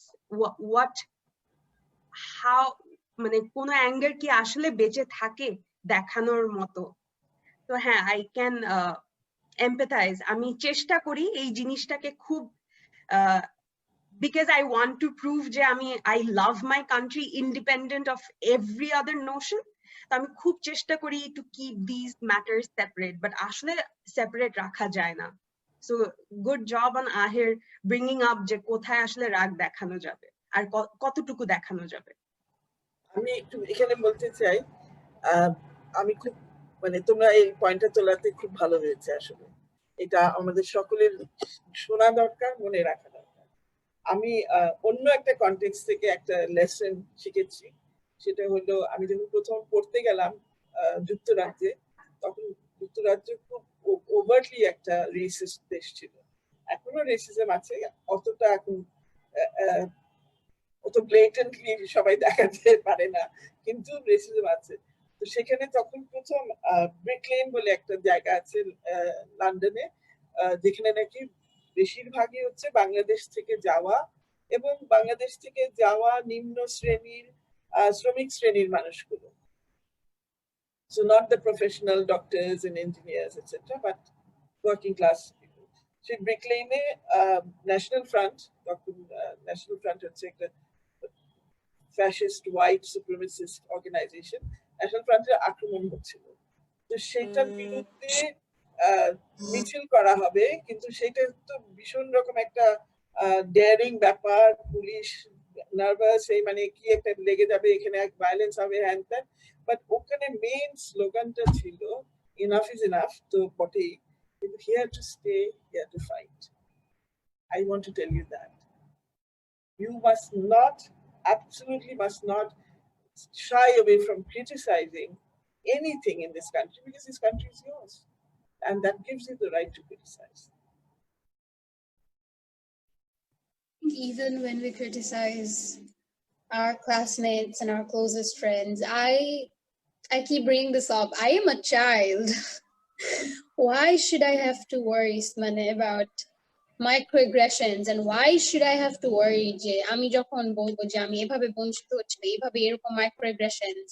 what how মানে কোন অ্যাঙ্গার কি আসলে বেঁচে থাকে দেখানোর মতো। তো হ্যাঁ, I can empathize, আমি চেষ্টা করি এই জিনিসটাকে খুব because I want to prove যে আমি I love my country independent of every other notion, তো আমি খুব চেষ্টা করি to keep these matters separate, but আসলে সেপারেট রাখা যায় না। So good job on Aahir bringing up যে কোথায় আসলে রাগ দেখানো যাবে আর কতটুকু দেখানো যাবে। আমি একটু এখানে বলতে চাই, আমি খুব মানে তোমরা এই পয়েন্টটা তোলাতে খুব ভালো হয়েছে, আসলে এটা আমাদের সকলের শোনা দরকার, মনে রাখা দরকার। আমি অন্য একটা কনটেক্সট থেকে একটা লেসন শিখেছি, সেটা হলো আমি যখন প্রথম পড়তে গেলাম যুক্তরাজ্যে, তখন যুক্তরাজ্য খুব ওভারটলি একটা রেসিস্ট দেশ ছিল। এখনো রেসিজম আছে, অতটা এখন অত ব্লেটেন্টলি সবাই দেখাতে পারে না, কিন্তু রেসিজম আছে। তো সেখানে তখন প্রথম ব্রিক লেন বলে একটা জায়গা আছে লন্ডনে, যেখানে নাকি বেশিরভাগই হচ্ছে বাংলাদেশ থেকে যাওয়া, এবং বাংলাদেশ থেকে যাওয়া নিম্ন শ্রেণীর শ্রমিক শ্রেণীর মানুষগুলো। So not the professional doctors and engineers, etc., but working class people. সেই ব্রিক লেনে ন্যাশনাল ফ্রন্ট, তখন ন্যাশনাল ফ্রন্ট হচ্ছে একটা ফ্যাসিস্ট হোয়াইট সুপ্রিমেসিস্ট অর্গানাইজেশন, ন্যাশনাল ফ্রন্টের আক্রমণ হচ্ছিল। তো সেটার বিরুদ্ধে মিছিল করা হবে, কিন্তু সেটা তো ভীষণ রকম একটা ডেয়ারিং ব্যাপার, পুলিশ নার্ভাস, এই মানে কি একটা লেগে যাবে, এখানে এক ভায়োলেন্স হবে, হ্যান ত্যান। বাট ওখানে মেইন স্লোগানটা ছিল ইনাফ ইজ ইনাফ, তো বটেই, কিন্তু here to stay, here to fight. I want to tell you that you must not, absolutely must not shy away from criticizing anything in this country, because this country is yours, and that gives you the right to criticize. Even when we criticize our classmates and our closest friends, I keep bringing this up. I am a child. Why should I have to worry, Smane, about microaggressions, and why should I have to worry যে আমি যখন বলবো যে আমি এভাবে বঞ্চিত হচ্ছি, এইভাবে এরকম microaggressions,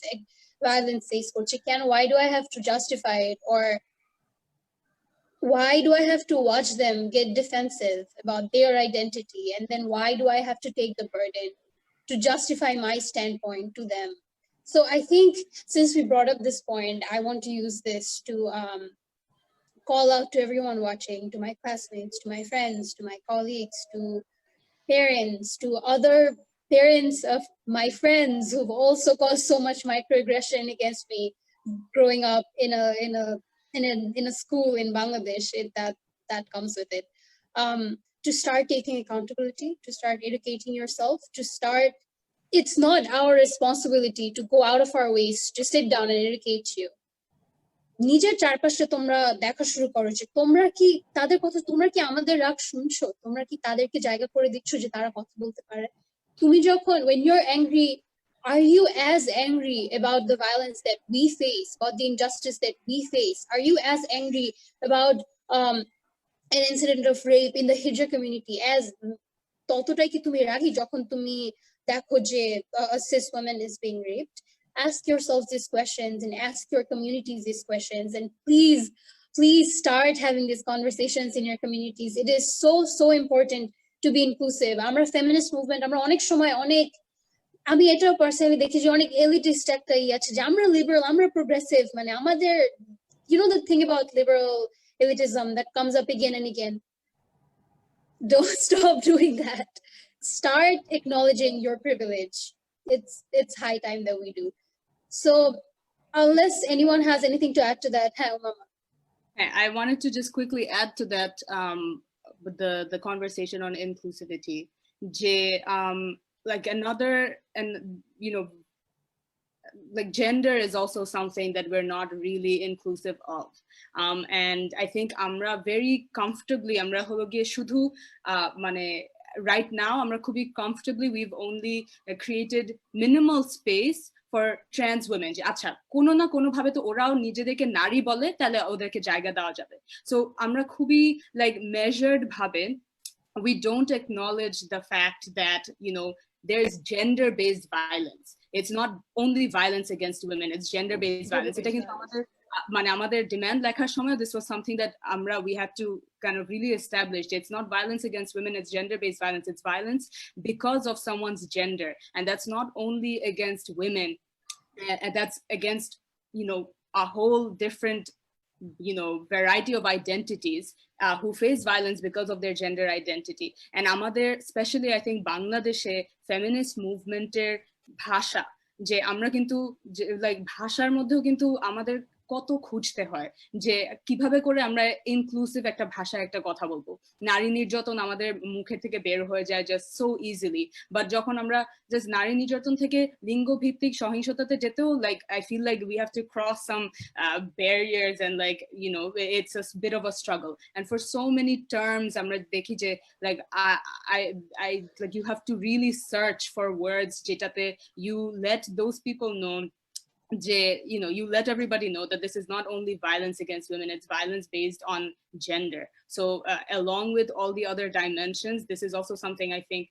violence face করছি, কেন, why do I have to justify it, or why do I have to watch them get defensive about their identity, and then why do I have to take the burden to justify my standpoint to them? So I think since we brought up this point, I want to use this to call out to everyone watching, to my classmates, to my friends, to my colleagues, to parents, to other parents of my friends who've also caused so much microaggression against me growing up in a school in Bangladesh. That comes with it. To start taking accountability, to start educating yourself, to start. It's not our responsibility to go out of our ways to sit down and educate you. নিজের চারপাশে তোমরা দেখা শুরু করো যে তোমরা কি তাদের কথা, তোমরা কি আমাদের রাগ শুনছো, তোমরা কি তাদেরকে জায়গা করে দিচ্ছ যে তারা কথা বলতে পারে। তুমি যখন when you're angry, are you as angry about the violence that we face, about the injustice that we face? Are you as angry about an incident of rape in the Hijra community as ততটাই কি তুমি রাগী যখন তুমি দেখো যে a cis woman is being raped? Ask yourselves these questions and ask your communities these questions, and please start having these conversations in your communities. It is so important to be inclusive. আমরা feminist movement আমরা অনেক সময় অনেক আমি এটা personally দেখি যে অনেক এলিটিস্ট একটা আছে যে আমরা লিবারাল আমরা প্রোগ্রেসিভ মানে আমাদের you know the thing about liberal elitism that comes up again and again. Don't stop doing that. Start acknowledging your privilege. It's high time that we do. So unless anyone has anything to add to that, hi Umama. I wanted to just quickly add to that the conversation on inclusivity. Like another, and you know, like gender is also something that we're not really inclusive of, and I think amra very comfortably amra holo giye shudhu mane right now amra khubi comfortably we've only created minimal space for trans women je acha kono na kono bhabe to orao nijedeke nari bole tale oderke jayga dewa jabe, so amra khubi like measured bhabe we don't acknowledge the fact that you know there's gender-based violence. It's not only violence against women, it's gender-based violence. It's আমাদের demand লেখার সময় this was something that we had to kind of really establish. It's not violence against women, it's gender-based violence. It's violence because of someone's gender, and that's not only against women, and that's against you know a whole different you know variety of identities who face violence because of their gender identity. And amader especially I think Bangladeshe feminist movement er bhasha je amra kintu like bhashar moddheও কিন্তু আমাদের কত খুঁজতে হয় যে কিভাবে করে আমরা inclusive একটা ভাষায় একটা কথা বলবো। নারী নির্যাতন আমাদের মুখের থেকে বের হয়ে যায় জাস্ট সো ইজিলি, বাট যখন আমরা জাস্ট নারী নির্যাতন থেকে লিঙ্গ ভিত্তিক সহিংসতাতে যেতেও like I feel like we have to cross some barriers and like you know it's a bit of a struggle and for so many terms আমরা দেখি যে like I like you have to really search for words যেটাতে you let those people know you know you let everybody know that this is not only violence against women, it's violence based on gender. So along with all the other dimensions, this is also something I think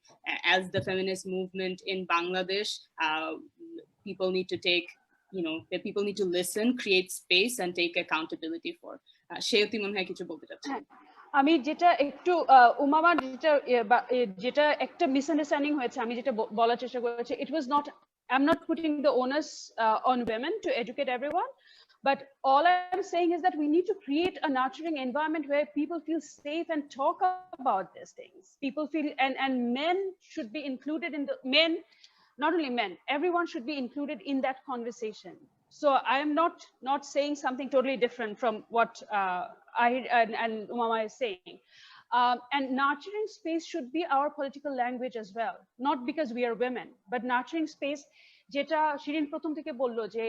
as the feminist movement in Bangladesh people need to take, you know, that people need to listen, create space and take accountability for. Shayoti mone hoy kichu bolte chacchi আমি যেটা একটু উমামা যেটা একটা misunderstanding হয়েছে আমি যেটা বলার চেষ্টা করেছি, it was not I'm not putting the onus on women to educate everyone, but all I'm saying is that we need to create a nurturing environment where people feel safe and talk about these things. People feel, and men should be included in the not only men, everyone should be included in that conversation. So I am not saying something totally different from what Aahir and Umama is saying. And nurturing space should be our political language as well, not because we are women, but nurturing space যেটা শিরিন প্রথম থেকে বললো যে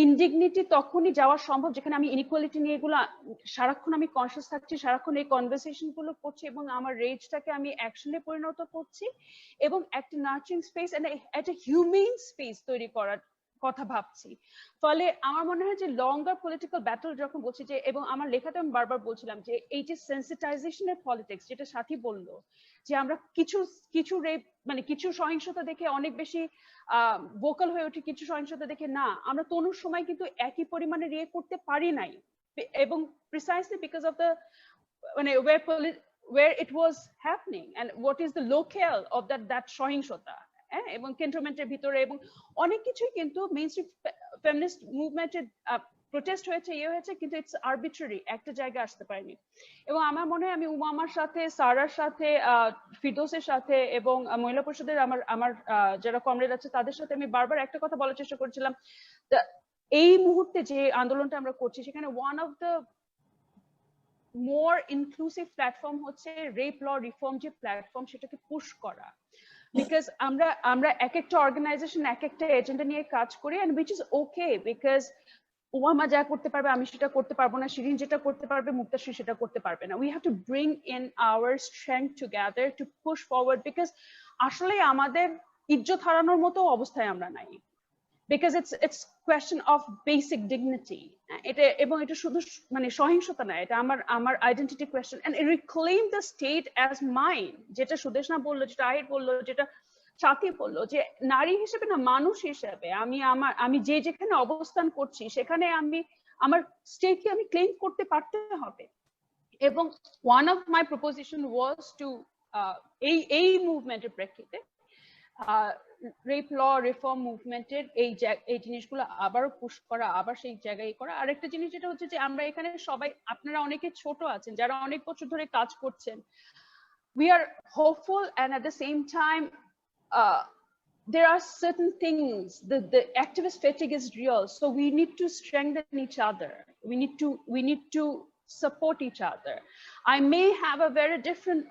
ইনডিগনিটি তখনই যাওয়া সম্ভব যেখানে আমি ইনইকুয়ালিটি নিয়ে এগুলো সারাক্ষণ আমি কনসিয়াস থাকছি, সারাক্ষণ এই কনভারসেশন গুলো করছি এবং আমার রেজটাকে আমি অ্যাকশনে পরিণত করছি এবং একটা নার্চারিং স্পেস এন্ড একটা হিউম্যান স্পেস তৈরি করার কথা ভাবছি। ফলে আমার মনে হয় যে লঙ্গার পলিটিক্যাল ব্যাটল যখন বলছি যে, এবং আমার লেখাতে আমি বারবার বলছিলাম যে এই যে সেন্সিটাইজেশনের পলিটিক্স যেটা সাথী বললো যে আমরা কিছু রেপ মানে কিছু সহিংসতা দেখে অনেক বেশি ভোকাল হয়ে উঠি, কিছু সহিংসতা দেখে না, আমরা তনুর সময় কিন্তু একই পরিমাণে রিয়েক্ট করতে পারি নাই, এবং প্রিসাইসলি বিকজ অফ দ্য মানে where it was happening and what is the locale of that সহিংসতা এবং ক্যান্টনমেন্টের ভিতরে এবং অনেক কিছুই কিন্তু মেইনস্ট্রিম ফেমিনিস্ট মুভমেন্টের প্রোটেস্ট হয়েছে, হয়েছে, কিন্তু ইটস আরবিট্রারি, একটা জায়গায় আসতে পারেনি। এবং আমার মনে হয় আমি উমামার সাথে, সারার সাথে, ফিরদৌসের সাথে এবং মহিলা পরিষদের আমার যারা কমরেড আছে তাদের সাথে আমি বারবার একটা কথা বলার চেষ্টা করেছিলাম, এই মুহূর্তে যে আন্দোলনটা আমরা করছি সেখানে one of the more inclusive platform হচ্ছে রেপ ল রিফর্ম যে প্ল্যাটফর্ম সেটাকে পুশ করা, বিকজ আমরা এক একটা অর্গানাইজেশন এক একটা এজেন্ডা নিয়ে কাজ করি and which is okay, because Umama যা করতে পারবে আমি সেটা করতে পারবো না, শিরিন যেটা করতে পারবে মুক্তাশ্রী সেটা করতে পারবে না। We have to bring in our strength together two push forward, because আসলে আমাদের ইজ্জত হারানোর মতো অবস্থায় আমরা নাই, because it's question of basic dignity. এবং এটা শুধু মানে সহিংসতা না, এটা আমার identity question, and reclaim the state as mine. যেটা সুদেশনা বললো, যেটা আহির বললো, যেটা সাথী বললো, যে নারী হিসেবে না, মানুষ হিসেবে আমি যেখানে অবস্থান করছি সেখানে আমার স্টেটকে আমি ক্লেম করতে পারতে হবে। এবং one of my proposition was to এই মুভমেন্টের প্রেক্ষিতে রেপ ল রিফর্ম মুভমেন্টের এই জিনিসগুলো আবারও পুশ করা, আবার সেই জায়গায় করা। আরেকটা জিনিস যেটা হচ্ছে যে আমরা এখানে সবাই, আপনারা অনেকে ছোট আছেন যারা অনেক বছর ধরে কাজ করছেন, we are hopeful, and at the same time there are certain things, the activist fatigue is real, so we need to strengthen each other, we need to support each other. I may have a very different,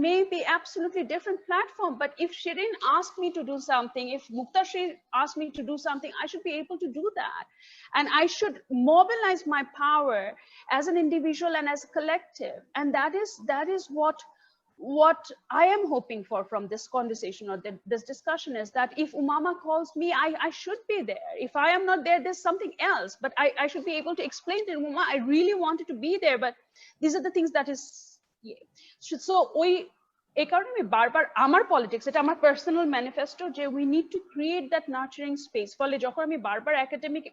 maybe absolutely different platform, but if Shireen asked me to do something, if Muktasree asked me to do something, I should be able to do that, and I should mobilize my power as an individual and as a collective. And that is what I am hoping for from this conversation or this discussion, is that if Umama calls me, I should be there. If I am not there, there's something else, but I should be able to explain to Umama, I really wanted to be there, but these are the things that is, so এই কারণে আমি বারবার আমার politics, এটা আমার personal manifesto, যে we need to create that nurturing space. ফলে যখন আমি বারবার একাডেমিক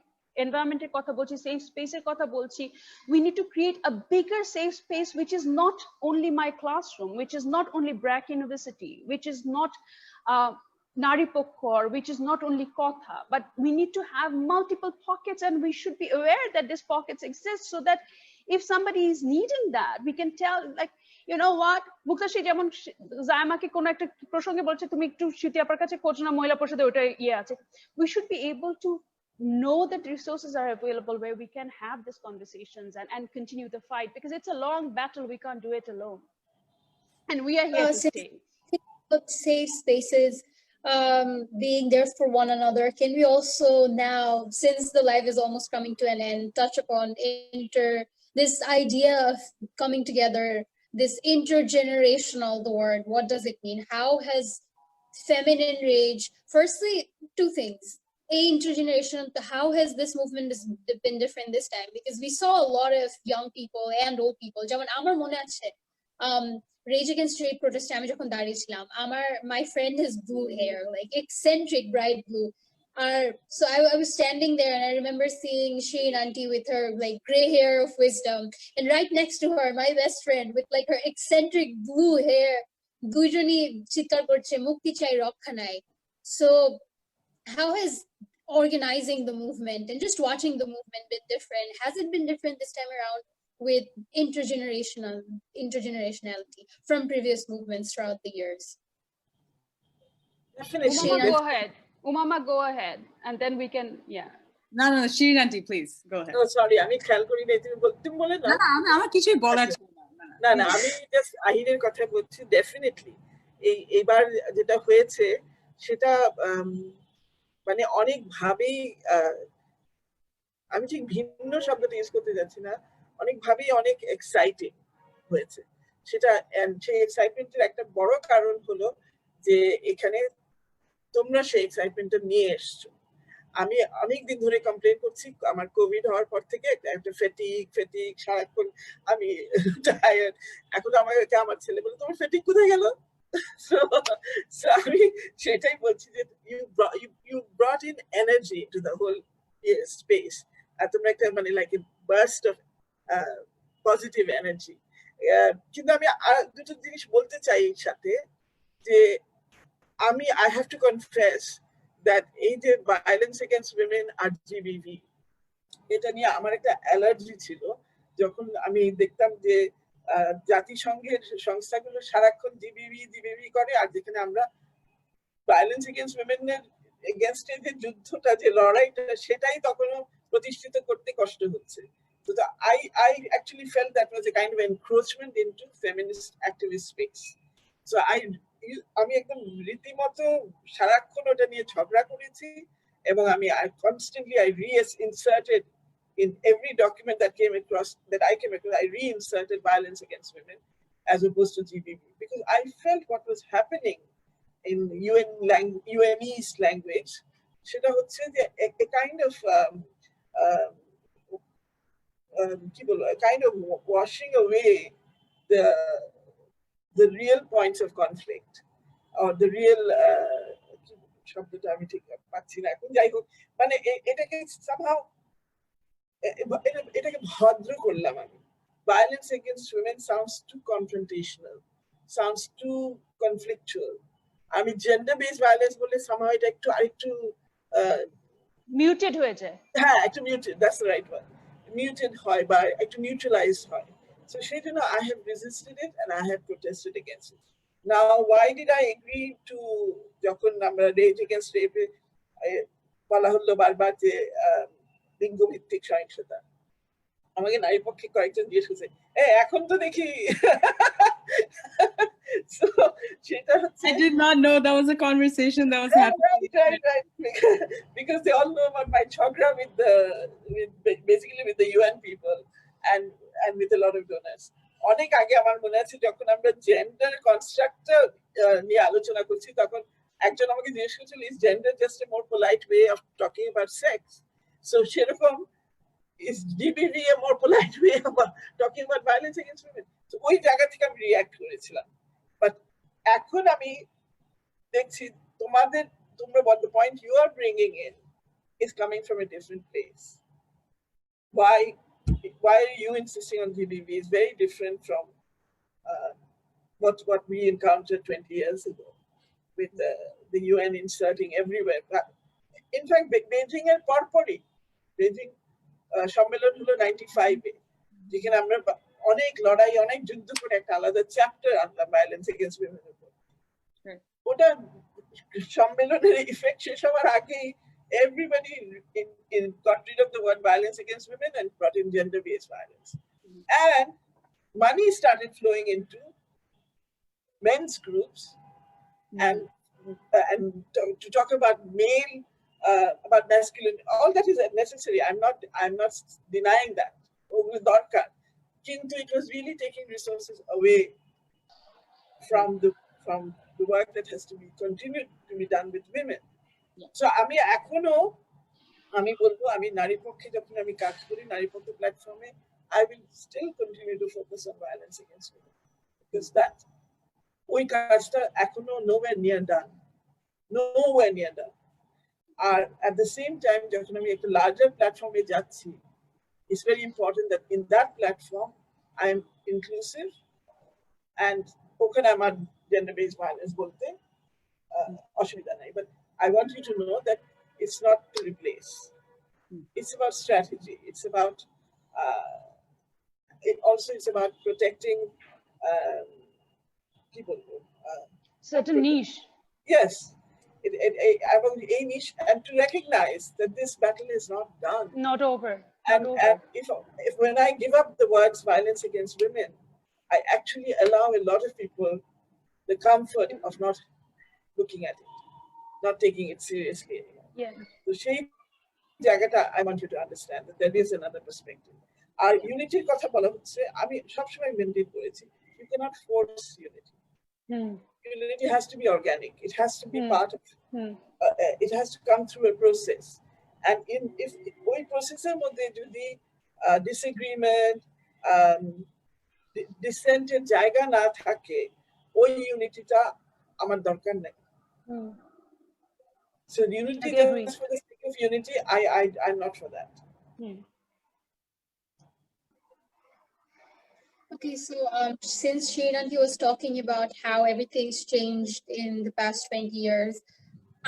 এনভায়রনমেন্টের কথা বলছি, সেফ স্পেসের কথা বলছি, we need to create a bigger safe space which is not only my classroom, which is not only BRAC University, which is not Naripokkho, which is not only Kotha, but we need to have multiple pockets, and we should be aware that these pockets exist, so that if somebody is needing that, we can tell, like, you know what, Muktasree যেমন জায়মাকে কোন একটা প্রসঙ্গে বলছে, তুমি একটু স্মৃতি আপার কাছে খোঁজ না, মহিলা পরিষদে ওটা আছে, we should be able to know that resources are available where we can have these conversations and continue the fight, because it's a long battle, we can't do it alone, and we are here to stay. Safe spaces, being there for one another, can we also now, since the live is almost coming to an end, touch upon this idea of coming together, this intergenerational, the word, what does it mean? How has feminine rage, firstly, two things, intergenerational, how has this movement been different this time? Because we saw a lot of young people and old people, যেমন আমার মনে আছে Rage Against Rape protest আমি যখন দাঁড়িয়েছিলাম, my friend has blue hair, like eccentric bright blue, so I was standing there, and I remember seeing Shireen auntie with her like gray hair of wisdom, and right next to her my best friend with like her eccentric blue hair, দুইজনই চিৎকার করছে মুক্তি চাই রক্ষা নাই। So how has organizing the movement and just watching the movement been different? Has it been different this time around with intergenerationality from previous movements throughout the years? Definitely. Umama, go ahead, and then we can, No, Shireen auntie, please go ahead. No, sorry, আমি খেয়াল করি নাই, তুমি বলে না। না, আমার কিছুই বলার ছিল না। না, আমি জাস্ট আহিরের কথা বলছি। ডেফিনেটলি এইবার যেটা হয়েছে সেটা মানে অনেক ভাবেই, আমি ঠিক ভিন্ন শব্দটা ইউজ করতে যাচ্ছি না, অনেক ভাবেই অনেক এক্সাইটিং হয়েছে সেটা। সেই এক্সাইটমেন্টের একটা বড় কারণ হলো যে এখানে তোমরা সেই এক্সাইটমেন্টটা নিয়ে এসছো। আমি অনেকদিন ধরে কমপ্লেন করছি, আমার কোভিড হওয়ার পর থেকে একটা ফেটিক সারাক্ষণ আমি টায়ার্ড। এখন আমার ছেলে বলে, তোমার ফেটিক কোথায় গেল? আমি সেটাই বলছি যে you brought in energy to the whole space, আর তোমরা একটা মানে like a burst of positive energy. কিন্তু আমি আর দুটো জিনিস বলতে চাই এর সাথে, যে I have to confess that এই যে violence against women are GBV, এটা নিয়ে আমার একটা অ্যালার্জি ছিল। যখন আমি দেখতাম যে জাতিসংঘের সংস্থাগুলো সারাক্ষণ জিবিভি করে, আর যেখানে আমরা ভায়োলেন্স এগেইনস্ট উইমেনের এগেইনস্টে যে যুদ্ধটা, যে লড়াইটা, সেটাই তখনও প্রতিষ্ঠিত করতে কষ্ট হচ্ছে। So I actually felt that was a kind of encroachment into feminist activist space. So আমি একদম রীতিমতো সারাক্ষণ ওটা নিয়ে ঝগড়া করেছি, এবং I constantly reinserted in every document that I came across, I reinserted violence against women as opposed to GBV, because I felt what was happening in UNE's language সেটা হচ্ছে যে a kind of কি বলবো, a kind of washing away the real points of conflict or the real শব্দটা আমি ঠিক পাচ্ছি না এখন, যাই হোক, মানে এটাকে somehow এটাকে ভদ্র করলাম আমি। Violence against women sounds too confrontational, sounds too conflictual. আমি gender based violence বলে somehow এটা একটু আরেকটু মিউটেড হয়ে যায়। হ্যাঁ, একটু muted, that's the right word, muted হয় বা একটু neutralized হয়। So সেই জন্য I have resisted it and I have protested against it. Now why did I agree to, যখন আমরা rage against rape বলা হলো বারবার যে লিঙ্গ ভিত্তিক সহিংসতা, আমাকে নারীর পক্ষে কয়েকজন জিজ্ঞেস করছে এখন তো দেখি so সেটা হচ্ছে I did not know that was a conversation that was happening. Right. Because they all know about my chakra basically with the UN people and with a lot of donors. অনেক আগে আমার মনে আছে যখন আমরা gender কনস্ট্রাক্টটা নিয়ে আলোচনা করছি, তখন একজন আমাকে জিজ্ঞেস করছিল, is gender just a more polite way of talking about sex? So সেরকম is GBV a more polite way of talking about violence against women? So ওই জায়গা থেকে আমি রিঅ্যাক্ট করেছিলাম। বাট এখন আমি দেখছি তোমরা the point you are bringing in is coming from a different place. Why are you insisting on GBV is very different from what we encountered 20 years ago with the UN inserting everywhere. In fact, Beijing এর পরপরই Beijing সম্মেলন হলো 95-এ, যেখানে আমরা অনেক লড়াই অনেক যুদ্ধ করে একটা আলাদা চ্যাপ্টার আনলাম ভায়োলেন্স এগেইনস্ট উইমেন এর উপর। ওটা সম্মেলনের ইফেক্ট শেষ হওয়ার আগেই everybody got rid of the word violence against women and brought in gender-based violence. And money started flowing into men's groups and to talk about male, about masculine, all that is necessary. I'm not denying that. It was really taking resources away from the work that has to be continued to be done with women. So আমি এখনো বলবো, আমি নারী পক্ষে যখন আমি কাজ করি নারী পক্ষ প্ল্যাটফর্মে, I will still continue to focus on violence against women because that ওই কাজটা এখনো nowhere near done. R at the same time যখন আমি একটা larger platformে যাচ্ছি, it's very important that in that platform I am inclusive and ওখানে আমার gender based violence বলতে অসুবিধা নাই, but I want you to know that it's not to replace. It's about strategy. It's about it's about protecting people. Certain niche. Yes, about a niche, and to recognize that this battle is not done. Not over. And if when I give up the words violence against women, I actually allow a lot of people the comfort of not looking at it, not taking it seriously anymore. Yeah. So সেই জায়গাটা I want you to understand that there is another perspective. আর ইউনিটির কথা বলা হচ্ছে, আমি সবসময় maintain করেছি, you cannot force unity. Unity has to be organic. It has to be part of. It has to come through a process. And if ওই প্রসেসের মধ্যে যদি disagreement, dissented জায়গা না থাকে, ওই ইউনিটিটা আমার দরকার নেই। So unity just for the sake of unity, I'm not for that. Okay, so since Shireen was talking about how everything's changed in the past 20 years,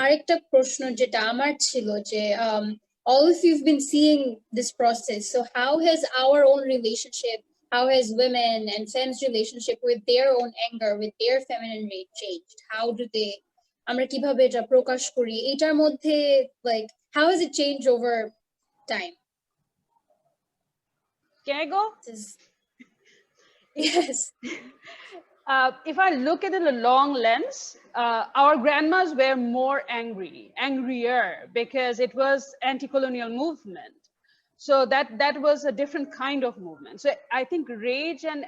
আরেকটা প্রশ্ন যেটা আমার ছিল যে all of you've been seeing this process, so how has our own relationship, how has women and femmes relationship with their own anger, with their feminine rage changed? How do they, আমরা কিভাবে এটা প্রকাশ করি, এটার মধ্যে like how has it changed over time? Can I go? Yes. If I look at it in a long lens, our grandmas were more angrier because it was anti-colonial movement. So that was a different kind of movement. So I think rage and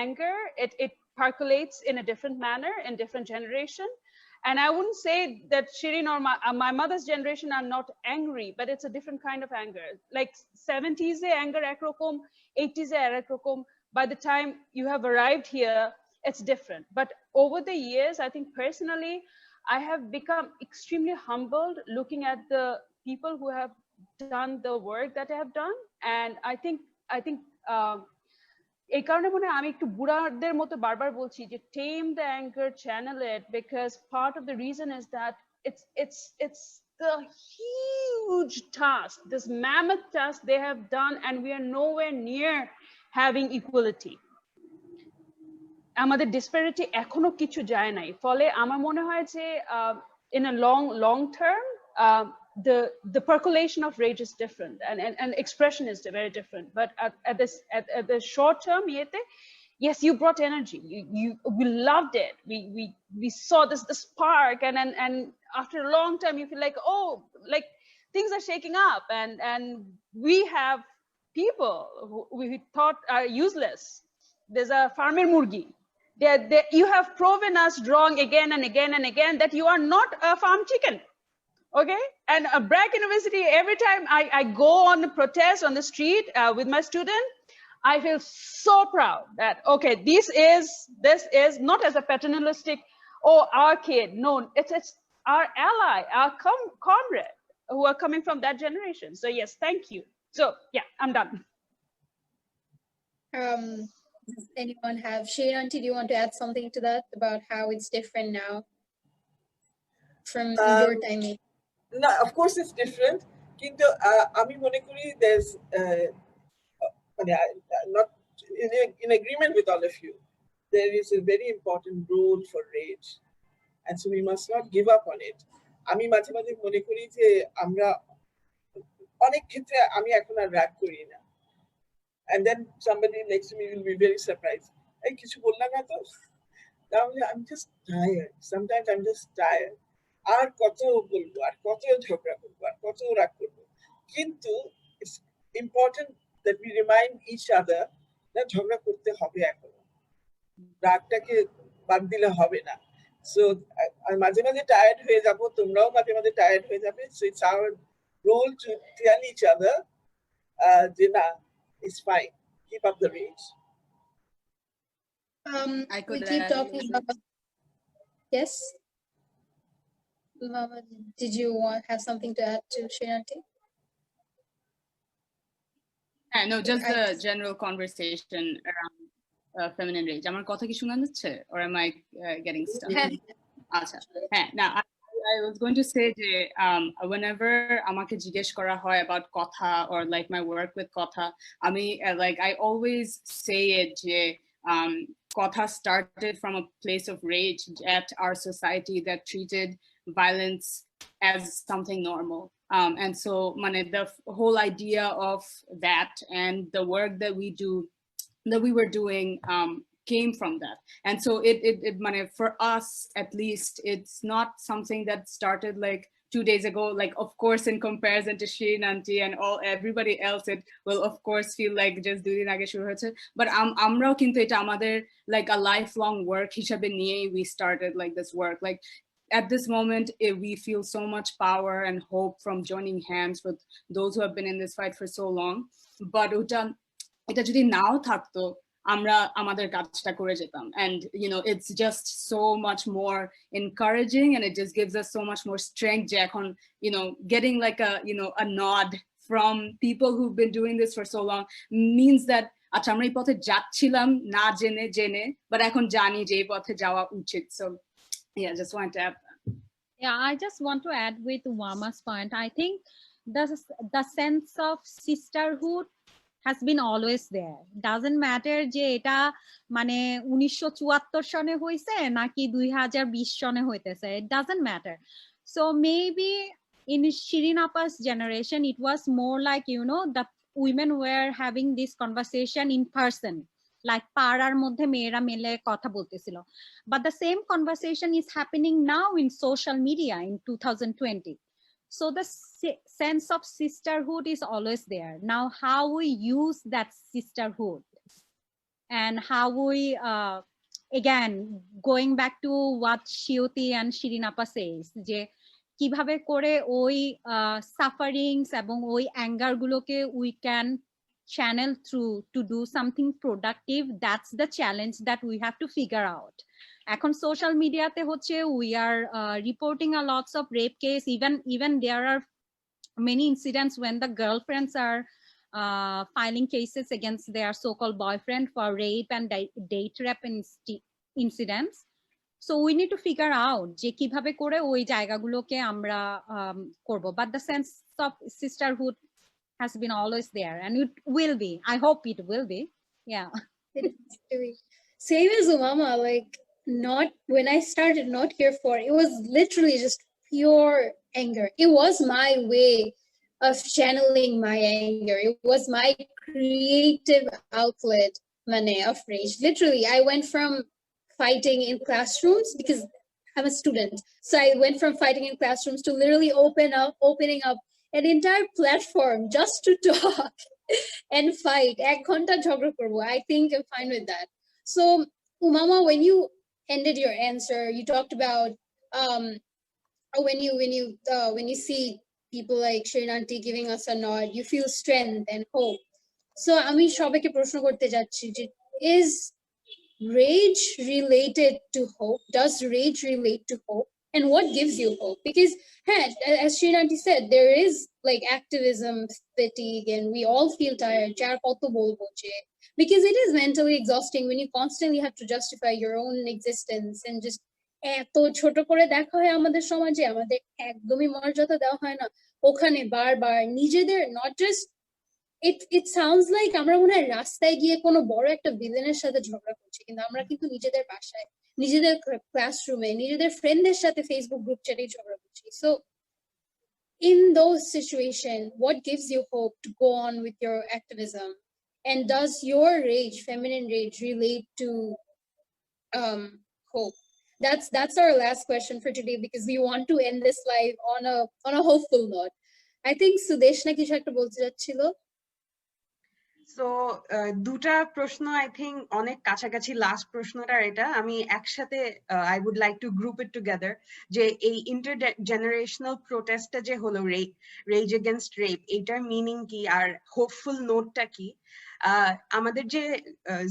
anger, it percolates in a different manner in different generation. And I wouldn't say that Shireen or my mother's generation are not angry, but it's a different kind of anger. Like 70s anger ekrokom, 80s ekrokom. By the time you have arrived here, it's different. But over the years, I think personally, I have become extremely humbled looking at the people who have done the work that I have done. And I think এই কারণে মনে হয় আমি একটু বুড়াদের মতো বারবার বলছি যে tame the anger, channel it, because part of the reason is that it's the huge task, this mammoth task they have done, and we are nowhere near having equality. আমাদের disparity এখনো কিছু যায় নাই, ফলে আমার মনে হয় যে in a long term the percolation of rage is different, and expression is very different. But at the short term, yes, you brought energy. We loved it. We saw the spark, and after a long time, you feel like, oh, like things are shaking up, and we have people who we thought are useless. There's a farmer murgi. You have proven us wrong again and again and again that you are not a farm chicken. Okay, and Bragg University, every time I go on the protest on the street with my student, I feel so proud that, okay, this is not as a paternalistic, oh, our kid. No, it's our ally, our comrade who are coming from that generation. So yes, thank you. So yeah, I'm done. Does anyone have, Shireen, do you want to add something to that about how it's different now from your time? No, of course it's different. Kintu ami mone kori there's not in agreement with all of you. There is a very important role for rage, and so we must not give up on it. Ami মাঝে মাঝে মনে করি যে আমরা অনেক ক্ষেত্রে আমি এখন আর রাগ করি না, and then somebody next to me will be very surprised. এই কিছু বললা না তো? তাহলে I'm just tired. Sometimes I'm just tired. আর কত বলবো, আর কত ঝগড়া করবো, আর কত রাগ করবো। কিন্তু it's important that we remind each other that ঝগড়া করতে হবে এখনো, রাগটাকে বাদ দিলে হবে না। So আমি মাঝে মাঝে টায়ার্ড হয়ে যাব, তোমরাও মাঝে মাঝে টায়ার্ড হয়ে যাবে। So it's our role to tell each other যে না, it's fine, keep up the rage. I could we keep talking about, yes, Umama, did you have something to add to Shireen? No, just the general conversation around feminine rage. Amar kotha ki shuna jacche, or am I getting stuck? Acha, now I was going to say যে whenever আমাকে জিজ্ঞেস করা হয় about Kotha or like my work with Kotha, আমি like I always say it যে Kotha started from a place of rage at our society that treated violence as something normal. And so the whole idea of that and the work that we were doing came from that. And so it for us, at least, it's not something that started like 2 days ago. Like, of course, in comparison to Shireen auntie and everybody else, it will of course feel like just দুদিন আগে শুরু হয়েছে, but আমরাও কিন্তু এটা আমাদের like a lifelong work হিসাবে নিয়ে we started like this work. Like at this moment, we feel so much power and hope from joining hands with those who have been in this fight for so long. But এটা যদি নাও থাকতো, আমরা আমাদের কাজটা করে যেতাম, and it's just so much more encouraging, and it just gives us so much more strength যে এখন getting like a nod from people who've been doing this for so long means that আচ্ছা আমরা এই পথে যাচ্ছিলাম না জেনে but এখন জানি যে এই পথে যাওয়া উচিত. So yeah, just want to add that. Yeah, I just want to add with Umama's point. I think the sense of sisterhood has been always there. Doesn't matter যে এটা মানে 1974 সনে হইছে নাকি 2020 সনে হইতেছে, it doesn't matter. So maybe in Shireen Appa's generation it was more like the women were having this conversation in person, like পাড়ার মধ্যে মেয়েরা মিলে কথা বলতেছিল, but the same conversation is happening now in social media in 2020. So the sense of sisterhood is always there. Now, how we use that sisterhood and how we again, going back to what Shiyuti and Shireen appa says, যে কিভাবে করে ওই sufferings এবং ওই anger গুলোকে we can channel through to do something productive. That's the challenge that we have to figure out. এখন social মিডিয়াতে হচ্ছে we are reporting a lots of rape case, even there are many incidents when the girlfriends are filing cases against their so-called boyfriend for rape and date rape incidents. So we need to figure out যে কিভাবে করে ওই জায়গাগুলোকে আমরা করব, but the sense of sisterhood has been always there, and it will be. I hope it will be. Yeah. Same as Umama, like not when I started Not Here For, it was literally just pure anger. It was my way of channeling my anger. It was my creative outlet, mane, of rage. Literally, I went from fighting in classrooms because I'm a student. So I went from fighting in classrooms to literally opening up an entire platform just to talk and fight. Ek ghonta jhagda korbo. I think I'm fine with that. So Umama, when you ended your answer, you talked about when you see people like Shireen auntie giving us a nod, you feel strength and hope. So ami shobaike proshno korte jacchi, is rage related to hope? Does rage relate to hope? And what gives you hope? Because as Shireen auntie said, there is like activism fatigue and we all feel tired. Because it is mentally exhausting when you constantly have to justify your own existence and just এত ছোট করে দেখা হয় আমাদের সমাজে, আমাদের একদমই মর্যাদা দেওয়া হয় না ওখানে বারবার নিজেদের, not just it sounds like আমরা মনে হয় রাস্তায় গিয়ে কোনো বড় একটা ভিলেনের সাথে ঝগড়া করছি, কিন্তু আমরা কিন্তু নিজেদের বাসায়, নিজেদের ক্লাসরুমে, নিজেদের ফ্রেন্ডদের সাথে ফেসবুক গ্রুপ চ্যাটে ঝগড়া করছি. So in those situations, what gives you hope to go on with your activism? And does your rage, feminine rage, relate to hope? That's our last question for today, because we want to end this live on a hopeful note. I think Sudeshna কিছু একটা বলতে যাচ্ছিল. So দুটা প্রশ্ন I think অনেক কাছাকাছি, last প্রশ্নটা এটা আমি একসাথে I would like to group it together, যে এই intergenerational protestটা যে হলো rage against rape, এটার মিনিং কি আর হোপফুল নোটটা কি? আমাদের যে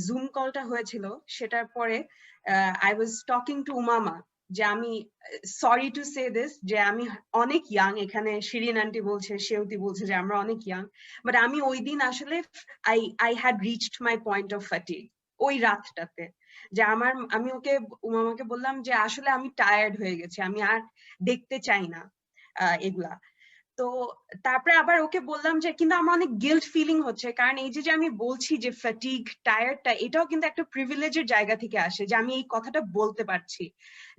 জুম কলটা হয়েছিল সেটার পরে I was talking to Umama, যে আমি সরি টু সে দিস, যে আমি অনেক ইয়াং, এখানে শিরিন আন্টি বলছে, শেউতি বলছে যে আমরা অনেক ইয়াং, বাট আমি ওই দিন আসলে I had reached my point of fatigue ওই রাতটাতে, যে আমি উমামাকে বললাম যে আসলে আমি টায়ার্ড হয়ে গেছি, আমি আর দেখতে চাই না এগুলা। তো তারপরে আবার ওকে বললাম যে কিন্তু আমার অনেক গিল্ট ফিলিং হচ্ছে, কারণ এই যে আমি বলছি যে ফ্যাটিগ, টায়ার্ডটা, এটাও কিন্তু একটা প্রিভিলেজের জায়গা থেকে আসে, যে আমি এই কথাটা বলতে পারছি,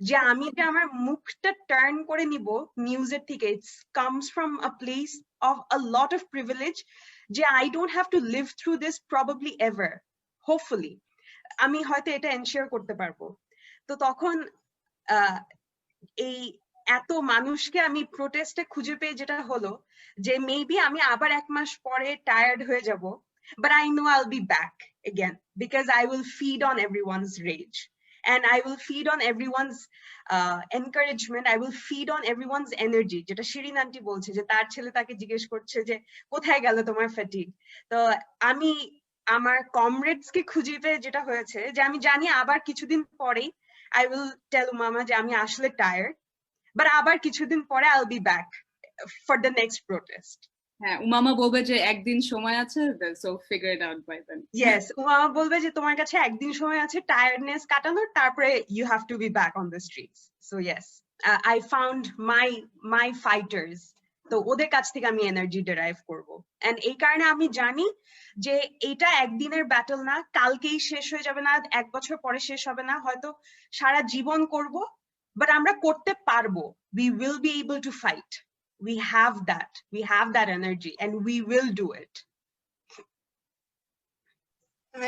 যে আমি যে আমার মুখটা টার্ন করে নিব নিউজের থেকে, it's comes from a place of a lot of privilege, যে I don't have to live through this probably ever, hopefully আমি হয়তো এটা এনশিওর করতে পারবো। তো তখন এই এত মানুষকে আমি প্রোটেস্টে খুঁজে পেয়ে যেটা হলো যে মেবি আমি আবার এক মাস পরে টায়ার্ড হয়ে যাব, but I know I'll be back again because I will feed on everyone's rage and I will feed on everyone's encouragement, I will feed on everyone's energy, যেটা শিরিন আন্টি বলছে যে তার ছেলে তাকে জিজ্ঞেস করছে যে কোথায় গেল তোমার ফ্যাটিগ। তো আমি আমার কমরেডস কে খুঁজে পেয়ে যেটা হয়েছে যে আমি জানি আবার কিছুদিন পরেই I will tell Umama যে আমি আসলে টায়ার্ড, but আবার কিছুদিন পরে I'll be back for the next protest. হ্যাঁ, উমামা বলবে যে একদিন সময় আছে, so figure it out by then. Yes, Umama বলবে যে তোমার কাছে একদিন সময় আছে টায়ার্ডনেস কাটানোর, তারপরে you have to be back on the streets. So yes, I found my fighters. তো ওদের কাছ থেকে আমি এনার্জি ডেরাইভ করব, এন্ড এই কারণে আমি জানি যে এটা একদিনের ব্যাটল না, কালকেই শেষ হয়ে যাবে না, এক বছর পরে শেষ হবে না, হয়তো সারা জীবন করব, but আমরা করতে পারবো, we will be able to fight, we have that energy and we will do it.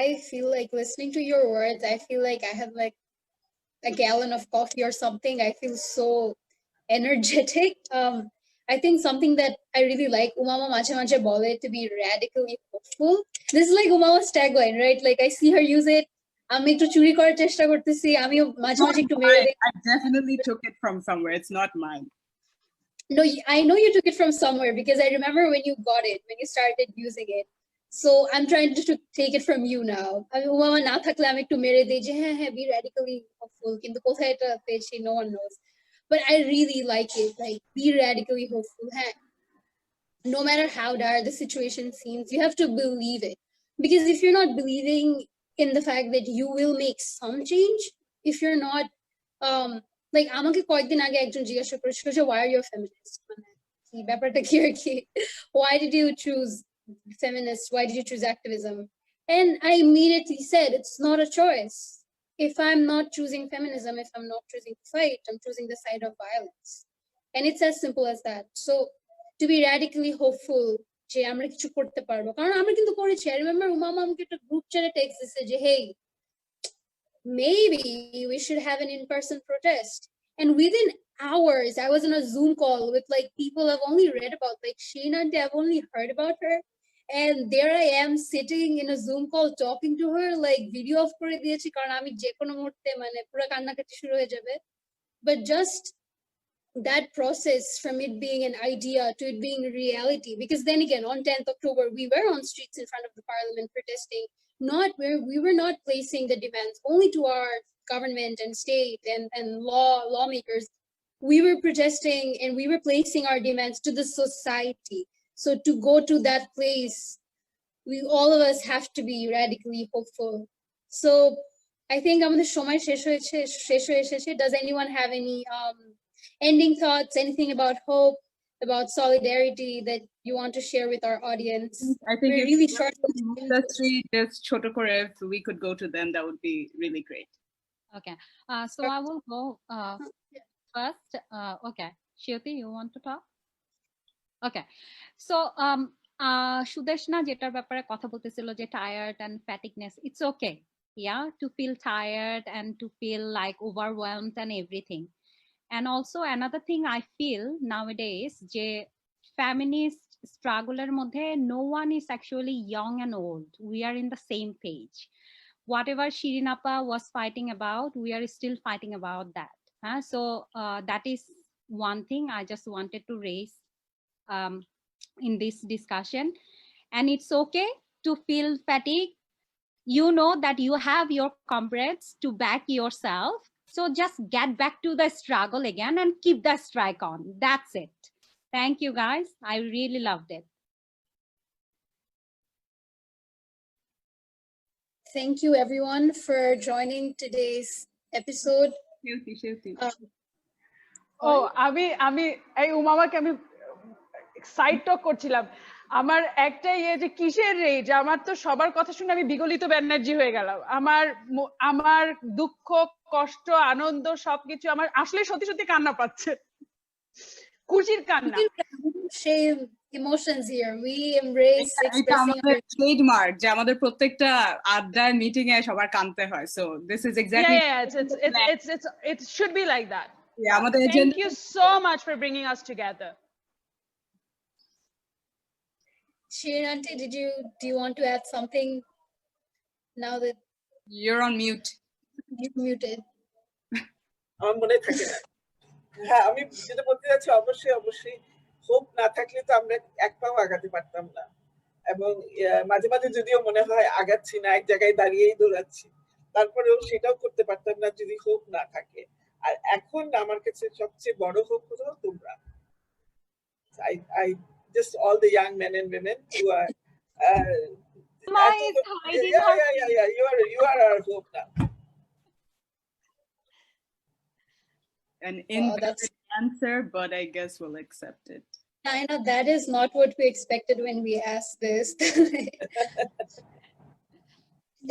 I feel like listening to your words, I feel like I have like a gallon of coffee or something. I feel so energetic. I think something that I really like, Umama mache mache bole, to be radically hopeful. This is like Umama's tagline, right? Like I see her use it আমি একটু চুরি করার চেষ্টা করতেছি, আমিও মাঝে মাঝে একটু মেরে দেই। I definitely took it from somewhere. It's not mine. No, I know you took it from somewhere because I remember when you got it, when you started using it. So I'm trying to take it from you now. আমি উমামা না থাকলে আমি একটু মেরে দেই যে হ্যাঁ হ্যাঁ, be radically hopeful, কিন্তু কোথায় এটা পেয়েছি no one knows. But I really like it, like be radically hopeful. হ্যাঁ, no matter how dire the situation seems, you have to believe it. Because if you're not believing in the fact that you will make some change, if you're not, like আমাকে কয়েকদিন আগে একজন জিজ্ঞাসা করেছিল যে why are you a feminist? মানে কি ব্যাপারটা কি আর কি? Why did you choose feminist? Why did you choose activism? And I immediately said it's not a choice. If I'm not choosing feminism, if I'm not choosing to fight, I'm choosing the side of violence. And it's as simple as that. So to be radically hopeful যে আমরা কিছু করতে পারবো, কারণ আমরা কিন্তু করেছি। I remember Umama আমাকে একটা গ্রুপ চ্যাটে টেক্সট দিছে যে hey, maybe we should have an in-person protest. And within hours, I was on a Zoom call with like people I've only read about, like Shireen auntie, I've only heard about her. And there I am sitting in a Zoom call talking to her, like video off করে দিয়েছি কারণ আমি যে কোনো মুহূর্তে মানে পুরো কান্নাকাটি শুরু হয়ে যাবে। But just that process from it being an idea to it being reality, because then again on 10th October we were on streets in front of the parliament protesting, not where we were not placing the demands only to our government and state and lawmakers. We were protesting and we were placing our demands to the society. So to go to that place, we all of us have to be radically hopeful. So I think আমাদের সময় শেষ হয়ে এসেছে. Does anyone have any ending thoughts, anything about hope, about solidarity that you want to share with our audience? I think we're if really short. Muktasree just choto kore, if we could go to them, that would be really great. Okay, so I will go first. Okay, Shireen, you want to talk? Okay, so Sudeshna যেটার ব্যাপারে কথা বলতেছিল যে tired and fatigueness, it's okay, yeah, to feel tired and to feel like overwhelmed and everything. And also another thing I feel nowadays যে feminist struggle এর মধ্যে no one is actually young and old. We are in the same page. Whatever Shireen appa was fighting about, we are still fighting about that. So that is one thing I just wanted to raise in this discussion. And it's okay to feel fatigue. You know that you have your comrades to back yourself. So just get back to the struggle again and keep the strike on. That's it. Thank you, guys. I really loved it. Thank you, everyone, for joining today's episode. আমি এই উমামাকে আমি side টক করছিলাম। আমার একটাই যে কিসের raise, আমার তো সবার কথা শুনে আমি বিগলিত ব্যানার্জি হয়ে গেলাম। আমার দুঃখ, কষ্ট, আনন্দ সবকিছু আমার আসলে সত্যি সত্যি কান্না পাচ্ছে, খুশির কান্না। Shame, emotions here. We embrace expressing our trademark যে আমাদের প্রত্যেকটা আড্ডার মিটিং এ সবার কাঁদতে হয়। So this is exactly it should be like that. Yeah, আমাদের thank you so much for bringing us together. Shireen auntie, do you want to add something now that you're on mute? You're muted. আমার মনে থাকে না। হ্যাঁ, আমি যেটা বলতে যাচ্ছি, অবশ্যই হোপ না থাকলে তো আমরা এক পাও আগাতে পারতাম না। এবং মাঝে মাঝে যদিও মনে হয় আগাচ্ছি না, এক জায়গায় দাঁড়িয়েই দৌড়াচ্ছি, তারপরেও সেটাও করতে পারতাম না যদি হোপ না থাকে। আর এখন আমার কাছে সবচেয়ে বড় হোপ হলো তোমরা। I just all the young men and women who are you are our hope now. An invalid answer, but I guess we'll accept it. I know that is not what we expected when we asked this.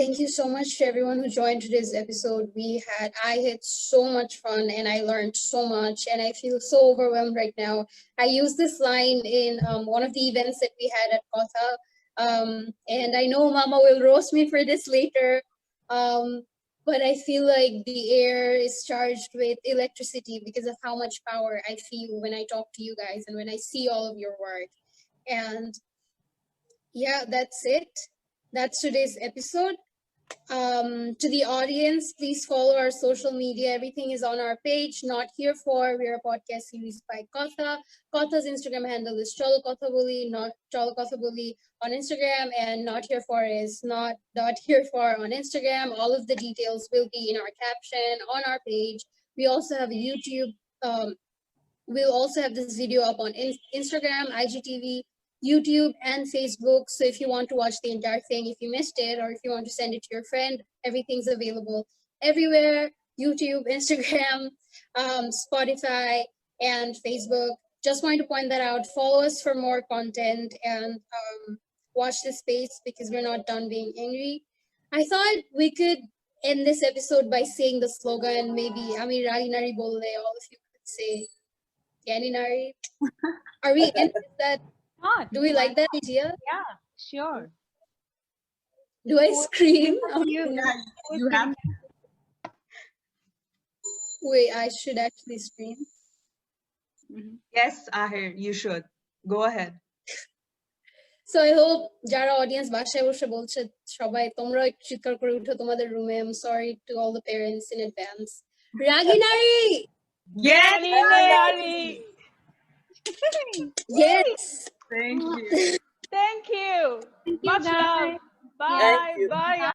Thank you so much to everyone who joined today's episode. I had so much fun and I learned so much and I feel so overwhelmed right now. I used this line in one of the events that we had at Kotha. And I know Umama will roast me for this later. But I feel like the air is charged with electricity because of how much power I feel when I talk to you guys and when I see all of your work. And yeah, that's it. That's today's episode. To the audience, please follow our social media. Everything is on our page. Not Here For. We're a podcast series by Kotha. Kotha's Instagram handle is Cholo Kotha Boli, not Cholo Kotha Boli on Instagram, and Not Here For is not Here For on Instagram. All of the details will be in our caption on our page. We also have a YouTube. We'll also have this video up on Instagram, IGTV, YouTube, and Facebook. So if you want to watch the entire thing, if you missed it, or if you want to send it to your friend, everything's available everywhere: YouTube, Instagram, Spotify, and Facebook. Just wanted to point that out. Follow us for more content, and watch this space because we're not done being angry. I thought we could end this episode by saying the slogan. Maybe Ami Ragi Nari Bolle, all of you could say Gani Nari. Are we in that? Do we like that idea? Yeah, sure. Do I scream? You have Wait, I should actually scream. Yes, Aahir, you should. Go ahead. So I hope যারা audience বাসায় বসে বলছে সবাই তোমরা একটু চিৎকার করে উঠো তোমাদের রুমে. I'm sorry to all the parents in advance. রাগী নারী! Yes! Yes! Thank you. Thank you. Thank you, Much love. guys. Bye. Thank you. Bye.